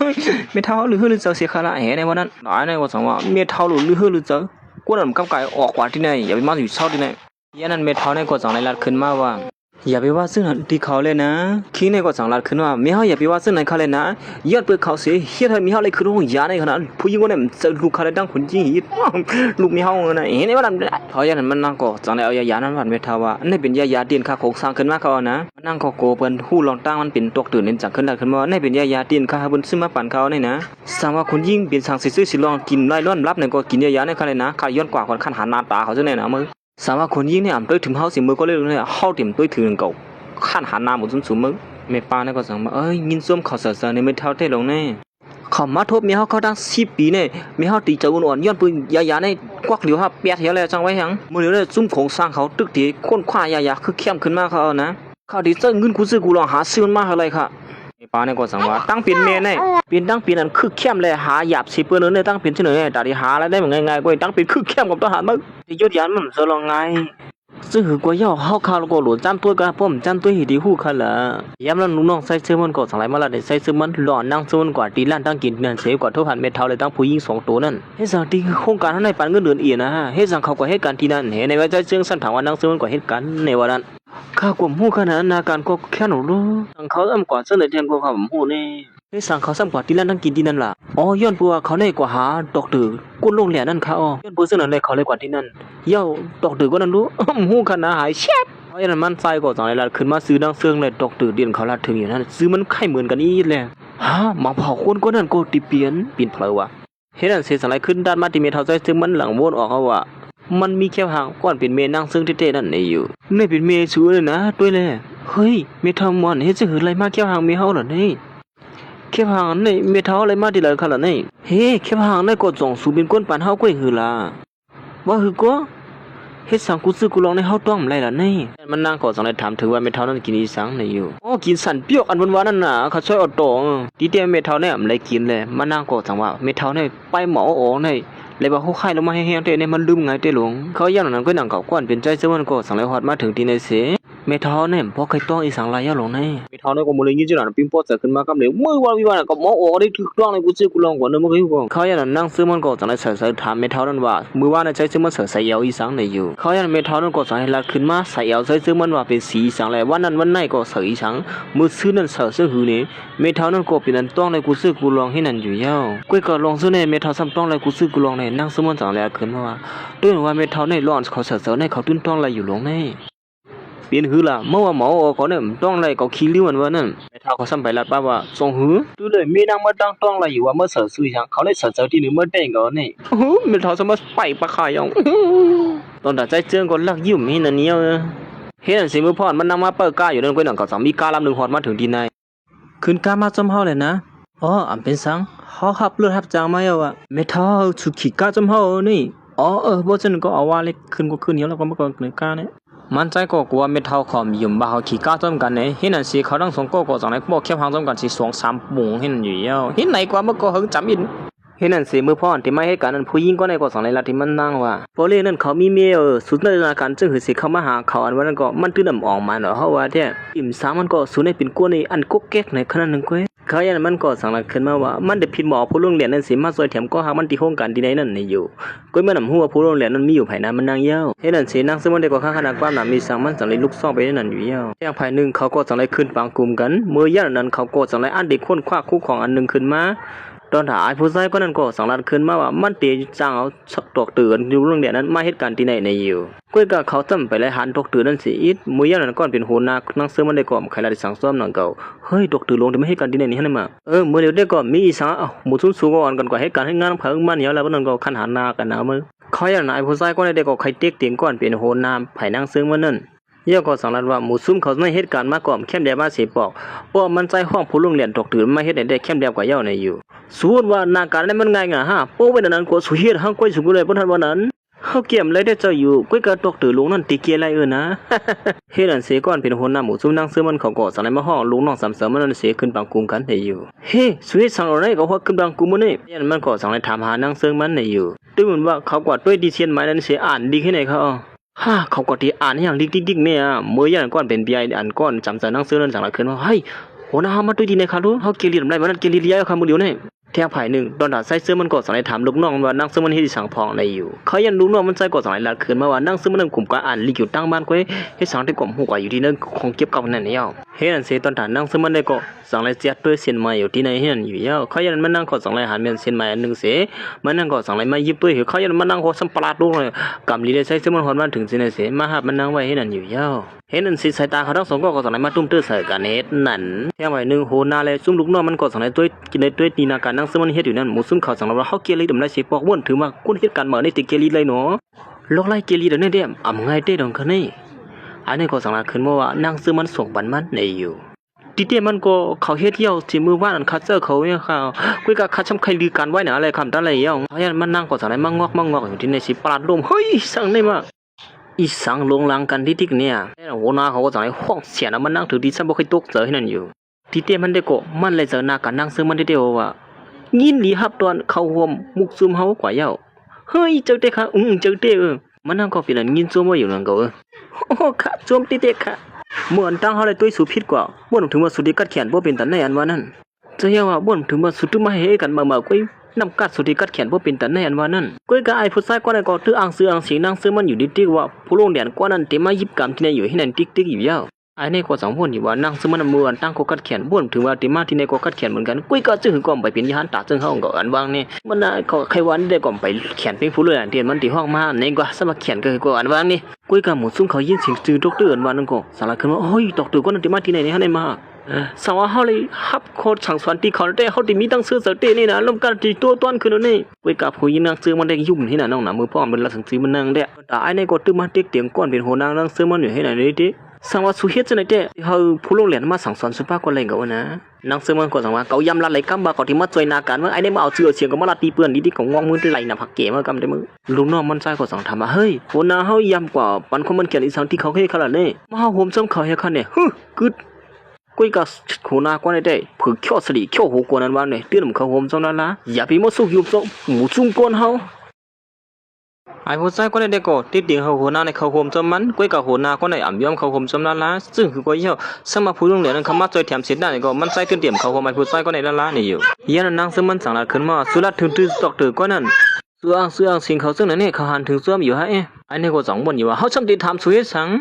ไม่ท้อหรือเสือเสียขาละในวันนั้นหลายในก็สั่งว่าไม่ท้อหรือเสือกูนั่นกำไก่ออกกว่าที่ไหนอย่าไปมาอยู่เศร้าที่ไหนยันนั้นเมทัลในก็สั่งในรัดขึ้นมาว่าอย่าไปว่าซึ่งที่เขาเลยนะขี้ในก็สั่งรัดขึ้นว่าไม่เขาอย่าไปว่าซึ่งในเขาเลยนะยอดเปลือกเขาเสียเฮียทำมีเขาเลยคือลูกยาในขนาดผู้หญิงคนนั้นจะลูกเขาเลยตั้งคนจริงลูกมีเขาเนี่ยในวันนั้นเขายันนั้นมันนั่งก็สั่งในเอายานั้นวันเมทัลว่านี่เป็นยาเตียนข้าโคกสร้างขึ้นมาเขานะมันนั่งก็โกเป็นหู้ลองตั้งมันเป็นตกตื่นเน้นจากขึ้นมานี่เป็นยาเตียนข้าบนซึ่งมาปั่นเขาเนี่ยนะสั่งว่าคนยิ่งเป็นสั่งซื้อสิลองกินไล่ล้อนรับเนี่ยก็กินยาในเขาเลยนะเขาย้อนกว่าคนขันหันหน้าตาเขาจะเนี่ยนะมือสามว่าคนยิ่งเนี่ยตัวถึงเฮาสิมือก็เลยเนี่ยเฮาเต็มตัวถึงเก่าขั้นหันหน้าหมดสูงมือไม่ปาเนี่ยก็สั่งว่ายินส้มเขาเสือเนี่ยไม่เท่าได้ลงแน่เขามาทบมีเขาตั้ง10 ปีเนี่ยมีเขาตีเจ้าอ่อนย้อนปืนยาในกวักเหลียวฮะเปียเหี่ยวเลยจังไว้ยังมือเหลียวเลยซุ่มโครงสร้างเขาตึกที่ค้นคว้ายาคือเข้มขึ้นมากเขานะเขาดีเจ้าเงินกูซื้อกูลองหาซื้อมันมากอะไรค่ะป้าเนี่ยก็สั่งว่าตั้งเป็นเมนเนี่ยเป็นตั้งเป็นนั่นคือเข้มเลยหาหยาบสิเพื่อนเนี่ยตั้งเป็นเฉยๆแต่ที่หาอะไรได้เหมือนง่ายๆก็ตั้งเป็นคือเข้มกับทหารมึงที่ยุดยันมันจะลองไงซึ่งหือกว่าย่อเฮาคาแล้วก็หลุดจ้ำตัวกันป้อมจ้ำตัวหีดีหู้คันละย้ำแล้วน้องใส่เสื้อมันก็สั่งไรมาละได้ใส่เสื้อมันหล่อนั่งเสื้อมันกว่าตีลั่นตั้งกินนั่นเสียกว่าทุกหันเม็ดเท่าเลยตั้งผู้หญิง2 ตัวนั่นเฮ็ดสั่งตีโครงการให้ปันเงินเดือนเอียนะฮะเฮ็ดสั่งเขาก็เหตุการณ์ที่นั่นเห็นในว่าใจเชิงสั่นถามว่านั่งเสื้อมันก็เหตุการณ์ในวันนั้นข้ากลุ่มหู้ขนาดนาการก็แค่หนูรู้สั่งเขาอ้ำกว่าเสื้อในเทียนก็ข้าผมหู้นี่ ให้สั่งเขาซ้ำกว่าที่นั่นทั้งกินที่นั่นล่ะอ๋อย้อนปัวเขาเลยกว่าหาดอกตือกุนโรงแรมนั่นค่ะอ๋อย้อนปัวซึ่งนั่นเลยเขาเลยกว่าที่นั่นเย้าดอกตือก็นั่นรู้หูขนาดหายเชฟเพราะฉะนั้นมันใส่ก็จังไรล่ะขึ้นมาซื้อดังเสื่องเลยดอกตือเดียนเขาละถึงอยู่นั่นซื้อมันไข่เหมือนกันอีเลยฮะหมาเผาคนก็นั่นก็ติเปลี่ยนเพลวะเฮ็ดอันเสียสังไรขึ้นด้านมาที่เมทัลใจซึ่งมันหลังวนออกเขาว่ามันมีแค่หางก้อนเป็นเมนั่งซึ่งเท่ๆนั่นในอยู่นี่เป็นเมชูเลยนะด้วยเลยเฮ้ยเมทัลมอนเฮ็ดจะหืออะไรมาแค่หางเมเฮาเหรอนี่แค่หางนี่เมทัลอะไรมาที่ไหนเขาเหรอนี่เฮ้แค่หางนี่ก็จงสูเป็นก้นปันเฮาก้อยหือล่ะว่าหือก็เฮ็ดสังกูซื้อกูลองในเฮาต้องไรล่ะนี่มันนางก็จังได๋ถามถึงว่าเมทัลนั้นกินอีสังในอยู่อ๋อกินสันเปียกอันวันๆนั่นน่ะเขาช่วยเอาตองดีเดียเมทัลเนี่ยมันเลยกินเลยมันนางก็จังว่าเมทัลเนี่ยไปหมออ๋อนี่เลยว่าเขาไข้ลงมาแห้งๆเตเนี่ยมันลืมไงเตหลงเขาย่างนั้นก็หนังเก่าก้อนเป็นใจเสื้อมันก็สังเลยฮอดมาถึงที่ในเสเมทัลเนี่ยพอใครต้องอีสังลายย่าหลงในเมทัลเนี่ยก็บ่เลยยินจังนั้นปิ้งปอดเสขึ้นมากำเลยมือว่าวิวาก็หมออ๋อได้ถูกต้องเลยกูซื้อกูลองก่อนเนอะมันก็อยู่เขาย่างนั้นนั่งซื้อมันก็จังเลยเสถามเมทัลนั้นว่ามือว่าในใจซื้อมันใส่ยาวอีสังในอยู่เขาย่างเมทัลนั้นก็สังให้ลัดขึ้นมาใส่ยาวใส่ซื้อมันว่าเป็นสีสังเลยวันนั้นวันไหนก็ใส่อีสังมือซื้อนั้นใส่หือนี่เมทัลนั้นก็เป็นนั้นต้องเลยกูซื้อกูลองให้นั่นอยู่ยาวก้อยก็ลองซื้อในเมทัลซ้ำต้องเลยกูซื้อกูลองในนั่งซื้อมันจังเลยขึ้นมาว่าด้วยว่าเมทัลในร้อนเขาเสในเขาตื้นต้องเลยอยู่หลงในเปลี่ยนหือล่ะเมื่อว่าหมอเขาเนี่ยต้องเลยก็ขี้ลิ้วมันว่านั่นเมทัลเขาซ้ำไปลัดป้าว่าทรงหือดูเลยมีนางมาตั้งต้องเลยอยู่ว่าเมื่อซื้อยังเขาเลยที่หนึ่งเมื่อเด้งก่อนนี่เมทัลสมัสไปปะขายองตอนตัดใจเจืองก็ลักยิ้มให้นั่นเนี่ยเห็นสิมือพอดมันนำมาเปิดก้าอยู่นั่นก้อยหนังก็สามีก้าลำหนึ่งหอดมาถึงที่ไหนขึ้นก้ามาจำเฮาเลยนะอ๋ออันเป็นสังเขาขับเรือทับจางมาเอาอะเมทัลชุดขี่ก้าจำเฮานี่อ๋อบ่จันก็เอาว่าเล็กขึ้นก็ขึ้นเยอะแล้วก็มาก่อนเกลือก้าเนี่ยมันใจก็กลัวเมทัลขอมยุ่มบ่าเขาขี่ก้าจำกันเนี่ยเห็นอันสิเขาทั้งสองก็จังไหนพวกแค่พังจำกันสิ2-3ปุ่งเห็นอยู่เยอะเห็นไหนกว่ามันก็หึงจำอินเห็นนั่นสิมือพ่อที่ไม่ให้การนั้นผู้หญิงก็ในก็สังในลัทธิมันนั่งว่าพอเล่นั่นเขามีเมียสุดในนาการจึงหือสิเข้ามาหาเขาอันวันนั้นก็มันตื้นน้ำออกมาเนาะเฮาว่าแท้อิ่มสามันก็สุดในเป็นกวนในอันกุ๊กแก๊กในขนาดนึงก้อยเขายันมันก็สังลักขึ้นมาว่ามันได้ผิดหมอผู้โรงเรียนนั้นสิมาซอยแถมก็หามันที่โครงการที่ใดนั่นนี่อยู่ก้อยมันนำหัวผู้โรงเรียนนั้นมีอยู่ภายในมันนางยาวเห็นนั่นสินางซึ่งมันได้ก็ข้างขนาดความหนามีสังมันสังเลยลุกซ่องไปนั่นอยู่ยาวแท่งภายนึงเขาก็สังเลยขึ้นปางกลุ่มกันเมื่อย่านนั้นเขาก็สังเลยอันเด็กคนคว้าคู่ของอันนึงขึ้นมาตอนถ่ายผู้ชายก็นั่นก็สังลัดขึ้นมาว่ามันเตะจ้างเอาตอกตื่นอยู่โรงเรียนนั้นมาเหตุการณ์ที่ไหนในอยู่ก้อยก็เขาจำไปเลยหันตอกตื่นนั่นสิอีดมือย่านนั้นก้อนเป็นหัวหน้านังเสือมันได้ก่อมใครละสั่งซ้อมนังเก่าเฮ้ยตอกตื่นลงแต่ไม่ให้การที่ไหนนี่ให้มามือเดียวได้ก่อนมีอีสังหมู่สูงก่อนกันกว่าเหตุการณ์ให้งานเพิ่งมันเยอะแล้วนั่นก็ขันหานากันนะมือเขาอย่างนายผู้ชายก็ได้ก็ใครเต็กเตียงก่อนเป็นหัวหน้าไผ่นางเสือมันนั่นเยี่ยก็สังลัดว่าหมู่ซุ่มเขาในเหตุการณ์มาก่อมเข้มแดงมาเสียปอกเพราะมันใจห้องผู้โรงเรียนตกตื่นมาเฮ็ดได้เข้มแดงกว่าเย้าในอยู่สูดว่านาการนั้นมันง่ายงะฮะโป้เป็นนั้นก็สุเฮ็ดหังก้อยสุกเลยบ่ทันว่านั้นเฮาเก็บเลยได้เจ้าอยู่ก้อยก็ตกตื่นลงนั่นติเกียไรนะเฮ็ดอันเสก่อนเป็นหัวหน้าหมู่ซุ่มนางเสือมันเขาก็สังในมาห้องลุงน้องสามเสริมมันนั่นเสียขึ้นบางกุมกันได้อยู่เฮ้สุเฮ็ดสังเอาได้ก็ฮอดขึ้นบางกุมมื้อนี้ยันมันก็สังในถามหานางเสือมันได้อยู่ตื่นว่าเขากว่าด้วยดิเชียนหมายนั้นเสียอ่านดีแค่ไหนเขาเขาก็ที่อ่านอย่างดิกๆเนี่ยเมื่อยันก้อนเป็นปีอันก้อนจำใส่หนังสือนั่นสั่งละขึ้นว่าเฮ้ยหัวหน้ามาด้วยดีในคารุเขาเกลียดอะไรมันเกลียดเลี้ยคำมือเดียวเนี่ยแทงภายหนึ่งตอนด่าใส่เสื้อมันก็สั่งในถามลูกน้องว่านั่งเสื้อมันเฮ็ดสั่งพองอะไรอยู่เขายันลูกน้องมันใส่ก็สั่งในละขึ้นมาว่านั่งเสื้อมันนั่งกลุ่มการอ่านลิขิตตั้งบ้านก้อยให้สั่งที่กลุ่มหัวอยู่ที่นั่นคงเก็บกับนั่นเนี่ยเฮ้ยนั่นเสียตอนด่านั่งเสื้อมันได้ก็สั่งในเสียด้วยเส้นไม้อยู่ที่ไหนเฮียนอยู่เยอะเขายันมันนั่งก็สั่งในหันเมียนเส้นไม้อันนึงเสียมันนั่งก็สั่งในมายิบด้วยเหรอเขายันมันนั่งก็สัมปราดลูกเลยกำลีได้ใส่เสื้อมันหอนมาถึงเส้นเสียมาหับมันนั่งไว้ให้นั่นอยู่เยอะเห็นนั่นสิสายตาเขาทั้งสองก็สั่งในมาตุ้มเตื้อใส่กันเน็ตนั่นแค่ไว้หนึ่งโหนาเลยซุ่มลูกน้องมันก็สั่งในด้วยกินในด้วยนีนาการนั่งเสื้อมันเฮ็ดอยู่นั่นหมูซุ่มเขาสั่งเราเขาเกลียดดำได้เสียปอกว่นถือมากุ้นเฮ็ดการเหมือนในติเกลีเลยเนาะโลกไล่เกลีเดี๋ยวนี้เด้อำไงเด้ดองคันนี่อันนี้ก็สั่งละขึ้นมาว่านั่งเสื้อมันส่งบันมันในอยู่ทีเดียมันก็เขาเฮ็ดเที่ยวที่มือว่านคัดเจอเขาเนี่ยค่ะคุยกับคัดช้ำใครลือกันไว้นะอะไรคำตั้งอะไรย่องเพราะฉะนั้นมันนั่งก็สั่งในมางอกอยู่ที่ในสิปราดลมเฮ้ยสั่งได้มาอีสังลงลังกันที่เนี่ยหัวหน้าเขาก็สั่งในห้องเสียนะมันนั่งถือดีซ้ำบ่เคยตกเจอให้นั่นอยู่ทีเดียมันได้ก็มันเลยเจอหน้ากันนั่งเสื้อมันเดียวว่ายินหลีฮับตอนเข้าห่วมมุกซุ่มเฮากว่าเย้าเฮ้ยเจ้าเต้ค่ะเจ้าเต้มันนั่งก็เป็นอันยินซุ่มว่าอยู่นั่นก็โอ้ค่ะซุ่มติเต้ค่ะเมื่อตั้งเฮาได้ตุ้ยสู่ผิดกว่าบ่ถึงว่าสุดที่กัดแขนบ่เป็นตันในอันว่านั้นจะเรียกว่าบ่ถึงว่าสุดที่มาเฮกันมาก้อยนำกัดสุดที่กัดแขนบ่เป็นตันในอันว่านั้นก้อยก็ไอ้ผู้ชายก็ได้ก็ถืออ่างเสืออ่างสีนางเสือมันอยู่ดิกๆว่าผู้โรงเรียนกว่านั้นเต็มมายิบกรรมที่ไหนอยู่ให้นั่นติ๊กๆอยู่ยาว ไอ้นี่ก็สองวนอยู่ว่านั่งซึ่งมันมือตั้งก็กัดแขนบ่นถึงว่าติมาที่ในก็กัดแขนเหมือนกันกุ้ยก็จึงก่อมไปเป็นยานตาจึงเฮาก็อันวางนี่มันน่ะก็ใครวันได้ก่อมไปแขนเป็นผู้เลยอันเดียนมันที่ห้องมาในกว่าสมัครแขนก็อันวางนี่กุ้ยก็หมู่ซุ่มเขายินเสียงจื้อดอกเตอร์อันวางนั่นก็สารขึ้นว่าโอ้ยดอกเตอร์ก็นั่นติมาที่ไหนนี่ฮะในมาสาวเฮาเลยฮับโคตรสังสรรค์ที่เขาได้เฮาที่มีตั้งซื้อเสตนี่นะลมกันที่ตัวต้นขึ้นนี่กุ้ยกับผู้ยินนางซื้อมันได้ยุ่มที่น่ะน้องน่ะมือพ่อมันละสังซื้อมันนางเด้แต่ไอ้นี่ก็ตึ้มมาเต็กเตียงก้อนเป็นโหนางนางซื้อมันอยู่ให้ไหนนี่ดิสังว่าสุเฮ็ดจังได๋เด้เฮาผู้ลงเหรียญมาสั่งสอนสุภาพก็เลยก็นะนางซึ่งมันก็สังว่าเขายำละไหลกำบ่ก็ที่มาช่วยนาการว่าไอ้นี่มาเอาชื่อเสียงก็มาละตีเปื้อนดีๆก็งองมือไหลน่ะพักเก๋มากำได้มือลูกน้องมันใส่ก็สั่งถามว่าเฮ้ยโหนาเฮายำกว่าปันคนมันเขียนอีสังที่เขาเฮ็ดขนาดนี้มาเฮาโหมซ้ำเขาเฮ็ดคันเนี่ยกึดกุ้ยก็โหนาก็ได้ฝึกเขี้ยวสลีเขี้ยวหูกวนนั้นว่าเนี่ยเตือนเขาโหมซ้ำนั่นล่ะอย่าไปมาสู้ยุบซ้หมูซุ่มก้นเฮาไอ้ผู้ชายคนนี้ก็ติดดิ่งเขาหัวหน้าในเขาโฮมจอมมันก้อยกับหัวหน้าคนไหนอ่ำยอมเขาโฮมจอมนั่นละซึ่งคือก้อยเหี้ยวสมาผู้ลงเหรียญนั้นเขามาจอยแถมเสร็จได้ก็มันใส่ตื่นเตรียมเขาโฮมไอ้ผู้ชายคนไหนนั่นละนี่อยู่ยันนางซึ่งมันสั่งลาขึ้นมาสุรัตถึงตื้อตอกตือก็นั่นเสื่องสิ่งเขาซึ่งนั่นนี่เขาหันถึงซ้อมอยู่ฮะไอ้นี่ก็สองวนอยู่ว่าเขาชำติทำสุยสัง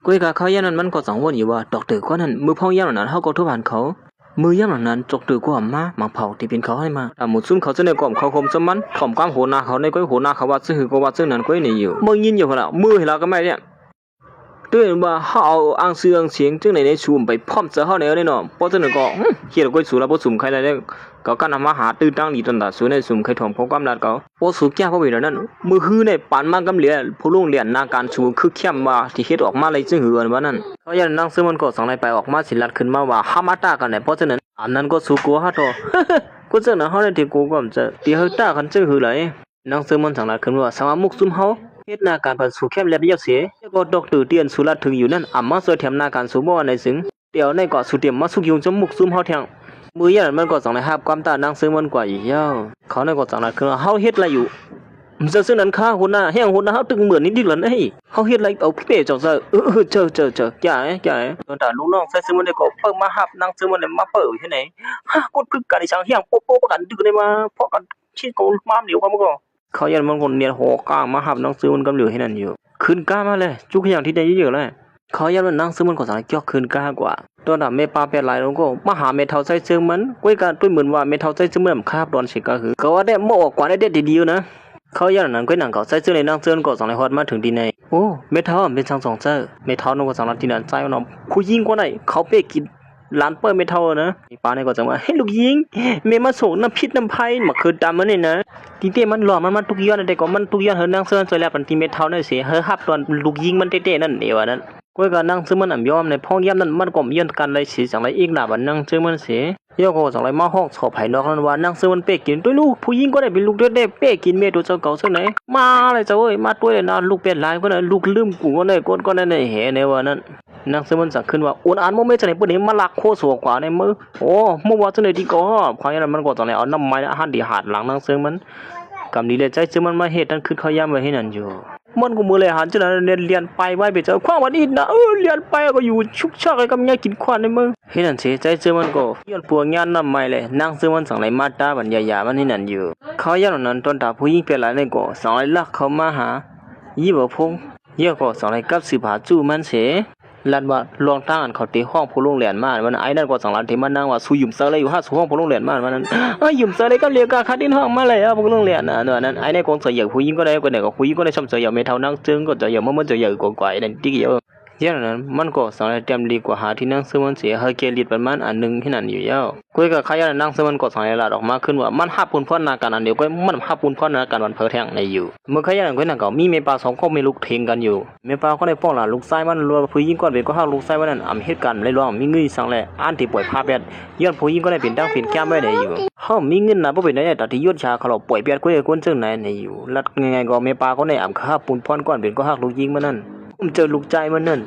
ก้อยกับเขายันนั้นมันก็สองวนอยู่ว่าตอกตือก็นั่นมือพองยันนั้นเขาก็ทุบหันเขามือย่ำนั้นจกตือก็มาเผาที่เป็นเขาให้มาแต่หมดซุ่มเขาจะในกล่อมเขาคมสมันถ่อมกล้ามหัวหน้าเขาในก้อยหัวหน้าเขาว่าซึ่งคือก็ว่าซึ่งนั้นก้อยนี่อยู่มึงยินอยู่ขนาดมือเห็นแล้วก็ไม่เนี่ยด้วยว่าเขาเอาอ่างเสียงจึงในชูมไปพร้อมเจอเขาในเนาะเพราะฉะนั้นก็เขียนก้อยสูแล้วพอสุ่มใครอะไรก็การนำมาหาตื้อตั้งดีตันตาสูในสุ่มใครถ่อมเขาความรัดเขาพอสูแก้วเขาไปแล้วนั่นมือฮือในปานมากำเหลียผู้ลุงเหรียญนาการชูคือเข้มว่าที่เฮ็ดออกมาเลยจึงหือว่านั่นเขายันนั่งซึ่งมันก็สั่งไปออกมาสิลัดขึ้นมาว่าห้ามาตากันเนี่ยเพราะฉะนั้นอันนั้นก็สู้กัวฮะโตก็เจ้าหน้าเขาได้ที่กูก็จะที่เฮต้ากันจึงหือเลยนั่งซึ่งมันสั่งลัดขึ้นว่าสมามุกซุ่มเฮาเฮ็ดนาการพันสู่เข้มเรียบเรียบเสียก็ดอกตือเตียนสุรัดถึงอยู่นั่นอ่ำมาสวยแถมนาการสู่บ่ในสึงเดี๋ยวในเกาะสุเตียมมาสุกยุงจมุกซุ่มเฮาแทงมือยันมันก็สั่งในหับความตานั่งซึ่งมันกว่าอีกยาวเขาในก็สั่งลัดขึ้นว่าเฮาเฮ็ดอะไรอยู่ซึ่งนั้นข้าหัวหน้าแห้งหัวหน้าเฮาตึงเหมือนนิดๆล่ะเอ้ยเฮาเฮ็ดอะไรเอาพี่เป้จ่อซะเจอจ่าตอนตาลูกน้องใส่ซึ่งมันได้ก็เปิ้งมาหับนั่งซึ่งมันมาเปิดอยู่ที่ไหนกดพึกกันอีสังเฮียงโป๊ะกันดึกได้มาเพราะกันชี้โกมาเหลียวกันมันก็เขายันมันคนเนียนโหกล้ามาหับนั่งซึ่งมันกำเหลียวให้นั่นอยู่ขึ้นกล้ามาเลยจุกอย่างที่ได้เยอะๆเลยเขายันมันนั่งซึ่งมันก็สั่งเกี่ยวขึ้นกล้ากว่าตอนนั้นเมปาเป็นหลายลงก็มาหาเมทัลใส่ซึ่งมันก้อยกันด้วยเหมือนว่าเมทัลใส่ซึ่งมันคาบดอนสิก็คือก็ว่าได้โม่ออกกว่าได้เด็ดดีๆนะเขายันนั้นก็หนังเขาใส่เสื้อในนั่งเสื้อก็สั่งในฮอดมาถึงดีในโอ้เมทัลเป็นช่างสองเสื้อเมทัลนก็สั่งลันที่นั่นใจน้องผู้ยิงกว่าไหนเขาเป๊กกินร้านเปิดเมทัลนะป้าในก็จังว่าเฮ้ลูกยิงเมมาส่งน้ำพิษน้ำไผ่มาคือตามมันนี่นะทีเต้มันหล่อมันทุกย้อนแต่ก็มันทุกย้อนเฮนั่งเสื้อสวยแล้วปันทีเมทัลนั่นเสียเฮฮับตอนลูกยิงมันเต้ๆนั่นเดียวนั้นก็ก็นั่งซึ่งมันอ่ำยอมในพ้องย่ำนั้นมันก็ย้อนกันเลยสีจังไรอีกหน้าบันนั่งซึ่งมันเสียย่อก็จังไรมาห้องสอบไผ่นอกนั้นว่านั่งซึ่งมันเป๊กกินด้วยลูกผู้หญิงก็ได้เป็นลูกได้เป๊กกินเมตัวเจ้าเก่าซึ่งไหนมาอะไรเจ้าเอ้ยมาตัวเลยนะลูกเป็นหลายก็ได้ลูกลืมกูก็ได้ก้นก็ได้ในแห่ในวันนั้นนั่งซึ่งมันสั่งขึ้นว่าอ้วนอ่านโมเมจังไหนปุ่นนี้มาลักโคสวกว่าในมือโอ้เมื่อวานจังไหนดีก็ความยันมันก็จังไรเอาน้ำไม้อาหารดีหาดหลังนั่งซึ่งมันกำนี้เลยใจซึ่งมันมาเหตุนั้นคือเขาย้ำไว้ให้นั่นอยู่มันก็มือเลยหันจังนั้นเรียนไปไว้ไปเจอความวันนี้นะเรียนไปก็อยู่ชุกชักไอ้กำยังกินควันในมือเห็นนั่นสิใจซึ่งมันก็ย้อนปวงงานน้ำไม้เลยนั่งซึ่งมันสั่งไรมาตาบรรยายามันให้นั่นอยู่เขาย้อนนั้นตอนตาผู้หญิงเป็นหลายในก็สั่งไรลักเขามาหายี่บ่พงเยอะก็สั่งไรกับสิบหาจู่มันเสลันว่าลองตั้งอันเขาตีห้องผู้ลงเหรียญมามันไอ้นั่นก็สั่งลันที่มันนั่งว่าสู้ยุ่มเซอร์เลยอยู่ห้าสู้ห้องผู้ลงเหรียญมามันนั้นยุ่มเซอร์เลยก็เรียกการคัดดินห้องมาเลยผู้ลงเหรียญนะนั้นไอ้นั่นคงเสียอย่างผู้หญิงก็ได้ก็ไหนก็ผู้หญิงก็ได้ชมเสียอย่างไม่เท่านั่งจึงก็จะอย่างมันจะอย่างกว่าไอ้นั่นที่เยอะเยอะนั้นมันก็สั่งไรเตรียมดีกว่าหาที่นั่งซึ่งมันเสียเฮเกลิดประมาณอันนึงที่นั่นอยู่เยอะคุยกับใครยันนั่งซึ่งมันก็สั่งไรละออกมาขึ้นว่ามันห้าปุ่นพ่อนาการอันเดียวก็มันห้าปุ่นพ่อนาการวันเพอแทงในอยู่เมื่อใครยันก็นั่งก็มีเมปาสองก็มีลูกเทงกันอยู่เมปาก็ได้ป้องหลานลูกไส้มันรัวผู้หญิงก็เป็นก็ห้าลูกไส้มันนั่นเหตุการณ์เลยร้องมีเงินสั่งเลยอันที่ป่วยพาเปียดย้อนผู้หญิงก็ได้เป็นตั้งเป็นแก้มไว้ในอยู่เขามีเงินนะเพราะเป็นอะไรแต่ที่ยศชาเขาเราป่วยเปียดก็เลยก้นเชิงไหนในอยู่ลัดไงก็เมปาก็ได้อ่ำข้าปุ่นพ่อนก้อนเป็นก็ห้าลูกยิงมันนั่นผมเจอลูกใจมันนั่น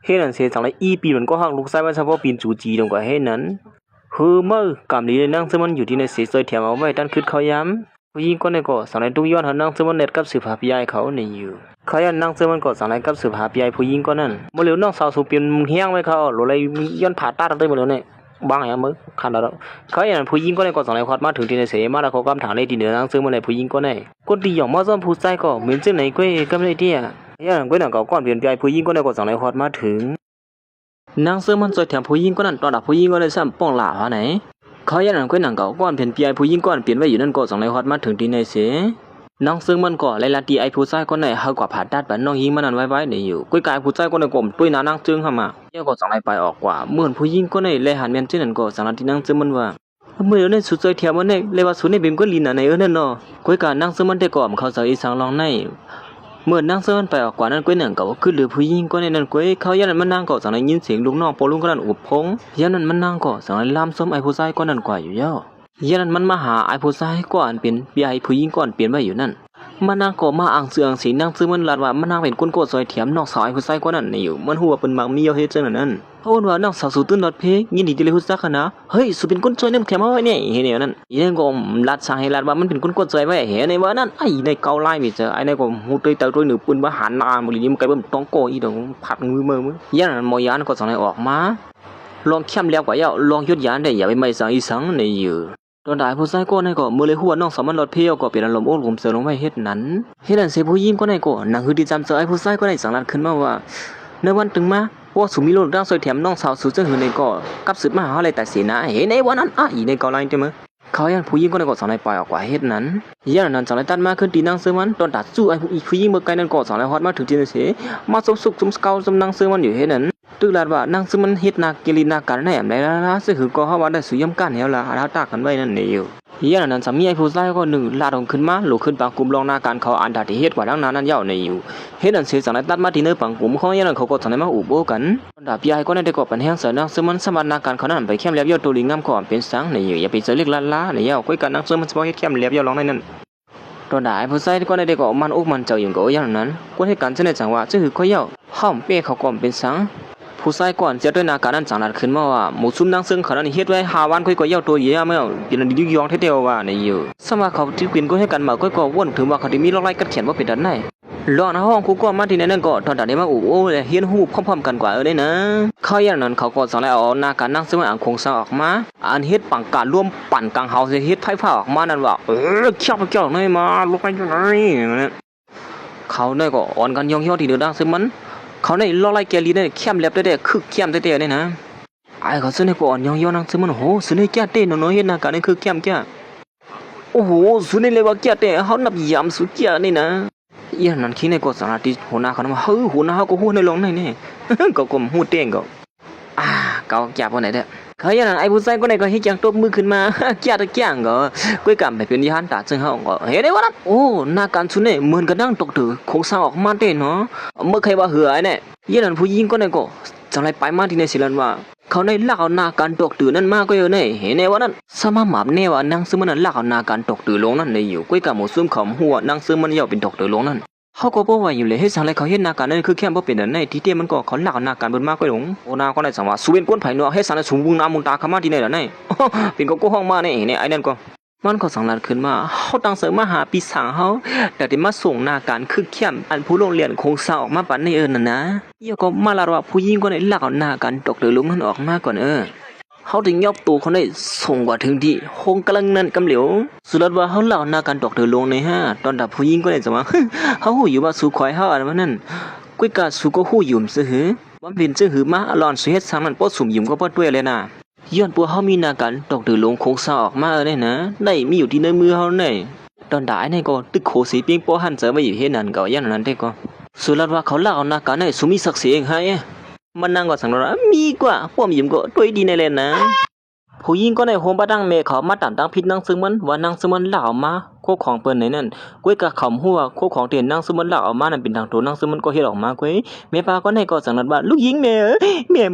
เฮ้นั่นเสียสั่งเลยอีปีมันก็หักลูกไส้ไว้เฉพาะปีนจูจีตรงกับเฮ้นั้นเมื่อกำนี้นั่งซึ่งมันอยู่ที่ในเสียซอยแถมเอาไว้ด้านคืดเขาย้ำผู้หญิงก็ในก็สั่งเลยทุกย้อนหันนั่งซึ่งมันเน็ตกับสืบหาพี่ใหญ่เขาในอยู่เขายันนั่งซึ่งมันก็สั่งเลยกับสืบหาพี่ใหญ่ผู้หญิงก็นั่นเมื่อเหลียวน้องสาวสูบเปลี่ยนเฮี้ยงไว้เขาหรืออะไรย้อนผ่าตาตั้งแต่เมื่อเหลียวเนี่ยบางอย่างมึงขันแล้วเขายันผู้หญิงก็ในก็สั่งเลยควัดมาถึงที่ในเสียมาแล้วเขากำถามในที่เหนือนั่งซึ่งมันในผู้หญิงก็ในคนที่หยองมาซ้อมผู้ชายก็เหมือนเช่นไหนก็ไม่ได้ที่อ่ะยันก็นั่งก็ก้อนเปลี่ยนใจผู้หญิงก็ในก็สั่งเลยควัดมาถึง นางเสือมันจอยแถมผู้หญิงก็นั่นตอนดับผู้หญิงก็เลยซ้ำป้องหล่าหาไหนเขายันนั่นก็หนังเก่าก้อนเปลี่ยนปีไอผู้หญิงก้อนเปลี่ยนไว้อยู่นั่นก็สองไรฮอดมาถึงที่ในเสียนางเสือมันก็ไล่ลาตีไอผู้ชายคนไหนเฮากว่าผ่าตัดแบบน้องยิงมันนั่นไว้เนี่ยอยู่กุ้ยกายผู้ชายคนไหนกลมตุ้ยนานางจึงเข้ามาเจ้าก็สองไรไปออกกว่าเหมือนผู้หญิงคนไหนเลยหันเมียนจื้อนั่นก็สองไรที่นางเสือมันว่าเมื่อเนี่ยสุดใจเทียมมันเนี่ยเลยว่าสุดในบิมก็ลีนในนั่นเนาะกุ้ยการนางเสือมันได้ก่อมเขาใส่อีสังลองในเมื่อนางเสือมันไปออกกว่านั้นกุ้ยหนังเก่าคือหรือผู้หญิงคนในนั้นกุ้ยเขายันมันนางก็สองไรยินเสียงลูกน้องปอลุงก็นั่นอุบพงยันนั้นมันนางก็สองไรลามซ้มไอผู้ชายคนนั้นกว่าอยู่ย่อยันนั้นมันมาหาไอผู้ชายก่อนเป็นปีไอผู้หญิงก่อนเปลี่ยนไว้อยู่นั่นมันนางก็มาอ่างเสืองสีนางซื้อมันลาดว่ามันนางเป็นคนโกดซอยเถียมนอกสาวไอ้ผู้ชายคนนั้นนี่อยู่มันหัวเป็นมักมีเอาเฮ็ดจังนั้นเขาว่านางสาวสู่ตื้นรถเพยินดีที่เลยฮู้จักนะเฮ้ยสุเป็นคนซอยนำแถมเอาไว้เนี่ยเฮ็ดแนวนั้นอีนั่นก็ลาดสางให้ลาดว่ามันเป็นคนโกดซอยไว้เฮ็ดในว่านั้นไอ้ในเกาไล่มีเจอไอ้ในก็ฮู้ตยเตาตยหนึปืนว่าหันหน้าบ่ลิมไกลบ่ต้องโกอีดงผัดมือยันนั้นมอยานก็สองให้ออกมาลองเข้มแล้วกว่าเยาลองยดยานได้อย่าไปไม่สังอีสังนี่อยู่ตอนได้ผู้ชายก็ในก็มือเลยหัวน้องสามันรถเพียวก็เป็นอารมณ์โอ้ลมเสือลงไว้เฮ็ดนั้นเฮ็ดนั้นเสียผู้หญิงก็ในก็นั่งคือที่จำเจอไอ้ผู้ชายก็ในสังลัดขึ้นมาว่าในวันตึงมาว่าสุมีโลดร่างซอยแถมน้องสาวสู่จังหือในก็กับสืบมาหาอะไรแต่เสียนะเห็นในวันนั้นอีในเกาไลน์เต็มมือเขายันผู้หญิงก็ในก็สองในปล่อยออกกว่าเฮ็ดนั้นยันนั้นสองในตัดมาขึ้นตีนางเสือมันตอนตัดสู้ไอ้ผู้หญิงเมื่อไกลนั้นก็สองในฮอดมาถึงที่นั่นเสียมาสมสุขสมเกาสมนางเสือมันอยู่เฮ็ดนั้นตึกลาดว่านางซึ่งมันเฮ็ดนากิรินาการในแอมได้ละซึ่งคือก็เฮาว่าได้สุยำกันแล้วล่ะหาตากันไว้นั่นนี่อยู่ยันนั้นสามีไอ้ผู้ชายก็หนึ่งลาดลงขึ้นมาลุกขึ้นปังกลุ่มรองนาการเขาอันดาที่เฮ็ดกว่าดังนั้นยาวในอยู่เฮ็ดนั้นเสียสังตัดมาที่เนื้อปังกลุ่มของยันนั้นเขาก็สังมาอุโบกันดาพี่ไอ้ก็ได้ก็เป็นแห่งเสือนางซึ่งมันสมานนาการเขานั้นไปเข้มแล้วยอดตัวลิงงามก่อนเป็นสังในอยู่อย่าไปเจอเรียกล้าในยาวก้อยกันนางซึ่งมันสิบ่เฮ็ดเข้มแล้วยอดลองในนั้นตอนได้ผู้ชายก็ได้ก็มันอกมันเจ้าอยู่ก็อย่างนั้นก็ให้กันเสนอจังว่าซื่อคือเขาเย้าห้อมเป้เขาก่อนเป็นสังผู้ชายก่อนเสียด้วยนาการนั้นจังหลัดขึ้นมาว่าหมู่ซุ่มนางซึ่งเขานั้นเฮ็ดไว้5วันค่อยก็เย้าตัวเยี่ยมแล้วเป็นดิยองเท่ๆว่าในอยู่สมาเขาที่กินก็ให้กันมาก็วนถึงว่าเขาได้มีลอกไล่กัดเขียนว่าเป็นดันไหนรอนะห้องกูก็มาที่นั่นก็ตอนได้มาโอ้เลยเฮียนฮู้พร้อมๆกันกว่าได้นะเขาอย่างนั้นเขาก็สั่งแล้วเอานาการนั่งซึ่งอ่างคงสร้างออกมาอันเฮ็ดปังการร่วมปั่นกลางเฮาสิเฮ็ดไผฟ้าออกมานั่นว่าเขี้ยวหน่อยมาลงไปจังได๋เขาได้ก็อ่อนกันย่องๆที่เดือดดังซึ่งมันเขาได้ลอกไล่แกลีได้เข้มแลบได้คึกเข้มเต้ๆได้นะไอ้เขาซึ่งได้ก็อ่อนย่องๆนั่งซึ่งมันโหซึ่งได้แก่เต้น้อยๆเฮ็ดนาการนี่คือเข้มแก่โอ้โหซึ่งได้เลยว่าแก่เต้เฮานับยามสุดแก่นี่นะยันนั้นคิดในก็สารที่หัวหน้าเขาว่าเฮ้ยหัวหน้าเขาก็หู้ในลงในนี่ก็กลมหู้เต้งก็เกาแก่บ่ไหนเด้อเขายันนั้นไอ้ผู้ชายคนไหนก็เฮ็ดจังตบมือขึ้นมาแก่ตะแก่งก็ก้อยกำไปเป็นยานตาจึงเฮาก็เฮ็ดได้ว่านั้นโอ้หน้าการสุนี่เหมือนกับดังตกถือคงสร้างออกมาเต้เนาะเมื่อใครว่าเหือไอ้เนี่ยยันนั้นผู้หญิงคนไหนก็จังไรไปมาที่ในสิลันว่าเขาในลักเอาหน้าการตกตื่นนั่นมาก็อยู่ในเห็นในว่านั้นสมาหมาบแน่ว่านางซึ่งมันลักเอาหน้าการตกตื่นลงนั่นเลยอยู่ก้อยกำหมู่ซุ่มขำหัวนางซึ่งมันย่อเป็นตกตื่นลงนั่นเขาก็บอกว่าอยู่เลยให้สั่งอะไรเขาเฮ็ดนาการนั่นคือแค่บ่เป็นนั่นในที่เตี้ยมันก็เขาหลักนาการเบิ่นมากก็หลงโอนาก็ได้สั่งว่าสุเวนกวนไผเนาะให้สั่งสูงบุงน้ำมุงตาเข้ามาที่ไหนล่ะในเป็นก็ห้องมาเนี่ยไอ้นั่นก็มันก็สั่งลัดขึ้นมาเฮาตั้งเสริมมาหาปีศาจเฮาแต่ที่มาส่งนาการคือเข้มอันผู้โรงเรียนคงสร้างออกมาปานนี้นั่นนะเดี๋ยวก็มาลาว่าผู้หญิงก็ได้หลักเอานาการตกหรือลงนั้นออกมาก่อนเขาถึงยกตัวเขาได้ส่งกว่าถึงที่คงกำลังนั่นกำเหลียวสุดว่าเขาเล่าหน้าการตกเธอลงในตอนดับผู้หญิงก็ได้จะมาเขาหูอยู่ว่าสู่คอยเขาอันนั้นกุ้ยกาสู่ก็หูยุ่มซื้อหือมันเป็นซื้อหือมาหลอนสุเฮ็ดสังมันปอดสุ่มยุ่มก็ปอดด้วยเลยนะย้อนปัวเขามีนาการตกเธอลงคงสาออกมาได้นะได้มีอยู่ที่ในมือเขาเนี่ยตอนได้ในก็ตึกโขสีเปียงปอหันเจอไว้อยู่เฮ็ดนั่นก็ยันนั้นได้ก็สุดว่าเขาเล่าหน้าการในสุมีศักดิ์ศรีเองให้มันนั่งก็สั่งเรามีกว่าพวกยิ้มก็ด้วยดีในเลยนะผู้หญิงก็ในโฮมบ้านดังเมฆเขามาตามตั้งพิษนั่งซึ่งมันว่านั่งซึ่งมันหล่ามาโคของเปิ้นในนั่นก้วยกะขำหัวโคของเตียนนั่งซึ่งมันหล่าออกมานั่นเป็นทางตัวนั่งซึ่งมันก็เฮ็ดออกมาก้วยแม่ป้าก็ในก็สั่งนั้นว่าลูกหญิงแม่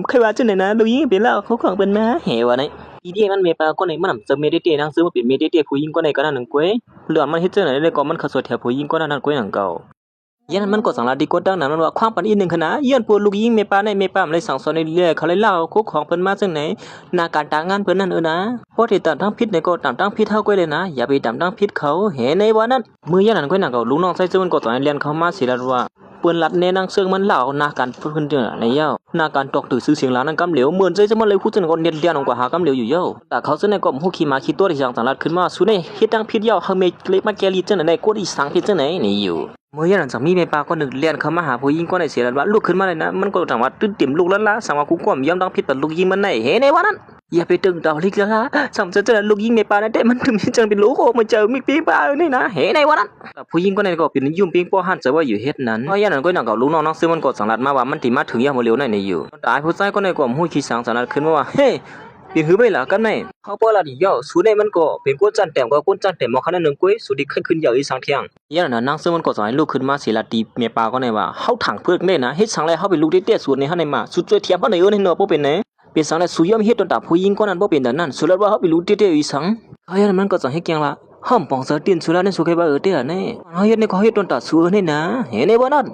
เคยว่าจังได๋นะลูกหญิงเป็นหล่าโคของเปิ้นมาเฮว่าไหนอีเดียมันแม่ป้าก็ในมันจะเมเดเตนั่งซึ่งมันเป็นเมเดเตผู้หญิงก็ในก็นั่นก้วยเรื่องมันเฮ็ดจังได๋ได้ก็มันขะสวดแถวผู้หญิงก็นั่นก้วยหนังเก่ายันมันก็สั่งลาดีกดดังนั้นว่าความปันอีกนึงขนาดย้อนปวดลูกยิงเมป้าในเมป้าเลยสั่งสอนในเรื่อยเขาเลยเล่าคุกของเพิ่นมาจังไหนนาการตางานเพิ่นนั่นนะพอที่ตามทั้งพิษในก็ตามทั้งพิษเฮาก็เลยนะอย่าไปตามทั้งพิษเขาเห็นในวันนั้นมือยันนั้นก็หนังก็ลูกน้องใส่ซึ่งมันก็ตอนเรียนเข้ามาสิละว่าเปิ้นลัดแนนางเซิงมันเล่านาการเพิ่นเด้อในเย้านาการตกตื่นซื้อเสียงหลานนั้นกำเหลียวเหมือนใจจะมันเลยพูดจนก็เรียนออกกว่าหากำเหลียวอยู่เย้าแต่เขาซึ่งในก็ฮู้ขี้มาขี้ตัวที่สั่งลัดขึ้นมาสู้ในเฮ็ดดังพิษเย้าเฮาเมเลยมาแกลีจังไหนกดอีสังพิษจังไหนนี่อยู่ เมื่อยันจังมีเมปาก็นึกเลียนเข้ามาหาผู้หญิงก็ในเสียแล้วว่าลุกขึ้นมาเลยนะมันก็จังว่าตื่นเต็มลุกแล้วล่ะสังว่ากูก็ยอมต้องผิดแต่ลูกยิงมันไหนเห็นในวันนั้นอย่าไปตึงดาวลิกแล้วล่ะสังจะเจอลูกยิงเมปาได้มันถึงจังเป็นลูกโอ้มาเจอมีปีปานี่นะเห็นในวันนั้นผู้หญิงก็ในก็เป็นยุ่มเปียงป้อหันจะว่าอยู่เฮ็ดนั้นเพราะยันนั้นก็นั่งกับลูกน้องซื้อมันก็สังลัดมาว่ามันติมาถึงยามมื้อเร็วในอยู่ตายผู้ชายก็ในก็หู้ขี้สังสังลัดขึ้นมาว่าเฮ้เป็นหือไปล่ะกันไหมเขาป้อละดิย่อสูในมันก็เป็นก้นจันแต้มก็ก้นจันแต้มบ่คันนึงกุ้ยสูดิขึ้นยาวอีสังเที่ยงยันนั้นนางซึ่งมันก็สอนให้ลูกขึ้นมาสิละตีเมียปาก็ในว่าเฮาถังเพิกได้นะเฮ็ดสังแล้วเฮาไปลูกเตี้ยๆสูในเฮาในมาสุดช่วยเทียมเฮาในเนาะบ่เป็นไหนเป็นสังแล้วสุยอมเฮ็ดตนตาผู้หญิงก็นั้นบ่เป็นดังนั้นสุดว่าเฮาไปลูกเตี้ยๆอีสังเขายันมันก็สอนให้เกียงว่าห้อมปองเสือตีนสุดแล้วในสุเคบ่เตี้ยแน่เฮาเฮ็ดในก็เฮ็ดตนตาสูนี่นะเห็นในบ่นั้น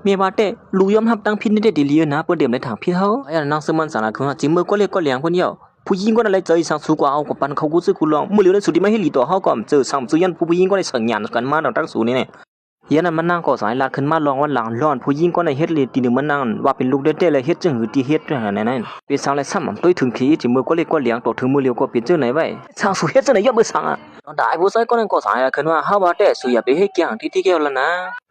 เมียบาเตลูยอมรับตั้งพินได้ดีเลียนะเปิ้นเดิมในทางพี่เฮายันนางซึ่งมันสังละคือจิมือก็เล็กก็เลี้ยงคนเดียวผู้หญิงก็อะไรเจอสังสูกว่าเอากับปันเขากูซื้อกูลองมือเหลียวในสุดที่ไม่ให้หลีต่อเขาก่อนเจอสังสุยันผู้หญิงก็ได้สังญาณกันมาตั้งสูนี่เนี่ยยันนั้นมันนั่งก่อสายลาดขึ้นมาลองวันหลังร้อนผู้หญิงก็ในเฮ็ดเลยตีหนึ่งมันนั่งว่าเป็นลูกเด็ดเลยเฮ็ดจึงหือตีเฮ็ดด้วยนั่นนั่นเป็นสังเลยซ้ำตัวถึงขี้จิมือก็เล็กก็เลี้ยงต่อถึงมือเหลียวก็เป็นจึงไหนไว้สังสูเฮ็ดจึงไหนยอมไปสังอ่ะตอนได้ผู้ชายก็นั่งก่อสายขึ้นว่าเฮาบาเตสุอย่าไปให้เกี่ยงที่แก้วแล้วนะ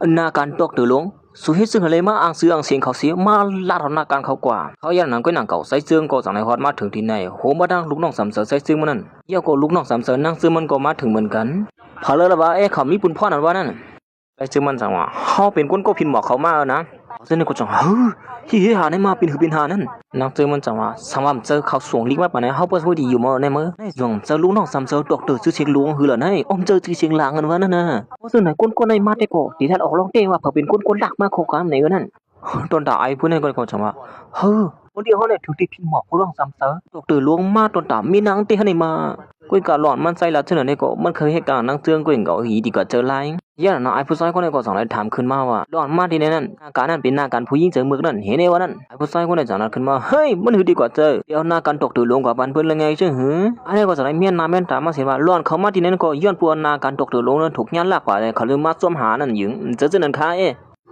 นาการตกตือลงสุเฮ็ดซึ่งอะไรมาอ้างซื้ออ้างเสียงเขาเสียมาลาดหน้าการเขากว่าเขายันนั้นก็นั่งเก่าใส่เสื้อก็สั่งในฮอดมาถึงที่ไหนโหมาดังลูกน้องสามเสือใส่เสื้อมันนั่นเยี่ยวก็ลูกน้องสามเสือนั่งซื้อมันก็มาถึงเหมือนกันพอเลยละว่าเขามีปุ่นพ่อนั่นว่านั่นใส่เสื้อมันสั่งว่าเฮาเป็นคนก็พินหมอกเขามานะเส้นนี่ก็จังฮิหาในมาเป็นหือเป็นหานั่นนั่งซื้อมันจังว่าสังว่าเจอเขาสวงลิกมาปานไหนเฮาบ่ช่วยดีอยู่มื้อในมื้อในส่งเจอลูกน้องสามเสือดอกเตอร์ชื่อเสียงหลวงหือล่ะในอมเจอชื่อเสียงหลางกันว่านั่นน่ะเพราะซึ่งไหนคนในมาแต่ก็ที่ท่านออกร้องเต้ว่าเพิ่นเป็นคนดักมาโคกันไหนนั่นตอนตาไอ้ผู้นั้นก็จังว่าคนเดียวเขาเนี่ยถูกตีพิมพ์หมอกผู้ร้องซ้ำเสอตกตื่นลวงมาตอนตามีนางตีให้มากุ้ยกะหลอนมันใส่ละเท่านั้นก็มันเคยให้การนางเจืองกุ้ยก็หีดีกว่าเจอไล่ย่าไอ้ผู้ชายคนนั้นก็สั่งเลยถามขึ้นมาว่าหลอนมาที่นั่นอาการนั้นเป็นหน้าการผู้หญิงเจอมึกนั่นเห็นในวันนั้นไอ้ผู้ชายคนนั้นสั่งนั้นขึ้นมาเฮ้ยมันหือดีกว่าเจอเดี๋ยวหน้าการตกตื่นลวงกว่าปันเพิ่นละไงเชื่อหืออันนี้ก็สั่งเลยเมียนนาเมียนตามาเสียว่าหลอนเขามาที่นั่นก็ย้อนปวนหน้าการตกตื่นลวงนั้นถูกยันลากกว่าเลยเขาเลยมาซ้อมหานั่นหญิงเจอนั่นค่ะ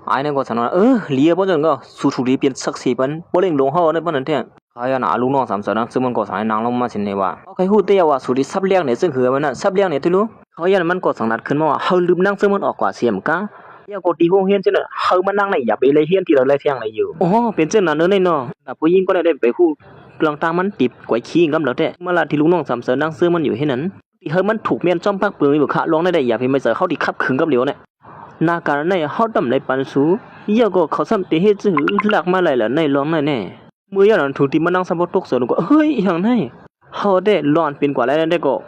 ไอ้นั่นก็สั่งว่าเลียบ่จังก็สู้ถูดีเปลี่ยนศักดิ์ศรีปันบ่เล่งลงเฮาในปานนั้นแท้เขาอย่าหนาลูกน้องสามเสือนั่งซึ่งมันก็สั่งให้นางลงมาสิเนี่ยว่าเขาเคยฮู้เตี้ยว่าสุดิซับเลี้ยงเนี่ยซึ่งหือมันน่ะซับเลี้ยงเนี่ยติรู้เขาอย่ามันก็สั่งนัดขึ้นมาว่าเฮาลืมนั่งซึ่งมันออกกว่าเสียมกะเดี๋ยวก็ตีโรงเรียนจังน่ะเฮามานั่งไหนอย่าไปเลยเฮียนที่เราเลยเที่ยงไหนอยู่อ๋อเป็นจังนั้นเนาะแต่ผู้หญิงก็ได้ไปฮู้เรื่องต่างมันติดกวยขี้กับแล้วแท้เมื่อล่ะที่ลูกน้องสามเสือนั่งซึ่งมันอยู่เฮ็ดนั้นที่เฮามันถูกเมียนจ้อมพักปืนอยู่คะร้องได้อย่าไปไม่เจอเขาที่ขับขึงกับเหลียวเนี่ยนาการในเฮาดํในปันสูเดี๋ยวก็เขาซ้ำติเฮ็ดซื่อหลักมาหลายละในร้องแน่เมื่ออย่างนั้นถูกที่มานั่งสะบดตกเสือก็เฮ้ยอย่างไหนเฮาได้ร้อนเป็นกว่าแล้วได้ก็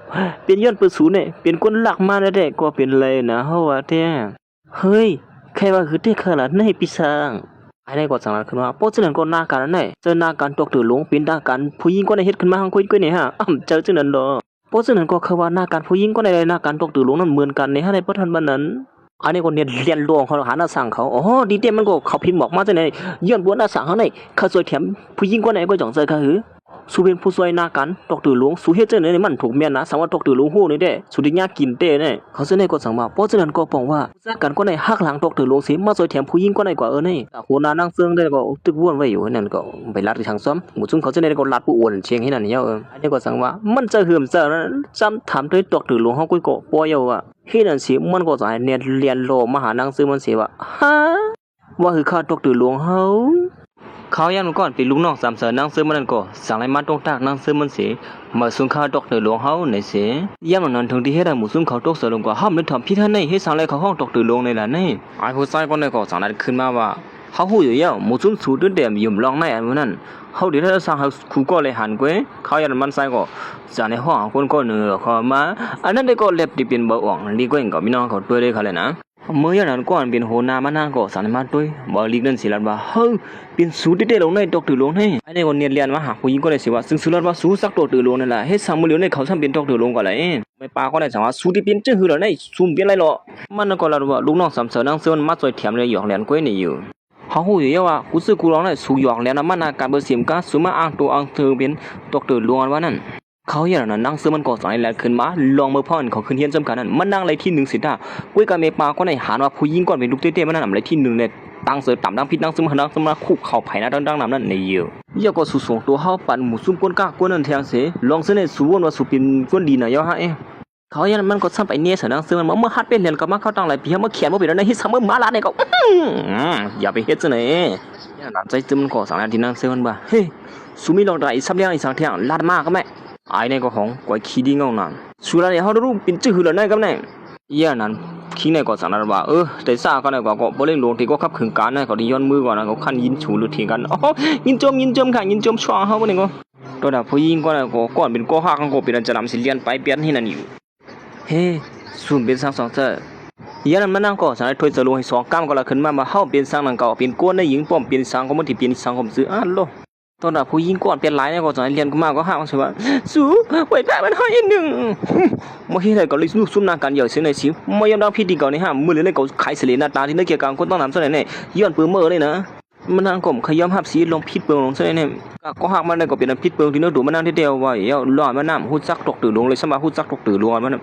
เป็นย้อนปืนสูเนี่ยเป็นคนหลักมาได้ก็เป็นเลยนะเฮาว่าแท้เฮ้ยใครว่าคือเด็กขนาดในปีศาจไอ้นี่ก็สั่งขึ้นมาเพราะฉะนั้นก็นาการไหนเจอนาการตกตื่นลงเป็นนาการผู้หญิงก็ได้เฮ็ดขึ้นมาหังคุยเนี่ยฮะเจอจังนั้นดอเพราะฉะนั้นก็คือว่านาการผู้หญิงก็ได้นาการตกตื่นลงนั้นเหมือนกันในฮะในบ่ทันบันนั้นอันนี้ก็เรียนรวงเขาหาหน้าสั่งเขาดีเต็มมันก็เขาพิมพ์บอกมาจังได๋ย้อนบวนหน้าสั่งเขาในเขาสวยแถมผู้หญิงคนไหนก็จ่องเจอเขาหือสูเป็นผู้สวยหน้ากันตกตื่นลงสูเฮ็ดจังได๋มันถูกแม่นนะสังว่าตกตื่นลงฮู้นี่เด้สุดิญากินเต้เนี่ยเขาเสนอก็สั่งมาเพราะฉะนั้นก็ป้องว่าจักกันคนไหนหักหลังตกตื่นลงสิมาสวยแถมผู้หญิงคนไหนกว่านี่โหนานั่งเซิงได้ก็ตึกวนไว้อยู่นั่นก็ไปลัดทางซ้อมหมู่ซุ่มเขาเสนอก็ลัดผู้อ้วนเชียงให้นั่นเหี่ยวอันนี้ก็สั่งว่ามันจะหืมซะจำถามด้วยตกตื่นลงเฮากุ้ยก็ปอยว่าเฮ็ดนั่นสิมันก็จะให้เนี่ยเรียนโลมาหานังซื้อมันสิว่าฮะว่าคือข้าตกตื่นหลวงเฮาเขายันก่อนเป็นลูกน้องสามเสือนังซื้อมันนั่นก็สั่งให้มาตรงตากนังซื้อมันสิมาสุนข้าตกตื่นหลวงเฮาไหนสิยามนั้นถึงที่เฮ็ดให้หมู่ซุ่มเขาตกเสือลงกว่าห้ามนึกทำพิธีในเฮ็ดสั่งให้เขาห้องตกตื่นหลวงในล่ะนี่ไอ้ผู้ชายคนนั้นก็สั่งนั้นขึ้นมาว่าเฮาฮู้อยู่แล้วหมู่ซุ่มสู้ด้วยเต็มยุ่มร้องในอันนั้นเฮาเดี๋ยวถ้าสั่งให้คู่ก็เลยหันกวยเขายันมันใส่ก็สั่งในห้องคนก็เนื้อเขามาอันนั้นได้ก็เล็บที่เป็นบ่อ่องลีก็ก็มีน้องเขาตัวเลยเขาเลยนะเมื่ออย่างนั้นก่อนเป็นโหนามานั่งก็สั่งมาด้วยบ่ลีกนั่นสิลัดว่าเฮ้ยเป็นสูตรเด็ดๆลงในตกตื่นลงในไอ้นี่ก็เรียนมาหาผู้หญิงก็ได้สิว่าซึ่งสุรัดว่าสู้สักตกตื่นลงนั่นล่ะเฮ็ดสั่งมื้อเหลียวในเขาซ้ำเป็นตกตื่นลงก็เลยไม่ปาก็ได้สั่งว่าสูตรที่เป็นจังหือแล้วในซุ่มเป็นไรหรอมันก็ลัดว่าลูกน้องสามเสือนั่งเสือมาช่วยแถมเลยหยอกเรียนก้อยนี่อยู่เขาหูอยู่ว่ากูซื้อกูร้องได้สูหยอกแล้วนะมันนาการเบอร์เสียมก้าสูมาอ้างตัวอ้างเธอเป็นตกตื่นลวงว่านั่นเขาอย่างนั้นนั่งซื้อมันก่อสายแหลกขึ้นมาลองมือพ่อนเขาขึ้นเฮียนจำกันนั่นมันนั่งอะไรที่หนึ่งสิท่ากุ้ยกับเมปาก็ในหาว่าผู้หญิงก่อนเป็นลูกเต้ๆมันนั่นอะไรที่หนึ่งเนี่ยตั้งเสือต่ำตั้งพิษนั่งซึมนั่งซึมมาคุกเข่าไผ่นะดังๆนั่นในเยอะเยอะก็สูส่งตัวเขาปั่นหมูซุ่มก้นก้าก้นนั่นแทงเสียลองซื้อในสูวนว่าสูเป็นก้นดีนะย่อฮะ เขายันมันก็ซ้ำไปเนี่ยสนังซึ่งมันเมื่อฮัดเป็นเรียนก็มาเข้าตั้งหลายปีมาเขียนว่าเป็นอะไรที่ซ้ำเมื่อมาลาเนี่ยก็อย่าไปเฮ็ดซะหน่อยยันหลานใจซึมมันก็สั่งแล้วที่นั่งเซมันบ่าเฮ้สุมีลองได้ซ้ำเลี้ยงอีสังเที่ยงลาดมากก็แม่ไอ้เนี่ยก็ของกว่าขี้ดิ้งเอานั่นสุราเนี่ยเขาดูเป็นจื้อหือแล้วนั่นก็แม่ยันนั้นขี้เนี่ยก็สั่งแล้วว่าแต่ซ่าก็เนี่ยก็บ่เล่นลงที่ก็ขับขึงการเนี่ยก็ดีย้อนมือก่อนนะก็คันยินฉูหรือเถียงกันอ๋อยินจมค่ะยินจมช่วงเขาบ่เนี่ยก็ตัวดาผู้หญิงก็เนี่ยก็ก่อนเป็นก็ฮักก็เป็นจะนำสิเลียนไปเปลี่ยนที่นั่นอยู่เฮ้ส่วนเป็นสังสองเจ้ายันมันนั่งก็สั่งให้ถอยจะลงให้สองก้ามก็ละขึ้นมาเฮาเป็นสังนั่งก็เป็นก้นในหญิงป้อมเป็นสังก็มันที่เป็นสังผมซื้อโลตอนน่ะผู้หญิงก่อนเป็นหลายเนี่ยก็สั่งให้เรียนก็มาก็ฮักใช่ป่ะสู้ไว้ได้มันให้นึงบ่เฮ็ดได้ก็เลยซุ่มหน้ากันเหย่อเสียในสิบ่ยอมรับผิดดีก็นี่ฮะมื้อเลยก็ขายเสลหน้าตาที่นักเกี่ยวกับคนต้องนำซะเนี่ยย้อนปื้อเมื่อเลยนะมันนั่งก็ขยอมรับสิลงผิดเปิงลงซะเนี่ยก็ฮักมันได้ก็เป็นผิดเปิงที่นึกดูมันนั่งเดียวว่าเดี๋ยวรอมันน้ำฮู้จักตกตื่นลงเลยสมาฮู้จักตกตื่นลงมั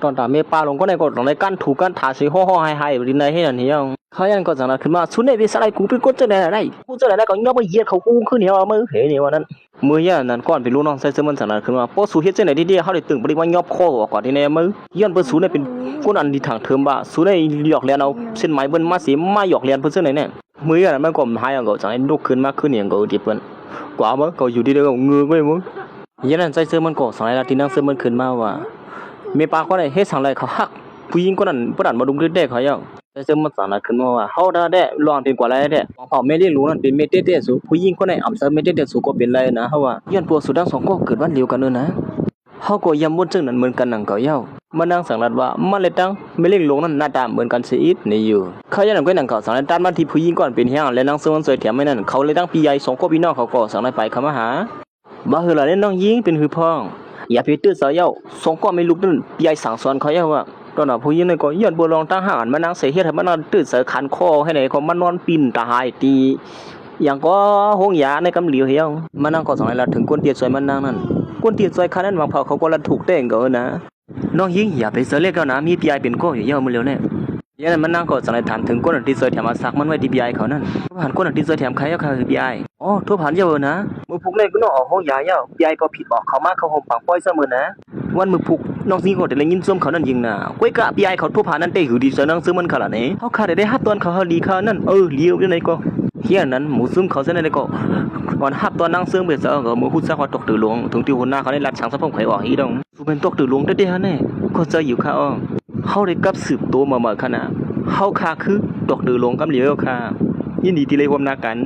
นตอนตาเมปาลงก็ในก็ตรงในกั้นถูกกั้นถาสิห่อๆให้ๆดินในให้นั่นเฮียงเขายันก็จังนั้นขึ้นมาสุดในวิสัยกูเป็นคนจังได๋ได้กูจังได๋ได้ก็ยอมบ่เหยียดเขากูขึ้นเหี่ยวมือเฮ้นี่ว่านั้นมือย่านั้นก่อนเป็นลูกน้องใส่เสื้อมันจังนั้นขึ้นมาบ่สู้เฮ็ดจังได๋ดีๆเฮาได้ตึงบ่ได้ว่ายอบคอออกกว่าที่ในมือย้อนเพิ่นสู้ในเป็นคนอันดีทางเทิมบ่สู้ในหยอกเลียนเอาเส้นไหมเบิ่นมาสิมาหยอกเลียนเพิ่นจังได๋เนี่ยมือย่านั้นมันก็หายก็จังได๋ลุกขึ้นมาขึ้นเหียงก็ดิเพิ่นกว่าบ่ก็อยู่ดีๆก็งือไว้มึงยันนั้นใส่เสื้อมันก็สังได๋ที่นั่งเสื้อมันขึ้นมาว่าเมปาก็ได้เฮ็ดสังไดเขาฮักผู้หญิงคนนั้นบ่ดันมาดุงได้เขายังแต่ซึ่งมันสั่งนะขึ้นมาว่าเฮาได้ลองเป็นกว่าไรได้พอแม่เลี้ยงรู้นั่นเป็นเมเตสูผู้หญิงคนไหนอำเสเมเตสูก็เป็นไรนะเฮาว่าย้อนตัวสุดทั้งสองก็เกิดวันเดียวกันนะเฮาก็ย้ำวนซึ่งนั้นเหมือนกันนั่งก็เย้ามานั่งสังรัดว่ามันเลยตั้งไม่เลี้ยงลงนั้นหน้าตาเหมือนกันสิอีกนี่อยู่เขายันก็นั่งเขาสังรัดด้านมาที่ผู้หญิงก่อนเป็นเฮียงและนั่งซึ่งมันสวยแถมไม่นั่นเขาเลยตั้งปีใหญ่สองก็พี่น้องเขาก็สังรัดไปเข้ามาหาบ่ฮือล่ะเล่นน้องยิงเป็นหือพ้องอย่าไปตื้อสาวเย้าสองก็ไม่ลุกนั่นปีใหญ่สั่งสอนเขาเย้าว่าตอนน่ะผู้หญิงนี่ก็ย้อนบ่ลองตั้งหานมานั่งเสียเฮ็ดให้มันนอนตื้อเสือคันคอให้ไหนก็มันนอนปิ่นตาหายตีอย่างก็ห้องยาในกำเหลียวเฮียงมานั่งก็สองให้ละถึงก้นเตียซอยมันนั่งนั่นก้นเตียซอยคันนั้นวางเผาเขาก็ละถูกแต่งก็นะน้องยิงอย่าไปเสือเล็กแล้วนะมีปีไอเป็นก็อยู่เยอะมื้อแล้วเนี่ยยันมันนั่งก็สองให้ถามถึงก้นที่ซอยแถมมาซักมันไว้ที่ปีไอเขานั่นผ่านก้นที่ซอยแถมใครก็คือปีไออ๋อทั่วผ่านเยอะนะมือพุกเลยก็น้องออกห้องยาเยอะปีไอก็ผิดบอกเขามาเขาห่มปากป้อยเสมอนะวันมือพุกน้องสิงก็ได้ยินซ้มเขานั่นยิงน่ะก้อยกะปีไอเขาทั่วผ่านนั่นเตหือดีเสือนังซื้อมันขนาดไหนเขาขาดได้ฮับตอนเขาเฮาดีเขานั่นเลี้ยวอยู่ไหนก็เฮียนั้นหมูซึมเขาเส้นไหนก็วันฮับตอนนั่งซื้อเบ็ดเสือก็มือพูดซะว่าตกตื่นลงถึงที่หัวหน้าเขาได้รัดช่างสะพงไข่ออกอีดงสุเป็นตกตื่นลงได้ฮะเนี่ยก็จะอยู่ค่ะเขาได้กับสืบตัวมาขนาดเขาคาคือตกตื่นลงกับเหลียวค่ะยินดีที่เลยร่วมหน้ากั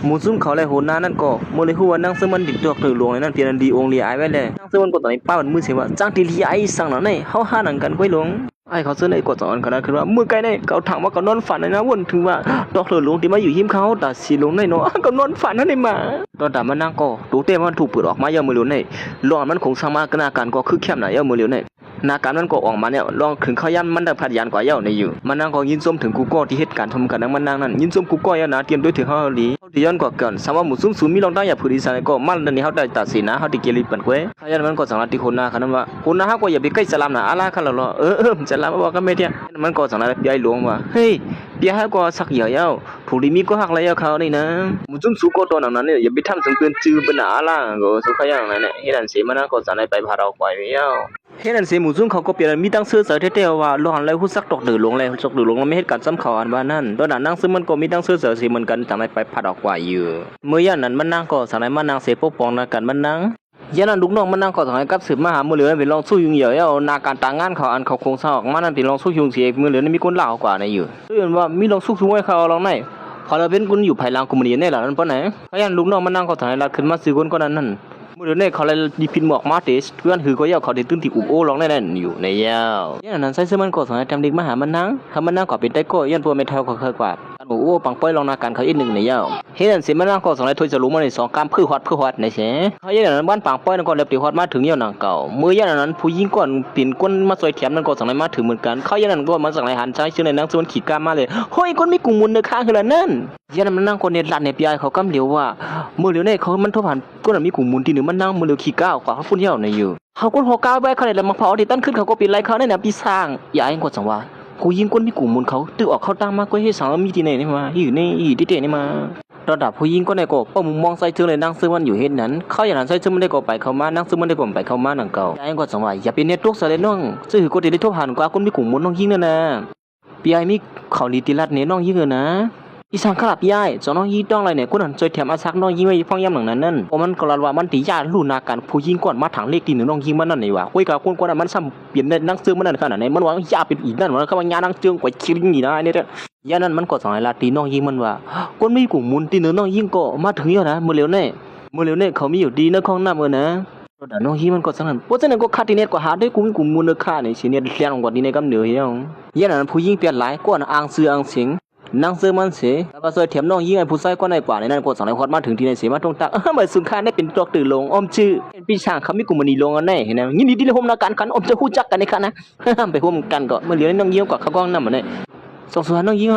นหมูซุ่มเขาเลยโหน้านั่นก็โมเลยฮู้ว่านั่งซึ่งมันดิบตัวถือหลวงนั่นเพียงดีองค์ลีไอไว้เลยนั่งซึ่งมันก็ตอนนี้ป้ามันมือเสียว่าจ้างที่ลีไอสั่งหน่อยเฮาหาหนังกันก้อยหลวงไอ้เขาซื้อในกดสอนกันนะคือว่ามือไกลได้เขาถามว่าเขานอนฝันนะวนถึงว่าดอกเถือหลวงที่มาอยู่หิมเขาแต่สีหลวงในเนาะเขานอนฝันนั่นเองมาตอนแต่มันนั่งก็ตูเต้มันถูกเปิดออกมาเยอะมือเหลียวในหลวงมันคงสร้างมากนาการก็คือเข้มหน่อยเยอะมือเหลียวในนาการมันก็ออกมาเนี่ยลองถึงเขาย่ำมันได้พัดยานกว่าเย้าในอยู่มันนั่งก็ยินส้มถึงกูก็ที่เหตุการณ์ทำกันนั่งมันนั่งนั่นยินส้มกูก็ยานะเตรียมด้วยถึงเขาหลีที่ย้อนกว่าเกินสามว่าหมู่ซุ่มมีลองได้อย่าผู้ดีสานก็มันนี่เขาได้ตัดสินนะเขาติเกลิปันเว้ยเขายันมันก็สังกัดที่คนนาคันนั้นว่าคนนาเขาก็อย่าไปใกล้สลามนะอะไรกันหรอจะลามบอกกันไม่ได้มันก็สังกัดใหญ่หลวงว่าเฮ้ยเดี๋ยวให้ก็สักเหี่ยวผู้ดีมีก็หักอะไรเขานี่นะหมู่ซุ่มสู้ก็ตอนนั้นเนี่ยอย่าไปทำสังเกตจื้อเป็นอะไรก็สุขอย่างนั้นเนี่ยเฮ็ดอันเสียมันก็สังกัดไปพาเราไปเย้าเฮ็ดอันเสียหมู่ซุ่มเขาก็เปลี่ยนมีตั้งซื้อเสือเท่ๆว่าหลอนอะไรฮู้ซักตกดื้อหลวงเลยตกดื้อหลวงไม่เฮ็ดการซ้ำเขาอันว่านั่นตอนนั้นนั่งซื้อมันก็มีตั้งซื้อเสือสิเหมือนกันจังได๋ไปพาดออกว่าอยู่เมื่อย่านนั้นมันนั่งก็สังกัดมันนั่งเสปกป้องนะกันมันนั่งยันนั้นลูกน้องมันนั่งก็สังกัดกับสืบมาหามื้อเหลือเป็นลองสู้ยุ่งเหยิงเอานาการต่างงานเขาอันเขาคงเศร้าออกมานั่นเป็นลองสู้ยุ่งเสียมื้อเหลือนี่มีคนลาวกว่าในอยู่ซื่อว่ามีลองสู้ช่วยเขาลองไหนพอเราเป็นคนอยู่ภายหลังกลุ่มนี้เนี่ยล่ะนั่นเพราะไหนเพราะยันลูกน้องมันนั่งก็สังกัดขึ้นมาซื้อคนก็นั่นมื้อเหลือเนี่ยเขาเลยดิพินหมอกมาเตสเพื่อนหือก็ยาวเขาได้ตื่นที่อุบโอลองนั่นอยู่ในยาวยันนั้นใส่เสื้อมันก็สังกัดทำเด็กมาหามันนั่งถ้ามันนั่งก็เป็นได้ก็ยันพวกไม่เท่าเขาเคยกว่าโอ้ปังป้อยลองนาการเขาอีกหนึ่งในยาวเฮ็ดอันสิมันนั่งก็สองในถ้วยจะรู้มาใน2กรัมคือฮอดในเสเขายันนั้นบ้านปังป้อยนั่นก็เล็บติฮอดมาถึงยาวนางเก่ามื้อยันนั้นผู้หญิงก่อนปิ่นก้นมาซอยแถมนั่นก็สองในมาถึงเหมือนกันเขายันนั้นก็มาสังในหันใจชื่อในนางส่วนขี้กล้ามาเลยเฮ้ยคนมีกลุ่มมุนเด้อข้างคือละนั่นยันนั้นมันนั่งคนเน็ตลัดในปีไอเขากำเหลียวว่ามื้อเหลียวเนี่ยเขามันทบผ่านก็มีกลุ่มมุนที่1มันนั่งมื้อเหลียวขี้ก้าวกว่าเขาพุ่นยาวในอยู่เขาคนหัวก้าวไว้เขาได้แล้วมาเผาที่ตั้นขึ้นเขาก็ปิดไล่เขาในน่ะปีสร้างอย่าให้กดสังว่าผู้หญิงคนมีกลุ่มมุนเขาตื้อออกเขาตั้งมาก็ให้สังมีที่ไหนนี่มาอยู่ในอีที่เตนี่มาต ระดับผู้หญิงก็ได้ก็ป้อมุมมองใส่ถึงเลยนั่งซื้อมันอยู่เฮ็ดนั้นเขาอย่างนั้นใส่ซึ่งมันได้ก็ไปเข้ามานั่งซื้อมันได้ก็ไปเข้ามานั่งเก่าไอ้ก็จังว่าอย่าเป็นเน็ตตุกซะเลยน้องซื่อก็ได้ทบหันกว่าคนมีกลุ่มมนน้องยิงนั่นน่ะพี่ไอ้มีเขาลีติลัดเนี่ยน้องยิงนะอีสังขลับยายจอน้องยิงต้องอะไรเนี่ยคนนั้นจอยแถมอาซักน้องยิงไว้ฟังย้ำหนังนั้นเพราะมันก็ว่ามันตียาลู่นาการผู้ยิงก่อนมาถังเลขที่หนึ่งน้องยิงมันนั่นนี่ว่าคุยกับคนนั้นมันซ้ำเปลี่ยนได้นั่งซื้อมันนั่นขนาดไหนมันว่ายาเป็นอีกนั่นว่าเขาว่ายานั่งเจืองกว่าคิริงนี่นะเนี่ยยานั้นมันก็สองไอ้ลาตีน้องยิงมันว่าคนมีกลุ่มมุนตีหนึ่งน้องยิงก็มาถึงแล้วนะเมื่อเร็วเนี่ยเขามีอยู่ดีนะข้องหน้ามือนะแต่น้องยิงมันก็สังนั้นเพราะฉะนั้นก็คาติเนตก็หาได้กลุ่มมุนค่าในสิ่งนี้เลี้ยงกว่าดีในกำเนิดเฮียงยานั้นผู้ยิงเปลี่ยนหลายก้อนอ่างซื้ออ่างเสียงนั่งซื้อมันเสียแล้วก็ซอยเถียมน้องยิงไอ้ผู้ชายก็ในป่าในนั้นก็สั่งให้ฮอดมาถึงที่ในเสียมาตรงตาเหมือนสุนค่าได้เป็นตัวตื่นลงอ้อมชื่อเป็นพี่ช่างเขามีกลุ่มมันนี่ลงกันแน่เห็นไหมยินดีที่ได้ร่วมนาการกันอ้อมจะฮู้จักกันในคันนะไปร่วมกันก็เมื่อเหลือน้องยิงกับเขาก้องนั่นมาเนี่ยสองส่วนน้องยิง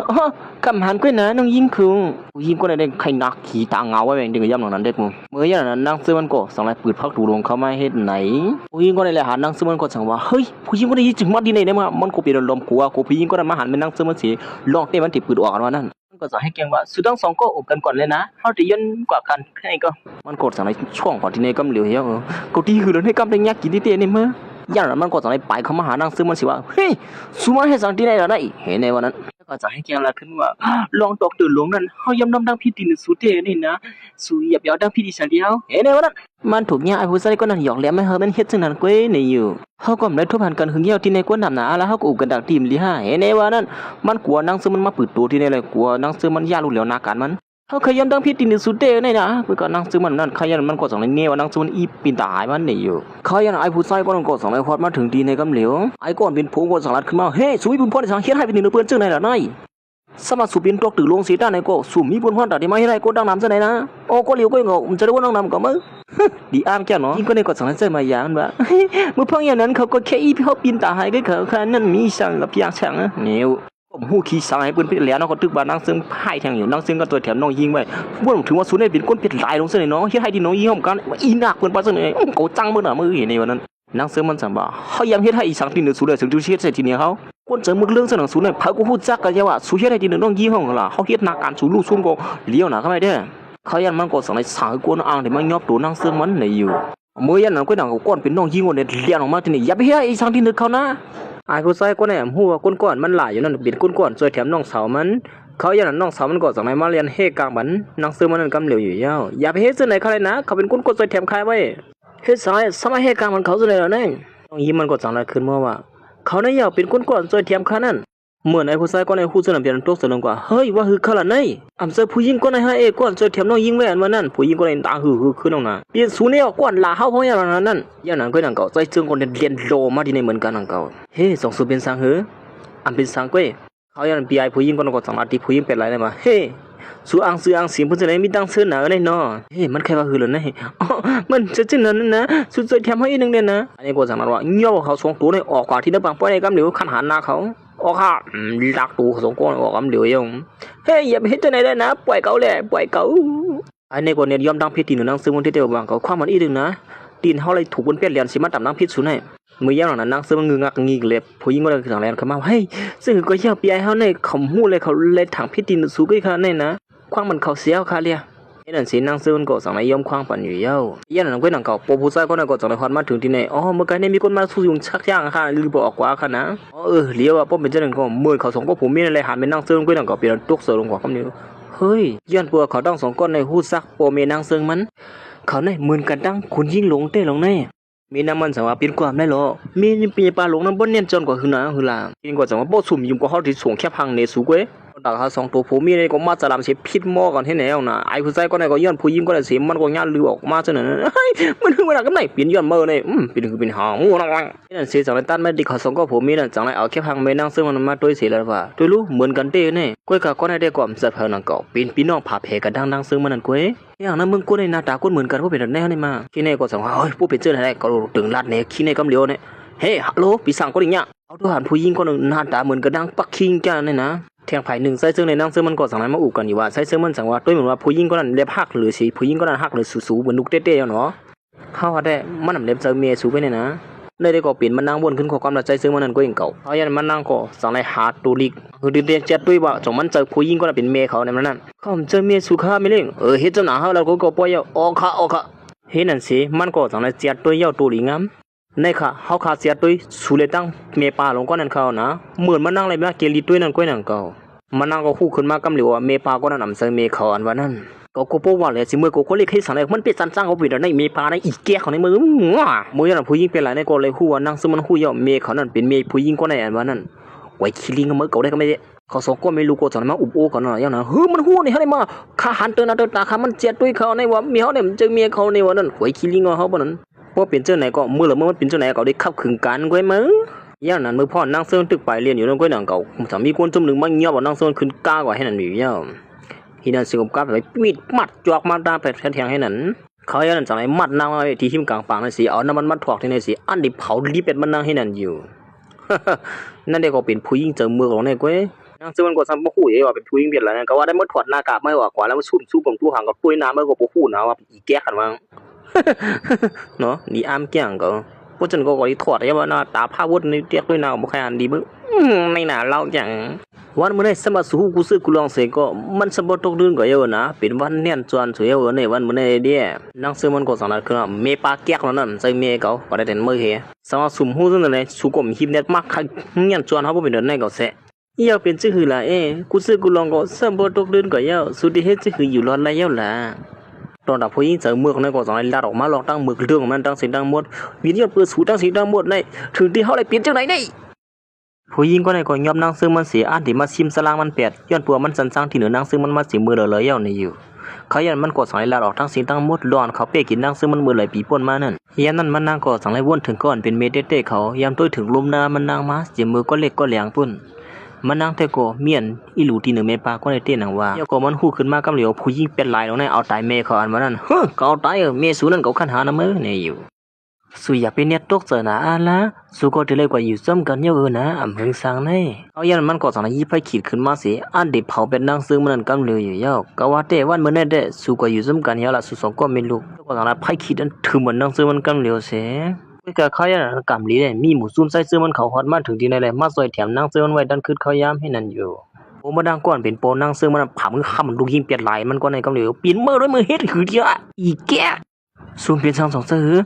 คำหันก็นะน้องยิงคือผู้ยิงก็ได้ใครนักขี่ตาเงาไว้เองดึงย่ำหลังนั้นเด็กมึงเมื่อยันนั้นนั่งซื้อมันก็สั่งให้ปืนพักดูลงเข้ามาเฮ็ดไหนผู้ยิงก็ได้เลยหานั่งซื้อมันก็สั่งว่าเฮ้ยผู้ยิงก็ได้ยิงจึงมาดีในมันก็เปลี่ยนลมขัวกูผู้ยิงก็ได้มาหันไปนั่งซื้อมันสิลองเตะมันติดปืนออกกันว่านั่นก็จะให้เก่งว่าสุดทั้งสองก็อบกันก่อนเลยนะเขาจะยันกว่ากันแค่นี้ก็มันกดสั่งในช่วงก่อนที่ในกำเหลียวเหี้ยก็ที่คือเรื่องให้กำได้ยากกี่ที่เตะนี่มั้ยย่านนั้นมันก็จะในไปเขามาหานั่งซื้อมันสิว่าเฮ้ยสุมาให้สั่งที่ไหนล่ะได้เห็นในวันนั้นก็จะให้เก่งละขึ้นว่าลองตกตื่นหลงนั้นเขาย้ำดังพี่ตีนสุดเตะนี่นะสุหยับยาวดังพี่ดิฉันเดียวเห็นในวันนั้นมันถูกเนี่ยไอ้ผู้ชายก็นั่นหยอกแหลมไม่เฮามันเฮ็ดจังนั้นก้อยในอยู่เขาก็ไม่ได้ทุบหันกันหึงเหี่ยวที่ในกวนนำหนาแล้วเขาก็อุกกันดักทีมลิ5เห็นในวันนั้นมันกลัวนั่งซื้อมันมาปืดตัวที่ในเลยกลัวนั่งซื้อมันย่าลูกเหลียวนาการมันเขาขยันดังพี่ตีนสุดเตะนี่นะเพื่อก็นั่งซื้อมันนั่นขยันมันก็สั่งในเนี่ยว่านั่งซื้อมันอีปีนตายมันนี่อยู่เขายันไอ้ผู้ชายก็นั่นก็สั่งในฮอดมาถึงทีในกำเหลียวไอ้ก้อนเป็นผู้ก็สั่งลัดขึ้นมาเฮ้สุวิบุญพ่อสั่งเฮ็ดให้เป็นหนึ่งเพื่อนจึงในล่ะนายสมัครสุบินตกตื่นลงสีด้านในก็สุ่มมีบุญพ่อตัดที่มาให้ได้ก็ดังน้ำซะไหนนะโอ้ก็เหลียวก็งงมันจะได้ว่าน้องน้ำก็มั้งดีอ้ามแก่เนาะยิ่งก็ในก็สั่งให้เจอมาอย่างนั้นว่าเมื่อพ่ออย่างนั้นเขาก็แค่อีเขาปีนตาหายก็เขาแค่นั้นมีสั่งกับยางสั่งนะเนี่ยผมหูขี้สั่งให้เปิ้นไปแล้วน้องก็ตึกบ้านนั่งซึ่งไพ่แทงอยู่นั่งซึ่งก็ตัวแถมน้องยิงไว้บ่ถึงว่าสุดได้เป็นคนเปลี่ยนลายลงซะไหนเนาะเฮ็ดให้ที่น้องยิงหอมกันอีนักเพิ่นปาซะไหนเขาจังมื้อน่ะมื้อเห็นในวันนั้นนั่งซึ่งมันสั่งบ่เขายามเฮ็ดให้อีสังที่1สุดได้ถึงจุเฮ็ดใส่ที่เนี่ยเขาคนเจอมึกเรื่องสนังสูเนี่ยพากูฮู้จักกันว่าสุเฮ็ดให้ที่1น้องยิงห้องล่ะเขาเฮ็ดนาการสูลูกซุ่มก็เลี้ยวหน้าเข้าไปเด้อเขายันมันก็สั่งให้สั่งกวนอ่างที่มันยอบตัวนั่งซึ่งมันในอยู่เมื่อยันนั้นก็ดังก้อนเป็นน้องยิงคนเนี่ยเลี้ยงออกมาที่นี่อย่าไปเฮ็ดอีสังที่1เขานะไอ้ผู้ชายคนนั้นฮู้ว่าก้อนมันหลายอยู่นั่นเป็นก้อนช่วยแถมน้องสาวมันเขายันนั้นน้องสาวมันก็สั่งให้มาเรียนเฮกลางบันนั่งซึ่งมันนั่นกำเหลียวอยู่ยาวอย่าไปเฮ็ดซื่อไหนเขาเลยนะเขาเป็นก้นช่วยแถมใครไว้เฮ็ดสมัยเฮกลางมันเขาซื่อไหนแล้วนั่นน้องยิงมันก็สั่งให้ขึ้นมาว่าเขาเนี่ยอยากเป็นก้นช่วยแถมเขานั่นเหมือนไอ้ผู้ชายก็ในฮู้สนามเปลี่ยนตกสนองกว่าเฮ้ยว่าคือเขาล่ะไหนอำเสผู้หญิงก็ในให้ก้อนช่วยแถมน้องยิงไว้อันว่านั่นผู้หญิงก็ในตาหือขึ้นน้องน่ะเปลี่ยนสูเนี่ยก้อนลาเฮาเพราะอย่างนั้นอย่างนั้นก็ดังเก่าใจจึงคนเรียนโลมาที่ในเหมือนกันดังเก่าเฮ้สองสูเป็นสังหืออันเป็นสังก้อยเขาอย่างนั้นปีไอ้ผู้หญิงก็นก็สังอาทิผู้หญิงเป็นไรเลยมาเฮ้สูอ่างซื้ออ่างเสียงเพิ่นจะได้มีดังเสื้อหนาเลยเนาะเฮ้มันใครว่าหือล่ะนะมันจะจังนั้นนะสุดใจแถมให้อีกนึงเนี่ยนะอันนี้ก็สังนั้นว่าย่อเขา2ตัวนี่ออกกว่าที่นบางป้อยในกำเหลียวคันหันหน้าเขาออกค่ะลักตัว2ก้อนออกกำเหลียวยงเฮ้ยอย่าไปเฮ็ดจังได๋ได้นะปล่อยเขาแหละปล่อยเขาอันนี้ก็เนี่ยยอมดังพี่ตีนนั่งซื้อมันที่เดียวบางเขาความมันอีนึงนะตีนเฮาเลยถูกบนเปียเลียนสิมาตำน้ำพิษสุนัยมื้อยามนั้นนั่งซื้อมันงึงักงีกเลยผู้หญิงก็เลยสั่งแลนเข้ามาเฮ้ยซึ่งก็อย่าปีไอ้เฮาในเขาฮู้เลยเขาเลยถังพี่ตีนสู้กับเขาเนี่ยนะความมันเขาเสียค่ะเลียไอ้นั่นสินั่งซื้อมันก็สั่งให้ยอมความปันอยู่ยาวยันนั้นก็นั่งเก่าโปผู้ชายก็นั่งก็สั่งให้ฮอดมาถึงที่ไหนอ๋อเมื่อกี้เนี่ยมีคนมาสู้ยุงชักย่างค่ะหรือบ่ออกกว่าค่ะนะเลี้ยวว่าป้อมเป็นจังนั้นก็มื้อเขา2ก็ผมมีอะไรหันไปนั่งซื้อมันก็นั่งก็เป็นตกเสือลงกว่าคำนี้เฮ้ยย้อนปัวเขาต้อง2ก้อนในฮู้ซักโปเมนั่งซึ่งมันเขาในเหมือนกันดังคุณยิ่งหลงเต้หลงในมีน้ำมันสามารถเป็นความได้หรอมีปีปลาหลงน้ำบนเนียนจนกว่าหือหล่ะกินกว่าสามารถบ่สุ่มยุ่มกว่าเขาที่ส่งแค่พังในสูกเว้ยดากเขา2ตัวผมมีในก็มาจะลำเสียพิษหม้อกันให้แนวน่ะไอ้ผู้ชายก็ในก็ย้อนผู้หญิงก็ได้เสียมันก็ย่านลือออกมาซะนั่นเฮ้ยมันคือมันกันไหนเปลี่ยนย้อนมือเลยเป็นหางงูนั่นเสียจังเลยตันไม่ดีเขา2ก็ผมมีนั่นจังเลยเอาแค่พังไม่นั่งซึ่งมันมาด้วยเสียแล้วว่าตัวรู้เหมือนกันเต้เนี่ยก้อยก็ได้ความสัตว์เฮานั่นก็เป็นพี่น้องผาแผ่กันดังซึ่งมันนั่นก้อยอย่างนั้นมึงกูในหน้าตากูเหมือนกันว่าเป็นแนวนี่มาขี้ในก็สั่งว่าเฮ้ยผู้เป็นเจ้าไหนก็ตึงลัดเนี่ยขี้ในกำเหลียวเนี่ยเฮ้ฮัลโหลพี่สั่งก็ดิเนี่ยเอาทหารผู้หญิงคนนึงหน้าตาเหมือนกันดังปักคิงกันเนี่ยนะแทงไผ่1ใส่ซึ่งในนั่งซึ่งมันก็สั่งให้มาอู่กันอยู่ว่าใส่ซึ่งมันสั่งว่าด้วยเหมือนว่าผู้หญิงคนนั้นเล็บหักหรือสิผู้หญิงคนนั้นหักหรือสูๆเหมือนนุกเต้ๆเนาะเฮาว่าได้มันนำเล็บเจอเมียสูไปเนี่ยนะ ในได้ก็เปลี่ยนมันนั่งวนขึ้นขอความละใจซึ่งมันนั่นก็ยังเก่าเพราะยันมันนั่งก็สั่งในหาตูลิกคือเดียนเจ็ดด้วยว่าจงมันเจอผู้หญิงก็เป็นเมียเขาในมันนั่นเขาเจอเมียสุขาไม่เล่งเฮ็ดจนหนาเขาแล้วก็ปล่อยออกค่ะเฮ็ดนั่นสิมันก็สั่งในเจ็ดด้วยยาวตูลิงามในค่ะเขาขาเจ็ดด้วยสุเลตั้งเมียป่าลงก็นั่นเขานะเหมือนมันนั่งอะไรมาเกลีด้วยนั่นก็นั่นเก่ามันนั่งก็คู่ขึ้นมากำเหลียวเมียป่าก็นั่นนำเสเมียเขาอันว่านั่นก็พบว่าเลยสิมือก็เรียกให้สั่งเลยมันเป็นสันจ้างเขาไปเดี๋ยวในเมียป่าในอีกแก่ของในมือมือนั่นผู้หญิงเป็นไรในก็เลยคู่ว่านั่งซึ่งมันคู่ยาวเมียเขานั่นเป็นเมียผู้หญิงก็ในอันว่านั่นไว้คิลิงก็มือเก่าได้ก็ไม่ได้เขาสองก็ไม่รู้ก็จะมาอุบโอกันนะอย่างนั้นมันหู้นี่เขาได้มาข้าหันเตือนนะเตือนตาข้ามันเจ็ดด้วยเขาในว่าเมียเขาเนี่ยมันเจอเมียเขาในวันนั้นไว้คิลิงเขาบ่นั้นว่าเป็นเจ้าไหนก็มือหรือมันเป็นเจ้าไหนก็ได้ขับขึงกันก็มั้งอย่างนั้นมือพ่อนั่งเสื่อตึกไปเรียนอยู่นั่นก็นั่งเก่าสามีคนจมหนึ่งมันเงียบว่านั่งเสื่อขึ้นก้าวกว่าให้นั่นอยู่ย่าที่นั่นสิบก้าวไปปิดมัดจอกมาตาแผลแทงให้นั่นเขาอย่างนั้นจังไรมัดนางมาที่หิมกลางปางนั่นสิเอาน้ำมันมัดถอกที่นั่นสิอันนี้เผาลิเป็ดมันนั่งให้นั่นอยู่นั่นเด็กก็เป็นผู้หญิงเจอมือของนี่ก็นั่งซึ่งมันก็ซ้ำบ่ฮู้เอว่าเป็นผู้หญิงเปลี่ยนแล้วก็ว่าได้มาถอดหน้ากากไม่ว่ากว่าแล้วมาสู้ผมตู้ห่างกับปุ้ยน้ำมันก็บ่ฮู้นะว่าอีแก่กันว่าเนาะนี่อ้ามแก่งก็พวกฉันก็ได้ถอดได้ว่าหน้าตาผ้าวุ้นนี่เรียกด้วยหน้าบ่ค่อยอันดีมึงไม่น่าเล่าจังวันมื้อนี้สมาสู้กูซื้อกูลองเสก็มันสมบ่ตกดื้นก็เยอะนะเป็นวันเนียนจวนสวยเยอะในวันมื้อนี้เด้นั่งซึ่งมันก็สังนัดคือเมปาแก๊กนั่นใส่เมก็บ่ได้แต่มื้อเฮสมาสุ่มฮู้ซั่นเลยสุกมหิมเน็ตมักเนียนจวนเฮาบ่เป็นเดินในก็แซยาวเป็นจื้อหือล่ะกูซื้อกูลองก็สมบ่ตกดื้นก็เยอะสุดที่เฮ็ดจื้อหืออยู่รอดแล้วยาวล่ะตอนดับผู้หญิงเจอมือของนายก็สั่งให้ลาดออกมาลองตั้งมือเรื่องของมันตั้งเสียงดังหมดวิญญาณเปิดสูตั้งเสียงดังหมดในถึงที่เขาได้เปลี่ยนจังไหนได้ผู้หญิงก็นายก็ยอมนั่งซึ่งมันเสียอันที่มาชิมสลางมันแปดย้อนปัวมันสันสร้างที่เหนือนั่งซึ่งมันมาเสียมือเลยเย้าในอยู่เขายันมันก็สั่งให้ลาดออกทั้งเสียงดังหมดร้อนเขาเป๊กกินนั่งซึ่งมันมือเลยปีป่นมานั่นยันนั้นมันนั่งก็สั่งให้วนถึงก่อนเป็นเมเต้เขายามตัวถึงลมนามันนั่งมาเสียมือก็เล็กก็แหลงปุ่นมันนั่งแต่ก็เมียนอีหลูที่หนึ่งเมปาก็ได้เต้นหนังว่าเดี๋ยวก็มันหู้ขึ้นมากำเหลียวผู้หญิงเป็นลายลงในเอาตายเมเขาอันว่านั่นก็เอาตายเมสูนั่นก็ขันหานะมือเนี่ยอยู่สุอยากเป็นเนี่ยตกเจอหนาอันละสุก็จะเลยกว่าอยู่ซ้ำกันเยอะนะอำเภอสังในเอายันมันก็สั่งให้ยิบไฟขีดขึ้นมาสิอันเด็บเผาเป็นนั่งซึ่งมันนั่นกำเหลียวอยู่ยาวก็ว่าแต่วันเมื่อนั่นเด้สุก็อยู่ซ้ำกันเยอะละสุสองก็ไม่รู้ก็สั่งให้ไฟขีดนั้นถือเหมือนนั่งซึ่งมันกำเหลียวเสียก็เขายันกำลีเลยมีหมูซุ่มใส่ซื้อมันเขาฮอดมาถึงที่ไหนเลยมาซอยแถมนั่งซื้อมันไว้ดันคืดเขายามให้นั่นอยู่โอ้มาดังก่อนเป็นโปนั่งซื้อมันผ่ามือข้ามลูกยิงเปลี่ยนลายมันก็ในกำเหลียวเปลี่ยนมือด้วยมือเฮ็ดคือเดียวอีแก่ซุ่มเปลี่ยนสองซื้อน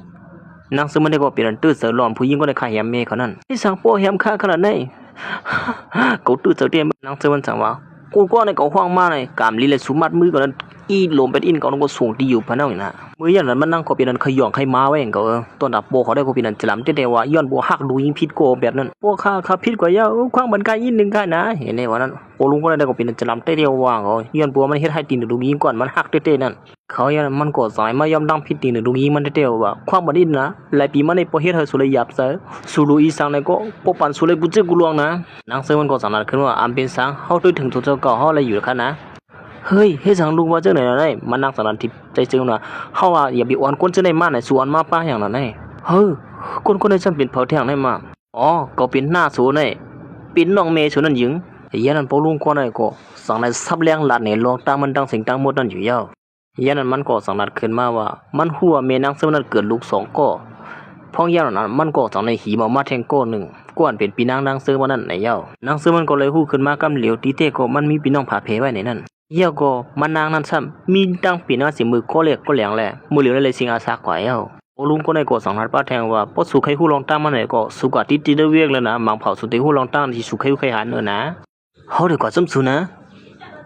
างซึ่งมันได้ก็เปลี่ยนตื้อเสือหลอมผู้หญิงก็ได้ฆ่าแฮมเมเขานั่นที่สั่งโป้แฮมฆ่าขนาดไหนกูตื้อเสือเดียมนางซึ่งมันสั่งว่ากูก็ในก็ห้องมาเลยกามลีเลยสุมัดมือก่อนนั้นอีลมเป็นอินก็ต้องก็ส่งที่อยู่พะนั่นนะมืออย่างนั้นมันนั่งก็เปลี่ยนขย่องให้มาไว้เองก็ตอนดับโป้เขาได้ก็เปลี่ยนจลำเตว่าย้อนโป้หักดูยิงพิษโกแบบนั้นโป้ฆ่าพิษกว่ายาคว้างบันไกอินหนึ่งกันนะเห็นไหมว่านั้นโป้ลุงก็ได้ก็เปลี่ยนจลำเตว่าเขาย้อนโป้มันเฮ็ดให้ตีนดูยิงก่อนมันหักเตนั่นเขาอย่างมันก็สายมายอมดังพิษตีนดูยิงมันเตว่าคว้างบันอินนะหลายปีมันในโป้เฮ็ดให้สุเลยหยาบเสือสุรุอีสังในก็โป้ปั่นสุเลยกุเจกุลวงนะนางเสือมันก็สั่งนัดขึ้นว่าอันเป็นสังเขาด้วยถึงตัวเจ้าเก่าเขาอะไรอยู่กันนะเฮ้ยเฮ็ดสังลูกว่าเจ้าไหนได้มันนั่งสารทิพใจจึงว่าเฮาว่าอย่าไปอ่อนคนเจ้าในมาไหนสวนมาป้าอย่างนั้นได้เฮ้ยคนได้จำเป็นเผาแท่งได้มาอ๋อก็เป็นหน้าสูได้เป็นน้องเมย์สูนั่นหญิงอย่างนั้นพอลุงก็ได้ก็สั่งในซับแรงหลาดเนี่ยลองตามมันดังสิ่งดังหมดนั่นอยู่ยาวอย่างนั้นมันก็สั่งนัดขึ้นมาว่ามันหัวเมย์นางซึ่งนั้นเกิดลูก2ก็พ้องอย่างนั้นมันก็สั่งในหีมาแทงก้อน1ก้อนเป็นปีนางนางซื้อมานั่นในยาวนางซื้อมันก็เลยฮู้ขึ้นมากำเหลียวตีเต้ก็มันมีพี่น้องผาเพไว้ในนั้นเยี่ยวก็มันนางนั้นซ้ำมีดังปีนางสิมือก็เล็กก็แหลงแหละมือเหลียวเลยสิงอาสากว่าเอ้าโอลุงก็ได้ก็สั่งนัดป้าแทงว่าพอสุขให้ฮู้ลองตั้งมาไหนก็สุกะติเวียกแล้วนะมังเผาสุติฮู้ลองตั้งที่สุขให้หันนะเฮาเดี๋ยวก็ซ้ำซุนะ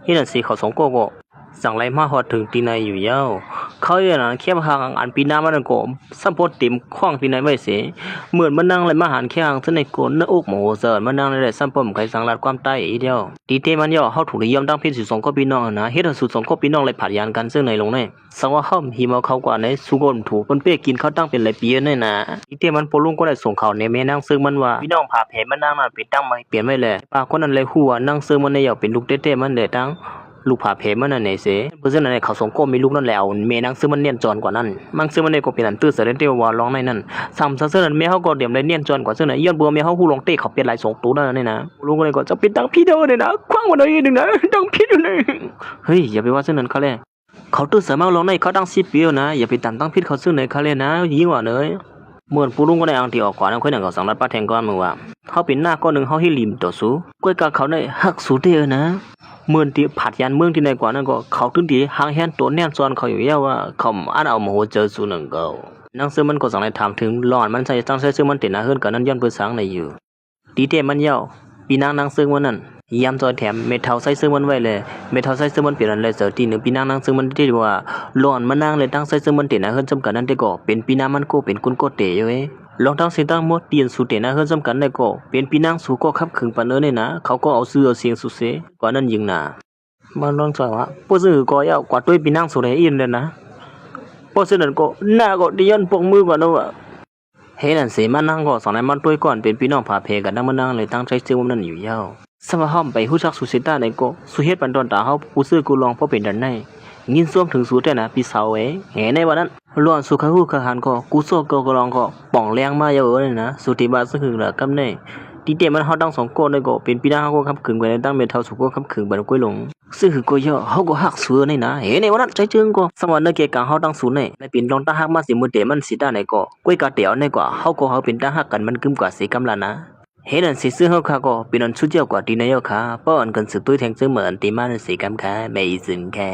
นี่นั่นสิเขา2ก็สั่งไรมาฮอดถึงตีนายอยู่ยาวเขาอย่างนั้นแค่ห่างอันปีนามันก็สัมพอเต็มคว้างปีนายไว้เสียเหมือนมันนั่งไรมาหันแค่ห่างเส้นในโกนหน้าอกโมโหเสิร์มันนั่งได้สัมพอมใครสั่งลัดความใต้อีเดียวตีเตมันย่อเขาถูกนิยมตั้งเพี้ยนสุด2ก็ปีน้องนะเฮ็ดสุด2ก็ปีน้องเลยผัดยานกันซึ่งในลงในสังว่าเขาหิมเอาเขากว่าในสุกนถูกเปิ้นเป้กินเขาตั้งเป็นหลายปีนั่นนะตีเตมันปลุงก็ได้ส่งข่าวในแม่นางซึ่งมันว่าพี่น้องพาแผมันนั่งนั่นไปตั้งมาเปลี่ยนไว้เลยป้าคนนั้นเลยฮู้ว่านั่งซึ่งมันในอยากเป็นลูกเต้ๆมันได้ตั้งลูกผาเพมันนั่นไหนเสเพราะฉะนั้นเขา2ก็มีลูกนั่นแล้วเมนังซึ่งมันเนียนจอนกว่านั้นมังซึ่งมันได้ก็เป็นอันตื้อเสด็จเตว่าร้องในนั้นซ้ำซะนั้นแม่เฮาก็เดี่ยมได้เนียนจอนกว่าซึ่งน่ะย้อนบัวแม่เฮาฮู้ลองเตะเขาเป็นหลาย2ตัวนั่นนี่นะลุงก็เลยก็จะเป็นตังพี่เด้อเนี่ยนะคว้างบ่ได้นึงนะตังพี่อยู่นี่เฮ้ยอย่าไปว่าซึ่งนั้นเขาแลเขาตื้อเสมาลองในเขาตั้ง10ปีนะอย่าไปตั้งพิษเขาซึ่งไหนเขาเลยนะยิงว่าเนย เหมือนปูรุ่งก็ในอังที่ออกก่อนค่อยหนังก็2 รัฐป้าแทงก้อนมือว่าเฮาเป็นหน้าก้อนนึงเฮาให้ริมต่อสู้ก้อยกะเขาได้ฮักสู้เด้อนะเหมือนที่ผัดยันเมืองที่ในกว่านั้นก็เขาถึงที่หางแฮนตัวแน่นซ้อนเขาอยู่ยาวว่าเขาอันเอามาโหเจอสู้นึงก็นังซื้อมันก็2 ได้ถามถึงร้อนมันใส่ตั้งใส่ซื้อมันเต็นหน้าเฮือนกันนั้นย้อนเพิ่นสร้างในอยู่ดีเตมันยาวปีนางซึ่งวันนั้นยามจอยแถมเมทัลใส่ซึ่งมันไว้เลยเมทัลใส่ซึ่งมันเปลี่ยนเลยเสือที่1ปีนางซึ่งมันที่ว่าร้อนมันนางเลยตั้งใส่ซึ่งมันเต็นหน้าเฮือนจำกันนั้นได้ก็เป็นปีนามันก็เป็นกุนก็เตอยู่ลองทั้งสิตั้งหมดเตียนสู่เต็นหน้าเฮือนจำกันได้ก็เป็นปีนางสู่ก็คับขึงปานเนี่ยนะเขาก็เอาเสื้อเสียงสุเสกว่านั้นยิงน่ะมันลองจอยว่าบ่ซื้อก็ยาวกว่าด้วยปีนางสู่ได้อินเลยนะเพราะฉะนั้นก็หน้าก็ดิยันปกมือกว่านั้นว่าเฮ้นั่นสิมันนั่งก็2 ในมันด้วยก่อนเป็นพี่น้องพาเพกันนั่งมันนั่งเลยตั้งใจซื้อมันนั่นอยู่ยาวสมาห้อมไปฮู้จักสุสิตาในก็สุเฮ็ดปันตอนตาเฮาผู้ซื้อกูลองเพราะเป็นดันในยินซ่วมถึงสู่แต่นะพี่สาวแหในวันนั้นล้วนสุขฮู้ขหันก็กูโซก็ลองก็ป่องแรงมาเยอะเลยนะสุติบาซึ่งละกำในที่เตมันเฮาตั้ง2ก้นได้ก็เป็นพี่น้าเฮาก็คับขึงไปตั้งเมทัลสุก็คับขึงบันก้อยลงซึ่งคือก็เยอะเฮาก็ฮักสู้ในนะในวันนั้นใจจึงก็สมวันในเกกางเฮาตั้งศูนย์ในเป็นลองตาฮักมาสิมื้อเตมันสิตาในก็ก้อยกะเตียวในกว่าเฮาก็เฮาเป็นตาฮักกันมันกึมกว่าสิกำละนะเฮนั่นสิซื้อเฮาค่ะก็เป็นอันสุดยอดกว่าที่นายกค่ะป้อนกันสืบตุ้ยแทงซื้อเหมือนตีมันสิกำค่ะไม่ซึนค่ะ